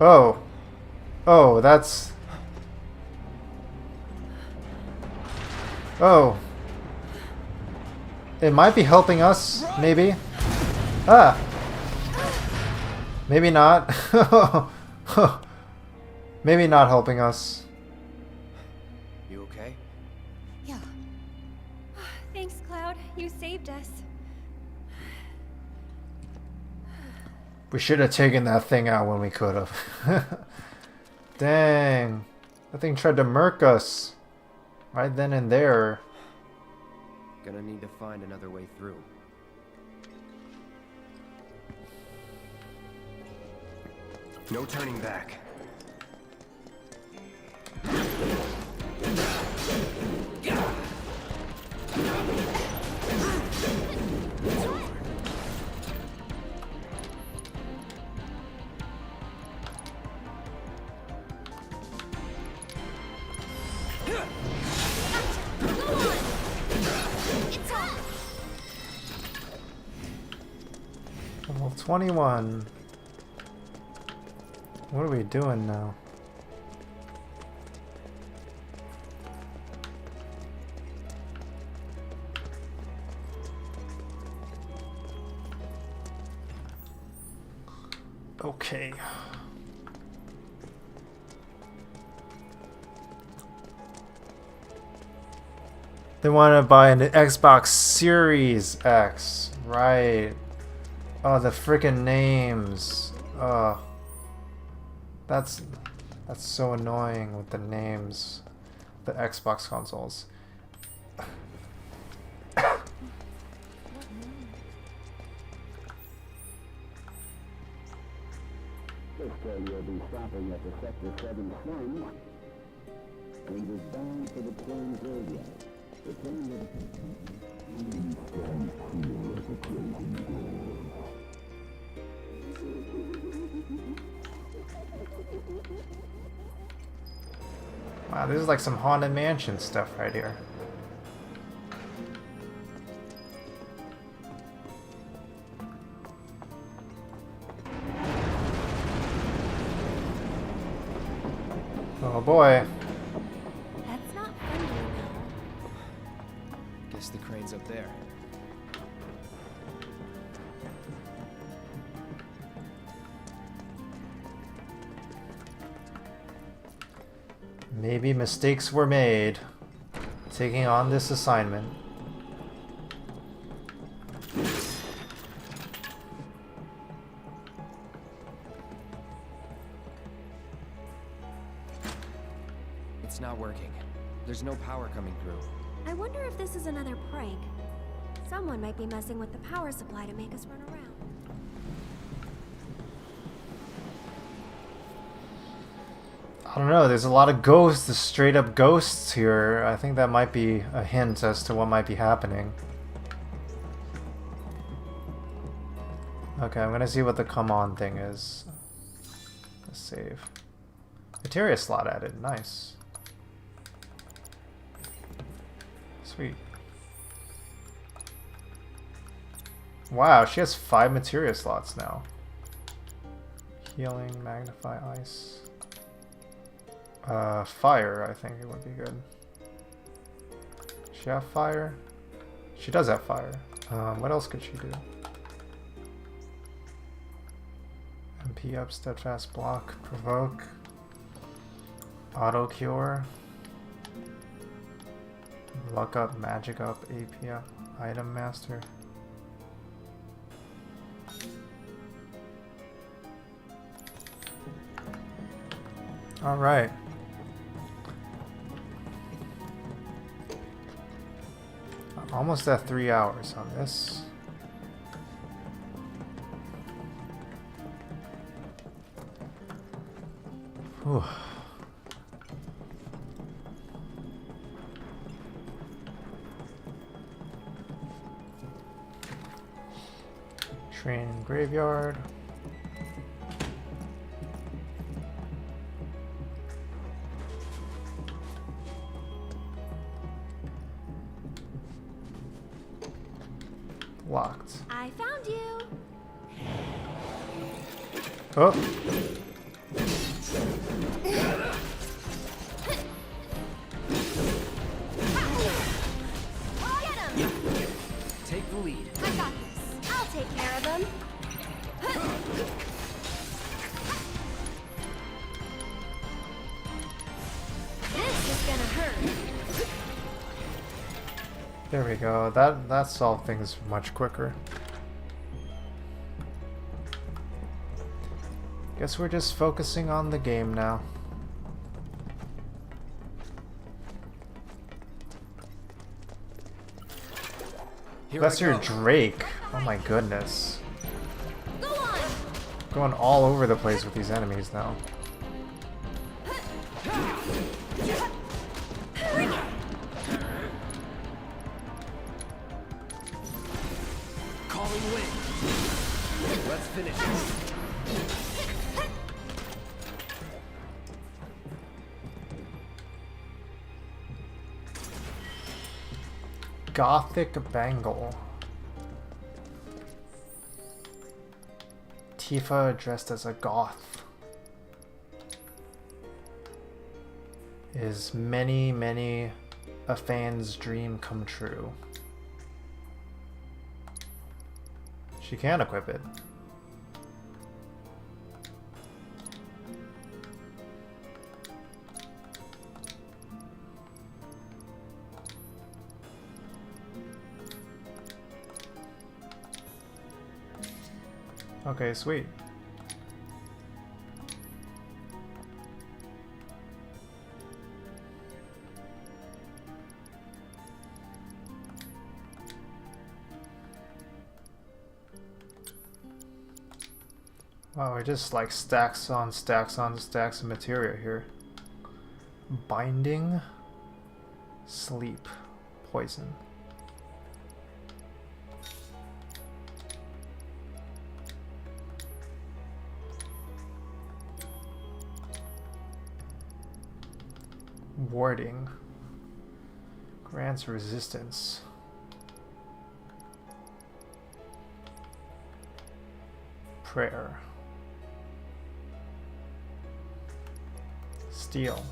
Oh. Oh, that's... Oh. It might be helping us, maybe. Ah. Maybe not. Maybe not helping us. You okay? Yeah. Thanks, Cloud. You saved us. We should have taken that thing out when we could have. Dang. That thing tried to murk us. Right then and there. Gonna need to find another way through. No turning back. Level 21. What are we doing now? Okay. They want to buy an Xbox Series X. Right. Oh, the freaking names. Oh. That's so annoying with the names. The Xbox consoles. You'll be stopping at the Sector 7 slums and is bound for the train graveyard. The train will Wow, this is like some Haunted Mansion stuff right here. Oh boy. That's not friendly, Guess the crane's up there. Maybe mistakes were made taking on this assignment. It's not working. There's no power coming through. I wonder if this is another prank. Someone might be messing with the power supply to make us run around. I don't know, there's a lot of ghosts, straight up ghosts here. I think that might be a hint as to what might be happening. Okay, I'm gonna see what the come on thing is. Let's save. Materia slot added, nice. Sweet. Wow, she has 5 materia slots now. Healing, magnify, ice. Fire, I think it would be good. Does she have fire? She does have fire. What else could she do? MP up, steadfast block, provoke, auto cure, luck up, magic up, AP up, item master. All right. Almost at 3 hours on this. Whew. Train graveyard. Locked. I found you. Oh. Get him. Take the lead. I got this. I'll take care of them. This is gonna hurt. There we go. That solved things much quicker. Guess we're just focusing on the game now. That's your Drake. Oh my goodness. Go on. Going all over the place with these enemies now. Calling win. Let's finish this. Gothic Bangle. Tifa dressed as a goth. Is many a fan's dream come true. She can equip it. Okay, sweet. Wow, it just like stacks on stacks on stacks of material here. Binding, sleep, poison. Warding. Grants resistance. Prayer. Steel.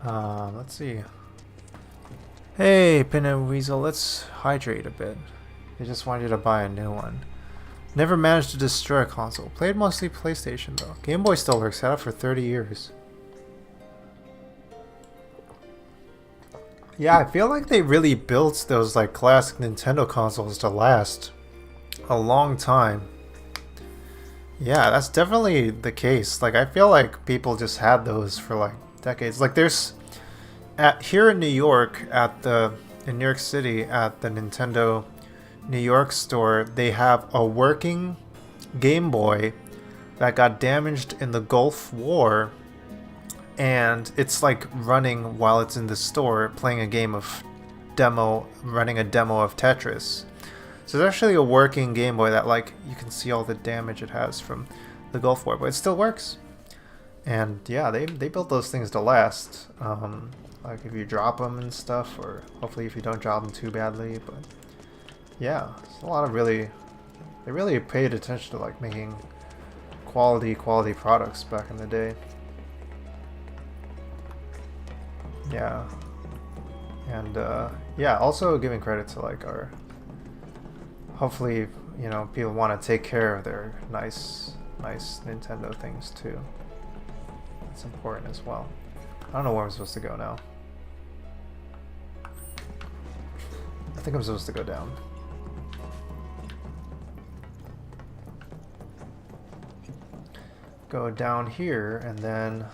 Let's see. Hey, Pin and Weasel, let's hydrate a bit. They just want you to buy a new one. Never managed to destroy a console. Played mostly PlayStation though. Game Boy still works. Had it for 30 years. Yeah, I feel like they really built those like classic Nintendo consoles to last a long time. Yeah, that's definitely the case. Like, I feel like people just had those for like decades. Like, there's here in New York in New York City at the Nintendo New York store, they have a working Game Boy that got damaged in the Gulf War, and it's like running while it's in the store playing a game of running a demo of Tetris. So it's actually a working Game Boy that, like, you can see all the damage it has from the Gulf War, but it still works. And yeah, they built those things to last. Like if you drop them and stuff, or hopefully if you don't drop them too badly. But yeah, it's a lot of they really paid attention to like making quality products back in the day. Yeah, and yeah, also giving credit to like our. Hopefully, you know, people want to take care of their nice Nintendo things too. It's important as well. I don't know where I'm supposed to go now. I think I'm supposed to go down. Go down here and then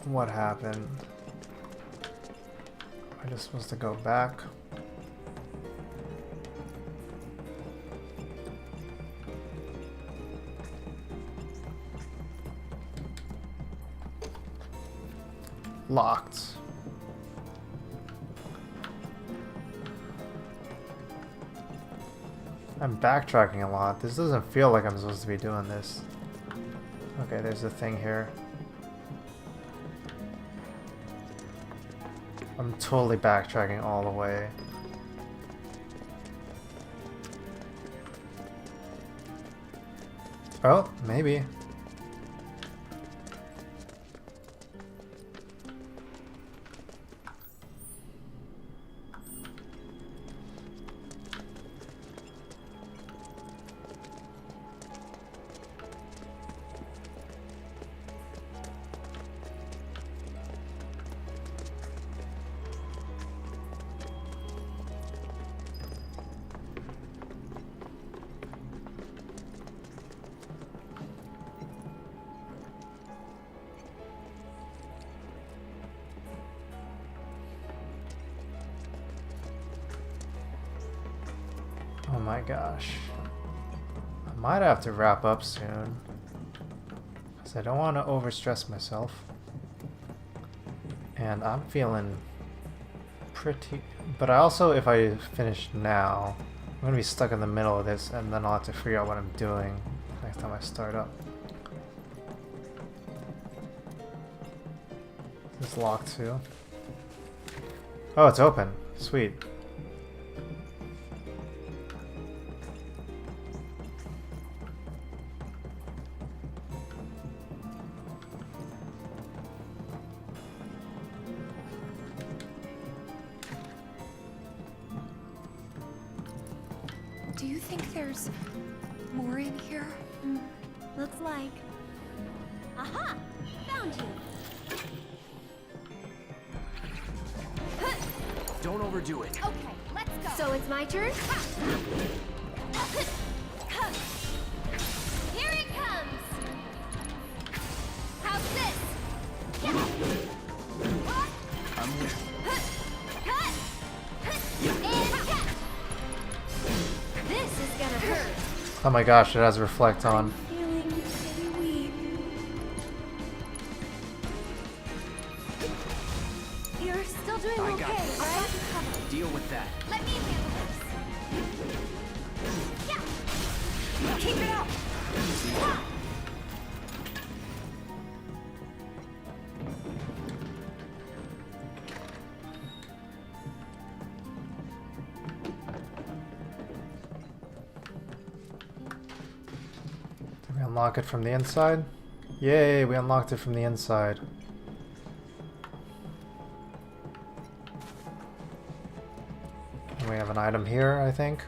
what happened? I'm just supposed to go back. Locked. I'm backtracking a lot. This doesn't feel like I'm supposed to be doing this. Okay, there's a thing here. I'm totally backtracking all the way. Oh, maybe. Oh my gosh. I might have to wrap up soon, because I don't want to overstress myself. And I'm feeling pretty... But I also, if I finish now, I'm going to be stuck in the middle of this, and then I'll have to figure out what I'm doing next time I start up. Is this locked too? Oh, it's open. Sweet. Do you think there's more in here? Looks like. Aha! Found you. Don't overdo it. Okay, let's go. So it's my turn? Here it comes. How's this? I'm with And catch. This is gonna hurt. Oh my gosh, it has reflect on. Feeling pretty weak. You're still doing I okay, got this. right? Deal with that. Let me handle this. Yeah. Keep it up. Ha! Did we unlock it from the inside? Yay, we unlocked it from the inside. And we have an item here, I think.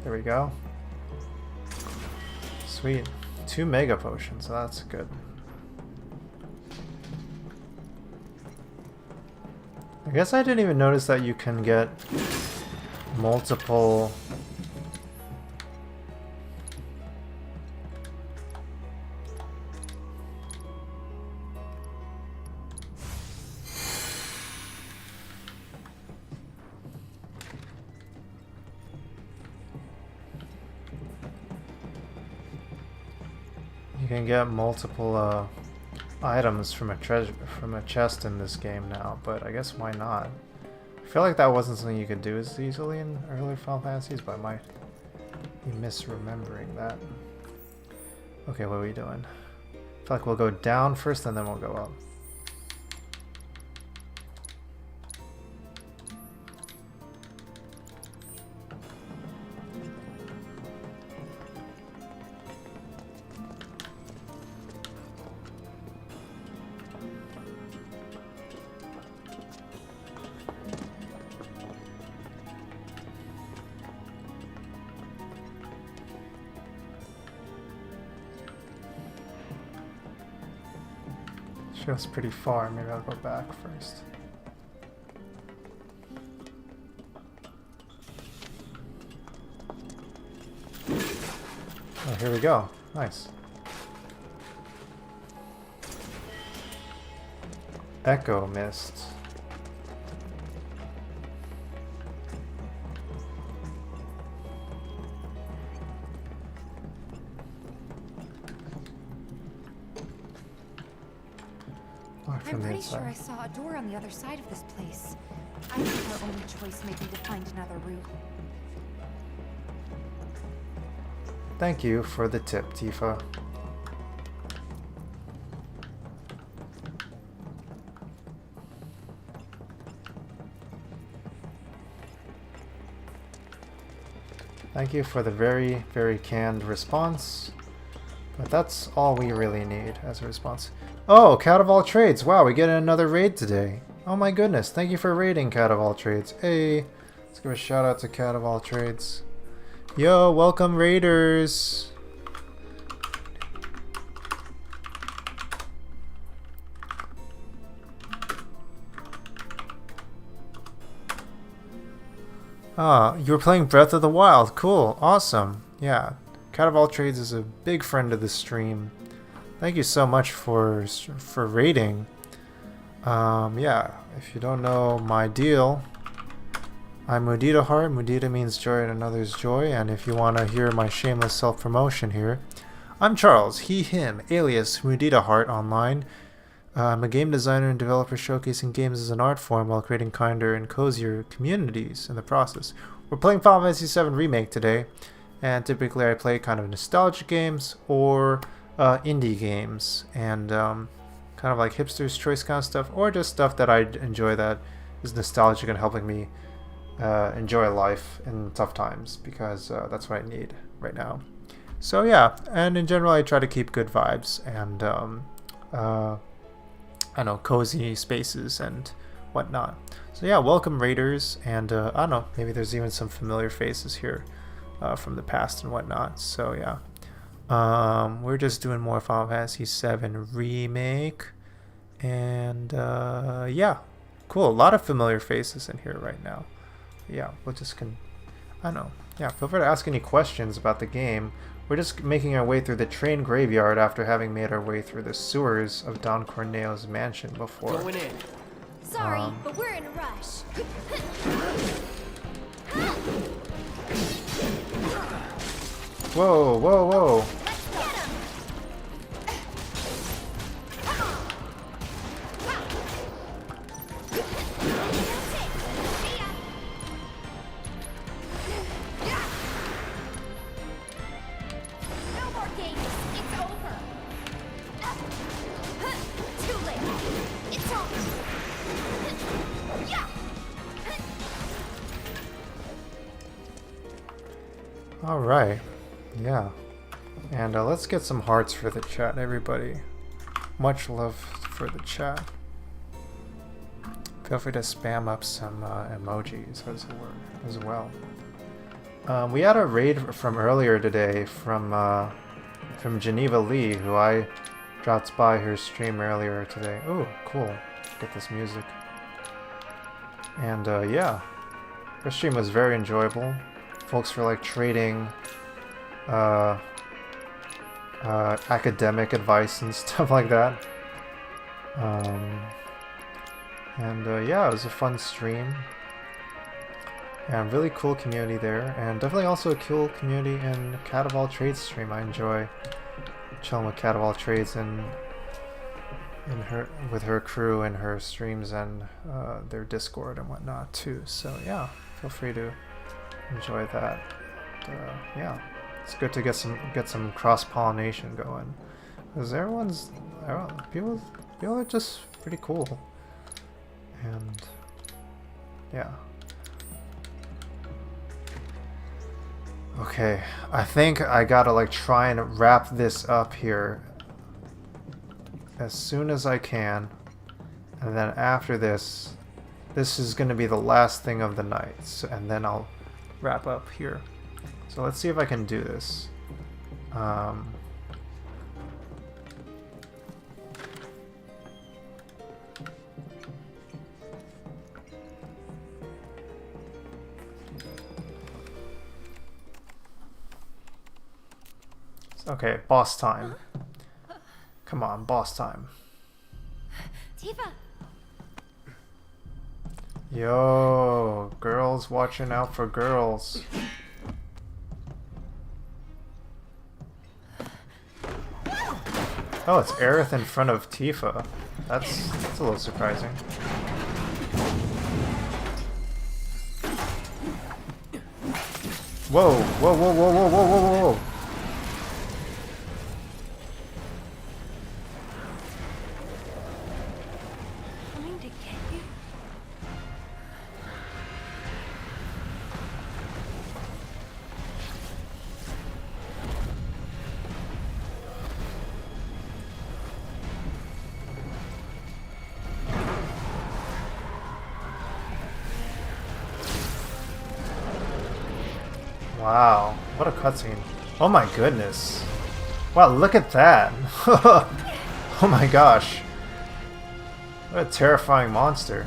There we go. Sweet. 2 mega potions, so that's good. I guess I didn't even notice that you can get multiple... You can get multiple items from a chest in this game now, but I guess why not? I feel like that wasn't something you could do as easily in earlier Final Fantasies, but I might be misremembering that. Okay, what are we doing? I feel like we'll go down first and then we'll go up. Goes pretty far. Maybe I'll go back first. Oh, here we go. Nice. Echo Mist. I'm pretty sure I saw a door on the other side of this place. I think our only choice may be to find another route. Thank you for the tip, Tifa. Thank you for the very, very canned response. But that's all we really need as a response. Oh, katofalltrades. Wow, we get another raid today. Oh my goodness. Thank you for raiding, katofalltrades. Hey, let's give a shout out to katofalltrades. Yo, welcome raiders. Ah, you were playing Breath of the Wild. Cool. Awesome. Yeah. katofalltrades is a big friend of the stream. Thank you so much for raiding. Yeah, if you don't know my deal, I'm Muditaheart. Mudita means joy in another's joy. And if you want to hear my shameless self-promotion here, I'm Charles, he, him, alias Muditaheart online. I'm a game designer and developer showcasing games as an art form while creating kinder and cozier communities in the process. We're playing Final Fantasy VII Remake today, and typically I play kind of nostalgic games or indie games, and kind of like hipster's choice kind of stuff, or just stuff that I enjoy that is nostalgic and helping me enjoy life in tough times, because that's what I need right now. So yeah, and in general I try to keep good vibes and I know, cozy spaces and whatnot. So yeah, welcome raiders, and I don't know, maybe there's even some familiar faces here from the past and whatnot. So yeah, we're just doing more Final Fantasy VII Remake, and yeah, cool. A lot of familiar faces in here right now. Yeah, we'll just I don't know. Yeah, feel free to ask any questions about the game. We're just making our way through the train graveyard after having made our way through the sewers of Don Corneo's mansion before. Going in. Sorry, but we're in a rush. Whoa, whoa, whoa. No more games. It's over. Too late. It's over. Yeah. All right, yeah, and let's get some hearts for the chat, everybody. Much love for the chat. Feel free to spam up some emojis as well. We had a raid from earlier today from genevaleigh, who I dropped by her stream earlier today. Oh, cool! Get this music. And yeah, her stream was very enjoyable. Folks were like trading academic advice and stuff like that. And yeah, it was a fun stream. And really cool community there, and definitely also a cool community in katofalltrades stream. I enjoy chilling with katofalltrades and with her crew and her streams and their Discord and whatnot too. So yeah, feel free to enjoy that. Yeah, it's good to get some cross-pollination going, because people are just pretty cool. And yeah. Okay, I think I gotta like try and wrap this up here as soon as I can, and then after this is gonna be the last thing of the night, and then I'll wrap up here. So let's see if I can do this. Okay, boss time. Come on, boss time. Tifa. Yo, girls watching out for girls. Oh, it's Aerith in front of Tifa. That's a little surprising. Whoa, whoa, whoa, whoa, whoa, whoa, whoa, whoa. Wow, what a cutscene. Oh my goodness. Wow, look at that. Oh my gosh. What a terrifying monster.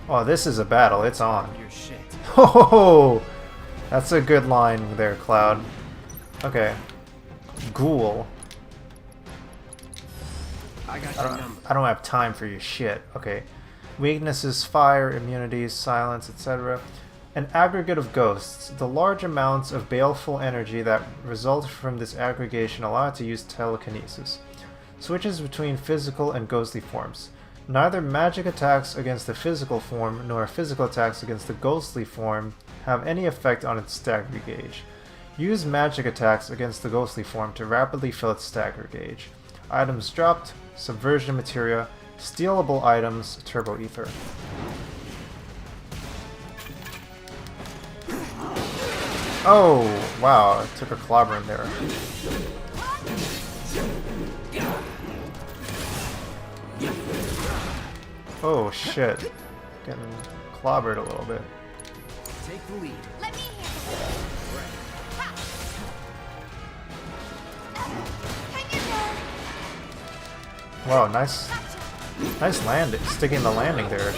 Oh, this is a battle. It's on. Oh, that's a good line there, Cloud. Okay. Ghoul. I don't have time for your shit. Okay. Weaknesses, fire, immunities, silence, etc. An aggregate of ghosts. The large amounts of baleful energy that result from this aggregation allow it to use telekinesis. Switches between physical and ghostly forms. Neither magic attacks against the physical form nor physical attacks against the ghostly form have any effect on its stagger gauge. Use magic attacks against the ghostly form to rapidly fill its stagger gauge. Items dropped, subversion materia, stealable items, turbo ether. Oh, wow, I took a clobber in there. Oh shit. Getting clobbered a little bit. Take the lead. Let me handle it. Ha! Hang in there. Wow, nice landing. Sticking the landing there,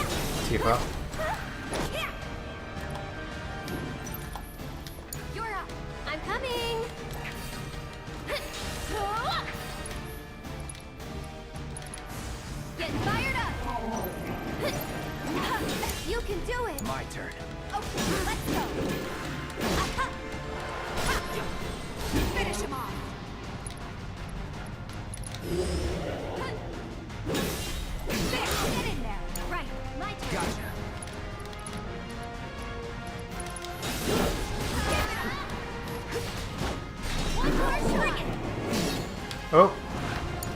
Tifa. You're up. I'm coming. Get fired up. You can do it. My turn. Okay, let's go. Finish him off. There, get in there. Right, my turn. Gotcha. One more swing. Oh,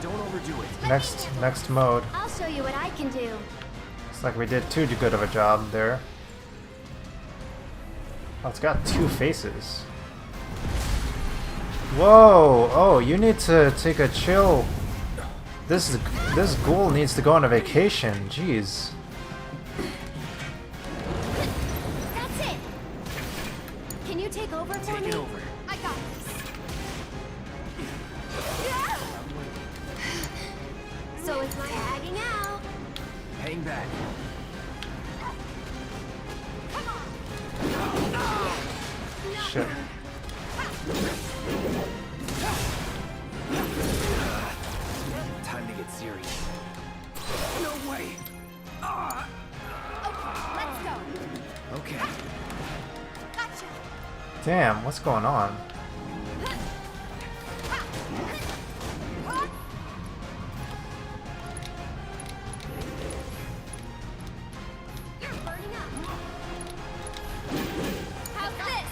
Don't overdo it. next mode. I'll show you what I can do. Looks like we did too good of a job there. Oh, it's got two faces. Whoa! Oh, you need to take a chill. This ghoul needs to go on a vacation. Jeez. That's it. Can you take over for me? Take it over. I got this. So it's my hanging out. Hang back. Shit. Time to get serious. No way. Let's go. Okay. Gotcha. Damn, what's going on? You're burning up. How's this?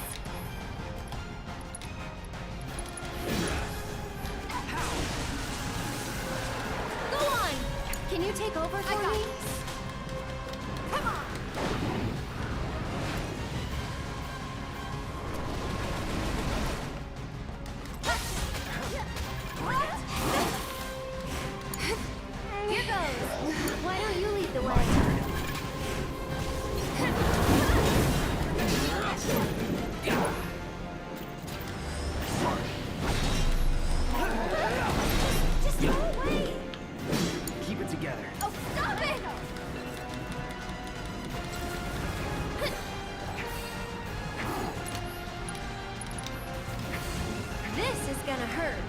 Go on. Can you take over for me? Come on. Here goes. Why don't you lead the way? Just go away. Keep it together. Oh, stop it! This is gonna hurt.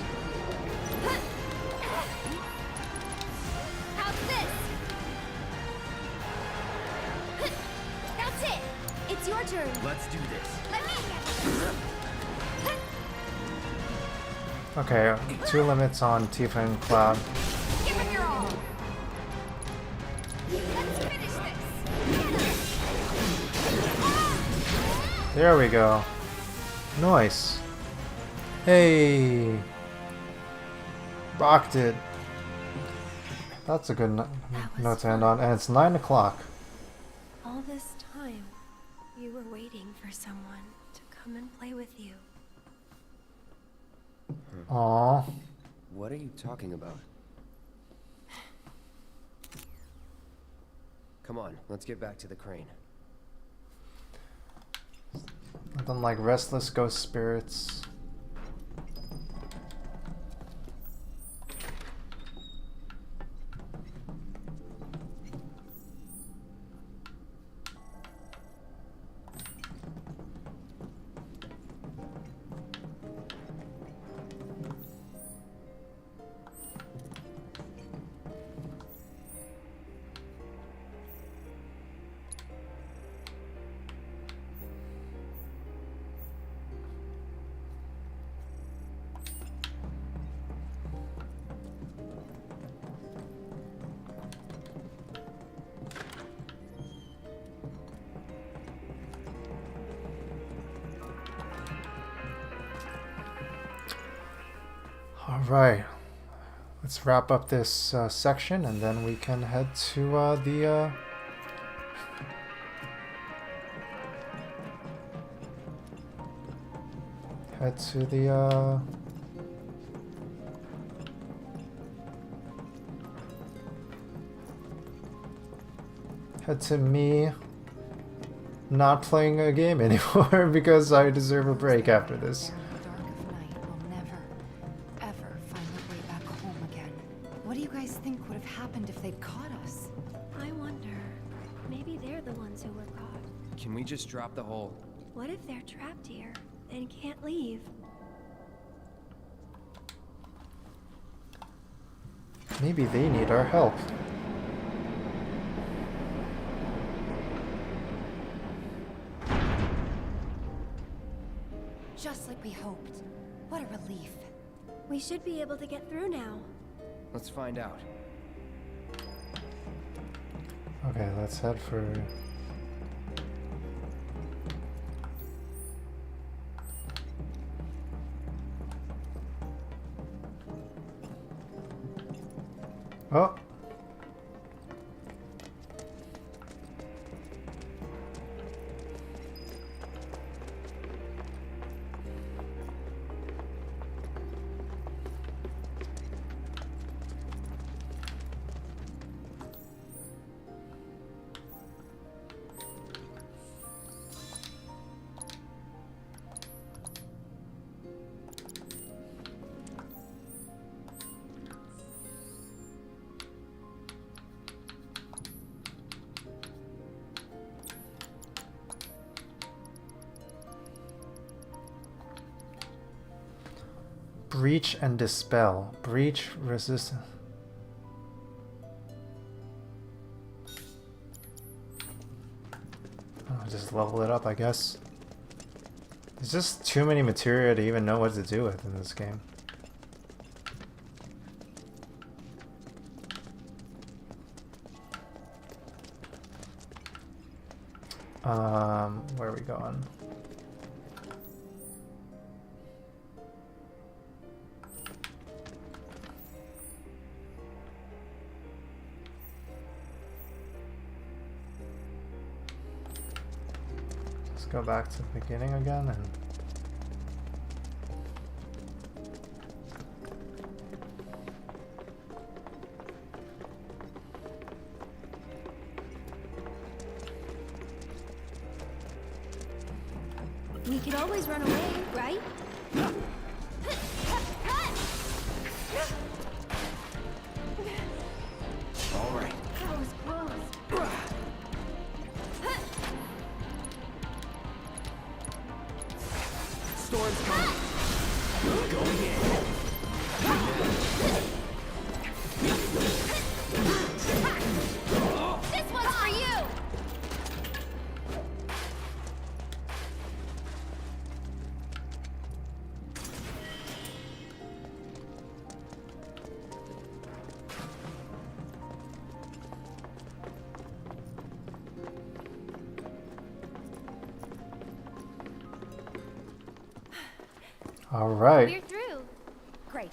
How's this? That's it. It's your turn. Let's do this. Let me handle it. Okay, 2 limits on Tifa and Cloud. Give him your all. Let's finish this. There we go. Nice. Hey. Rocked it. That's a good note to end on. And it's 9 o'clock. All this time, you were waiting for someone to come and play with you. Aww. What are you talking about? Come on, let's get back to the crane. Nothing like restless ghost spirits. Alright, let's wrap up this section and then we can head to the to me not playing a game anymore because I deserve a break after this. Ever find their way back home again. What do you guys think would have happened if they'd caught us? I wonder. Maybe they're the ones who were caught. Can we just drop the whole... What if they're trapped here and can't leave? Maybe they need our help. Just like we hoped. What a relief. We should be able to get through now. Let's find out. Okay, let's head for... Oh! Breach and dispel. Breach resistance. Oh, just level it up, I guess. There's just too many materia to even know what to do with in this game. Where are we going? Go back to the beginning again and we could always run away, right? All right. That was close. Storm's coming. Going in. This one's for you! all right. We're through. Great.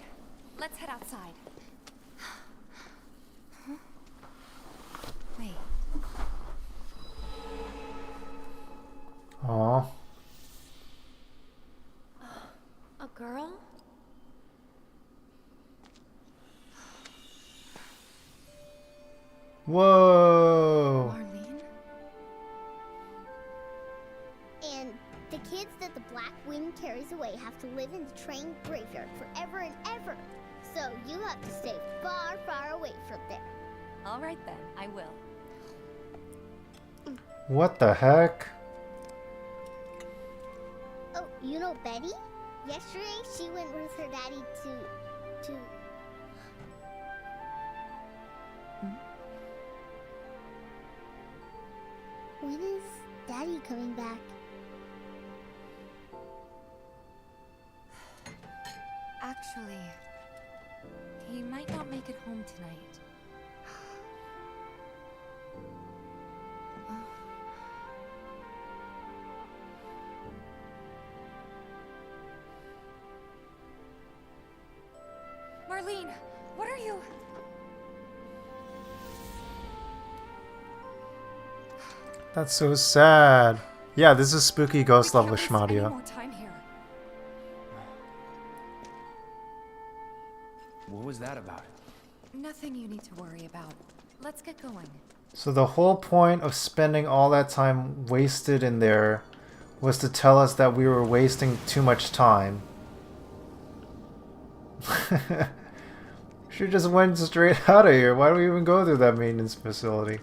Let's head outside. Huh? Wait. Aw. A girl? Whoa. Marlene? And the kids that the Black Wind carries away have to live in the train graveyard forever and ever. So you have to stay far, far away from there. All right then, I will. What the heck? Oh, you know Betty? Yesterday she went with her daddy to... When is Daddy coming back? Actually, he might not make it home tonight. Marlene, what are you? That's so sad. Yeah, this is spooky ghost level Any Schmadia. more time here. What was that about? Nothing you need to worry about. Let's get going. So the whole point of spending all that time wasted in there was to tell us that we were wasting too much time. Should just went straight out of here. Why do we even go through that maintenance facility?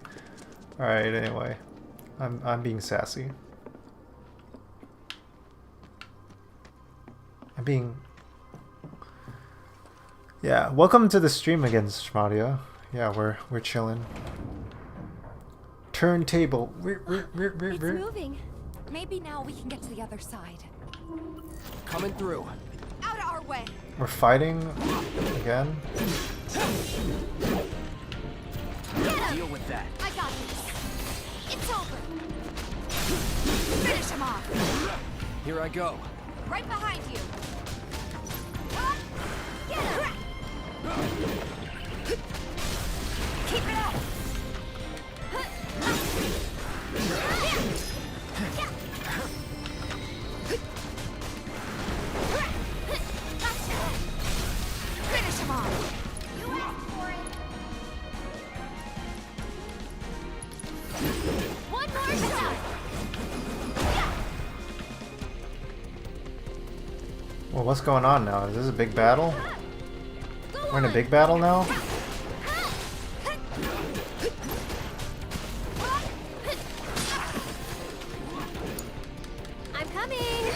Alright, anyway. I'm being sassy. I'm being... Yeah, welcome to the stream again, Shmadia. Yeah, we're chilling. Turntable. It's moving. Maybe now we can get to the other side. Coming through. Out of our way. We're fighting again. Deal with that. I got this. It's over. Finish him off. Here I go. Right behind you. Get him. Keep it up. Finish him off. You asked for it. One more shot. Well, what's going on now? Is this a big battle? We're in a big battle now? I'm coming.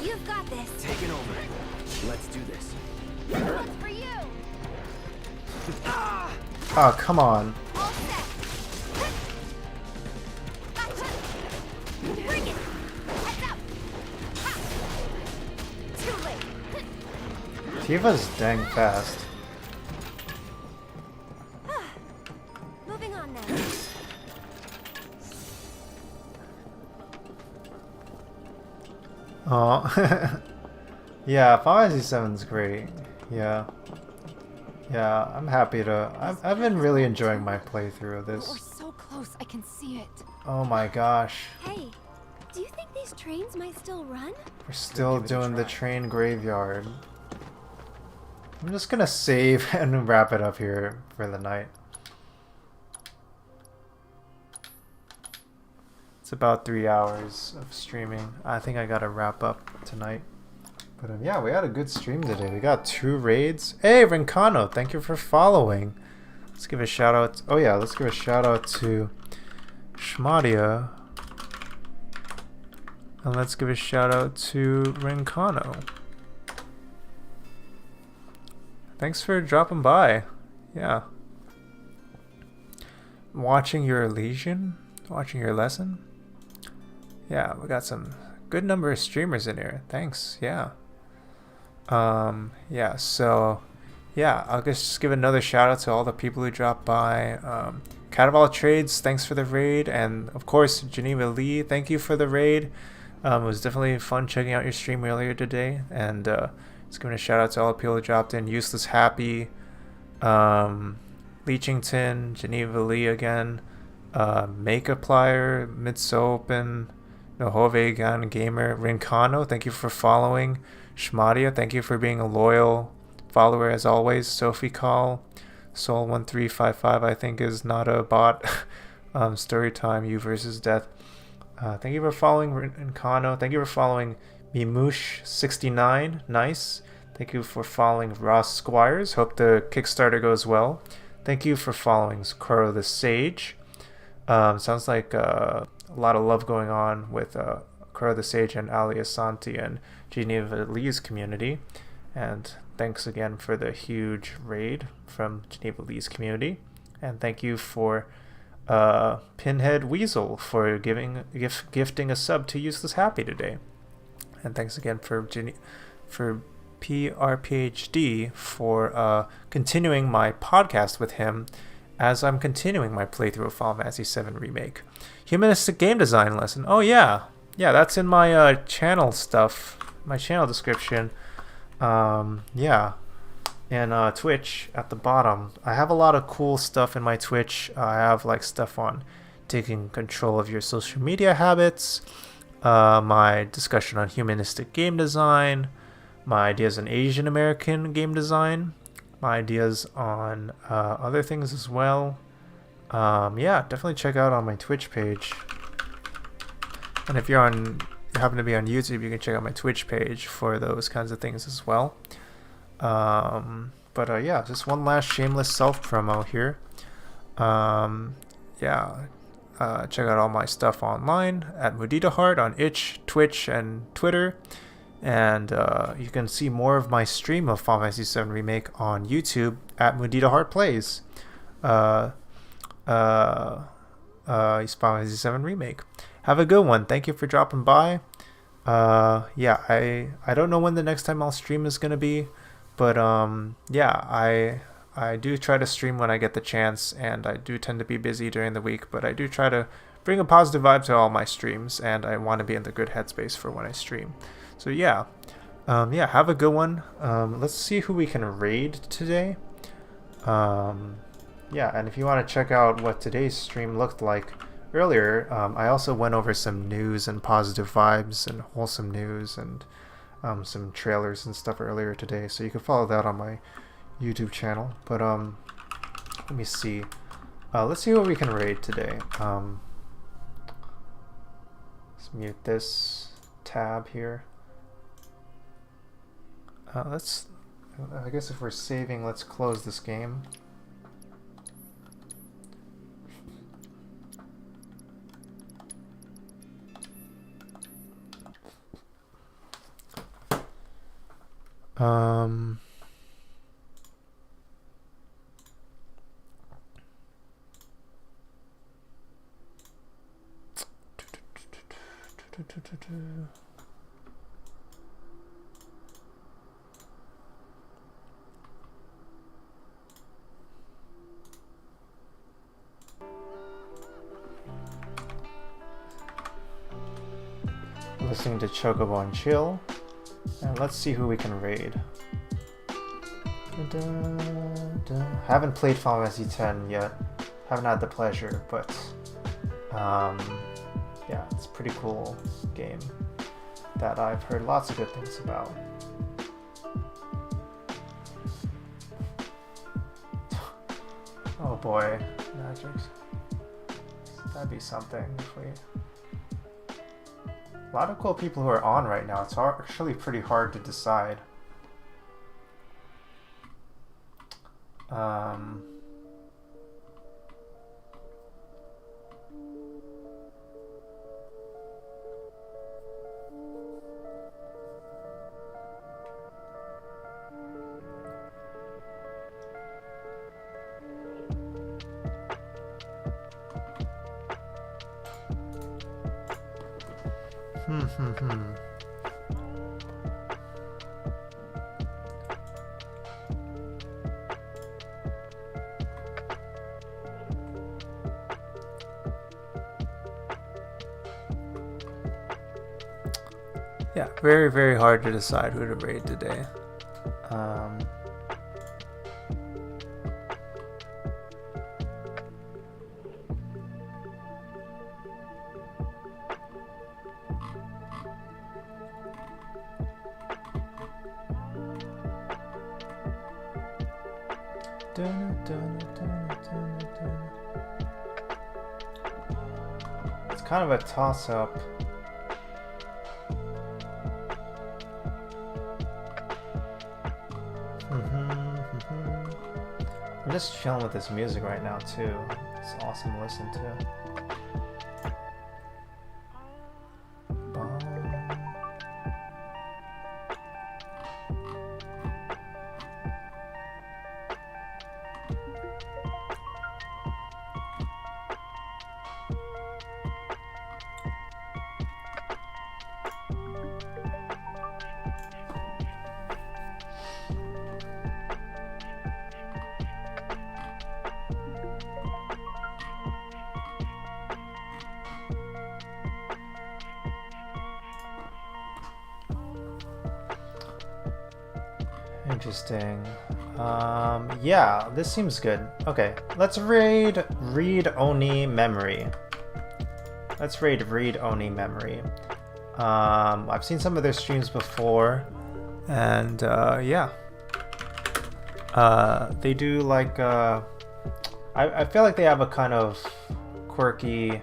You've got this. Taking over. Let's do this. One's for you. Oh, come on. All set. Bring it. Heads up. Too late. Tifa's dang fast. Moving on then. Oh. Yeah, Final Fantasy 7's great. Yeah. Yeah, I'm happy to... I've been really enjoying my playthrough of We're this. so close, I can see it. Oh my gosh. Hey, do you think these trains might still run? We're still doing the train graveyard. I'm just gonna save and wrap it up here for the night. It's about 3 hours of streaming. I think I gotta wrap up tonight. But yeah, we had a good stream today. We got 2 raids. Hey, Rincano, thank you for following. Let's give a shout out. Oh yeah, let's give a shout out to Shmadia. And let's give a shout out to Rincano. Thanks for dropping by. Yeah. Watching your lesion? Watching your lesson? Yeah, we got some good number of streamers in here. Thanks. Yeah. Yeah, so yeah, I'll just give another shout out to all the people who dropped by. katofalltrades, thanks for the raid, and of course genevaleigh, thank you for the raid. It was definitely fun checking out your stream earlier today, and just giving a shout out to all the people who dropped in. Useless Happy, Leechington, genevaleigh again, Make Applier, Midsopen, Nohovegan Gamer, Rincano, thank you for following. Shmadia, thank you for being a loyal follower as always. Sophie Call, Soul1355, I think is not a bot. Storytime, You versus Death. Thank you for following Rincano. Thank you for following Mimush69. Nice. Thank you for following Ross Squires. Hope the Kickstarter goes well. Thank you for following Koro the Sage. Sounds like a lot of love going on with Koro the Sage and Ali Asanti and genevaleig's community. And thanks again for the huge raid from genevaleig's community. And thank you for Pinhead Weasel for gifting a sub to Useless Happy today. And thanks again for PRPHD for continuing my podcast with him as I'm continuing my playthrough of Final Fantasy VII Remake. Humanistic game design lesson. Oh yeah. Yeah, that's in my channel stuff, my channel description. Yeah. And Twitch at the bottom. I have a lot of cool stuff in my Twitch. I have like stuff on taking control of your social media habits, my discussion on humanistic game design, my ideas on Asian American game design, my ideas on other things as well. yeah, definitely check out on my Twitch page. And if you happen to be on YouTube, you can check out my Twitch page for those kinds of things as well. But yeah, just one last shameless self promo here. Yeah, check out all my stuff online at Muditaheart on itch, Twitch, and Twitter. And you can see more of my stream of Final Fantasy VII Remake on YouTube at Muditaheart Plays. Final Fantasy VII Remake. Have a good one. Thank you for dropping by. Yeah, I don't know when the next time I'll stream is gonna be, but yeah, I do try to stream when I get the chance, and I do tend to be busy during the week, but I do try to bring a positive vibe to all my streams, and I want to be in the good headspace for when I stream. So yeah, yeah, have a good one. Let's see who we can raid today. Yeah, and if you want to check out what today's stream looked like earlier, I also went over some news and positive vibes and wholesome news and some trailers and stuff earlier today, so you can follow that on my YouTube channel. But let me see. Let's see what we can raid today. Let's mute this tab here. I guess if we're saving, let's close this game. Listening to Chocobo and Chill, and let's see who we can raid. Haven't played Final Fantasy X yet, haven't had the pleasure, but yeah, it's a pretty cool game that I've heard lots of good things about. Oh boy, Magic. That'd be something if we... A lot of cool people who are on right now. It's actually pretty hard to decide. Yeah, very, very hard to decide who to raid today. It's kind of a toss-up. I'm just chilling with this music right now too. It's awesome to listen to. Interesting. Yeah, this seems good. Okay, let's raid read-only memory. Let's raid read-only memory. I've seen some of their streams before, and yeah. They do like I feel like they have a kind of quirky,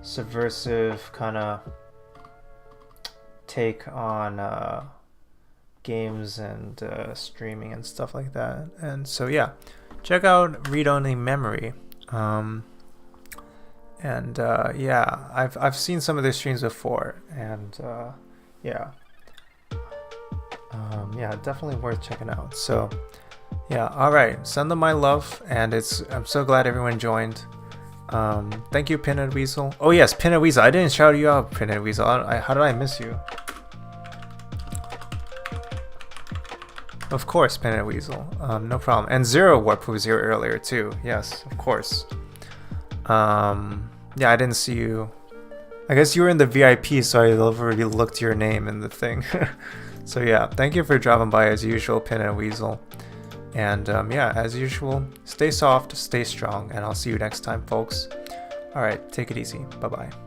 subversive kind of take on games and streaming and stuff like that. And so yeah, check out Read Only Memory. Yeah, I've seen some of their streams before, and yeah, definitely worth checking out. So yeah, all right, send them my love, and I'm so glad everyone joined. Thank you, Pinhead Weasel. Oh yes, Pinhead Weasel. I didn't shout you out, Pinhead Weasel. How did I miss you? Of course, Pinhead Weasel. No problem. And Zero Warp, who was here earlier too. Yes, of course. Yeah, I didn't see you. I guess you were in the VIP, so I already looked your name in the thing. So yeah, thank you for dropping by as usual, Pinhead Weasel. And yeah, as usual, stay soft, stay strong, and I'll see you next time, folks. All right, take it easy. Bye-bye.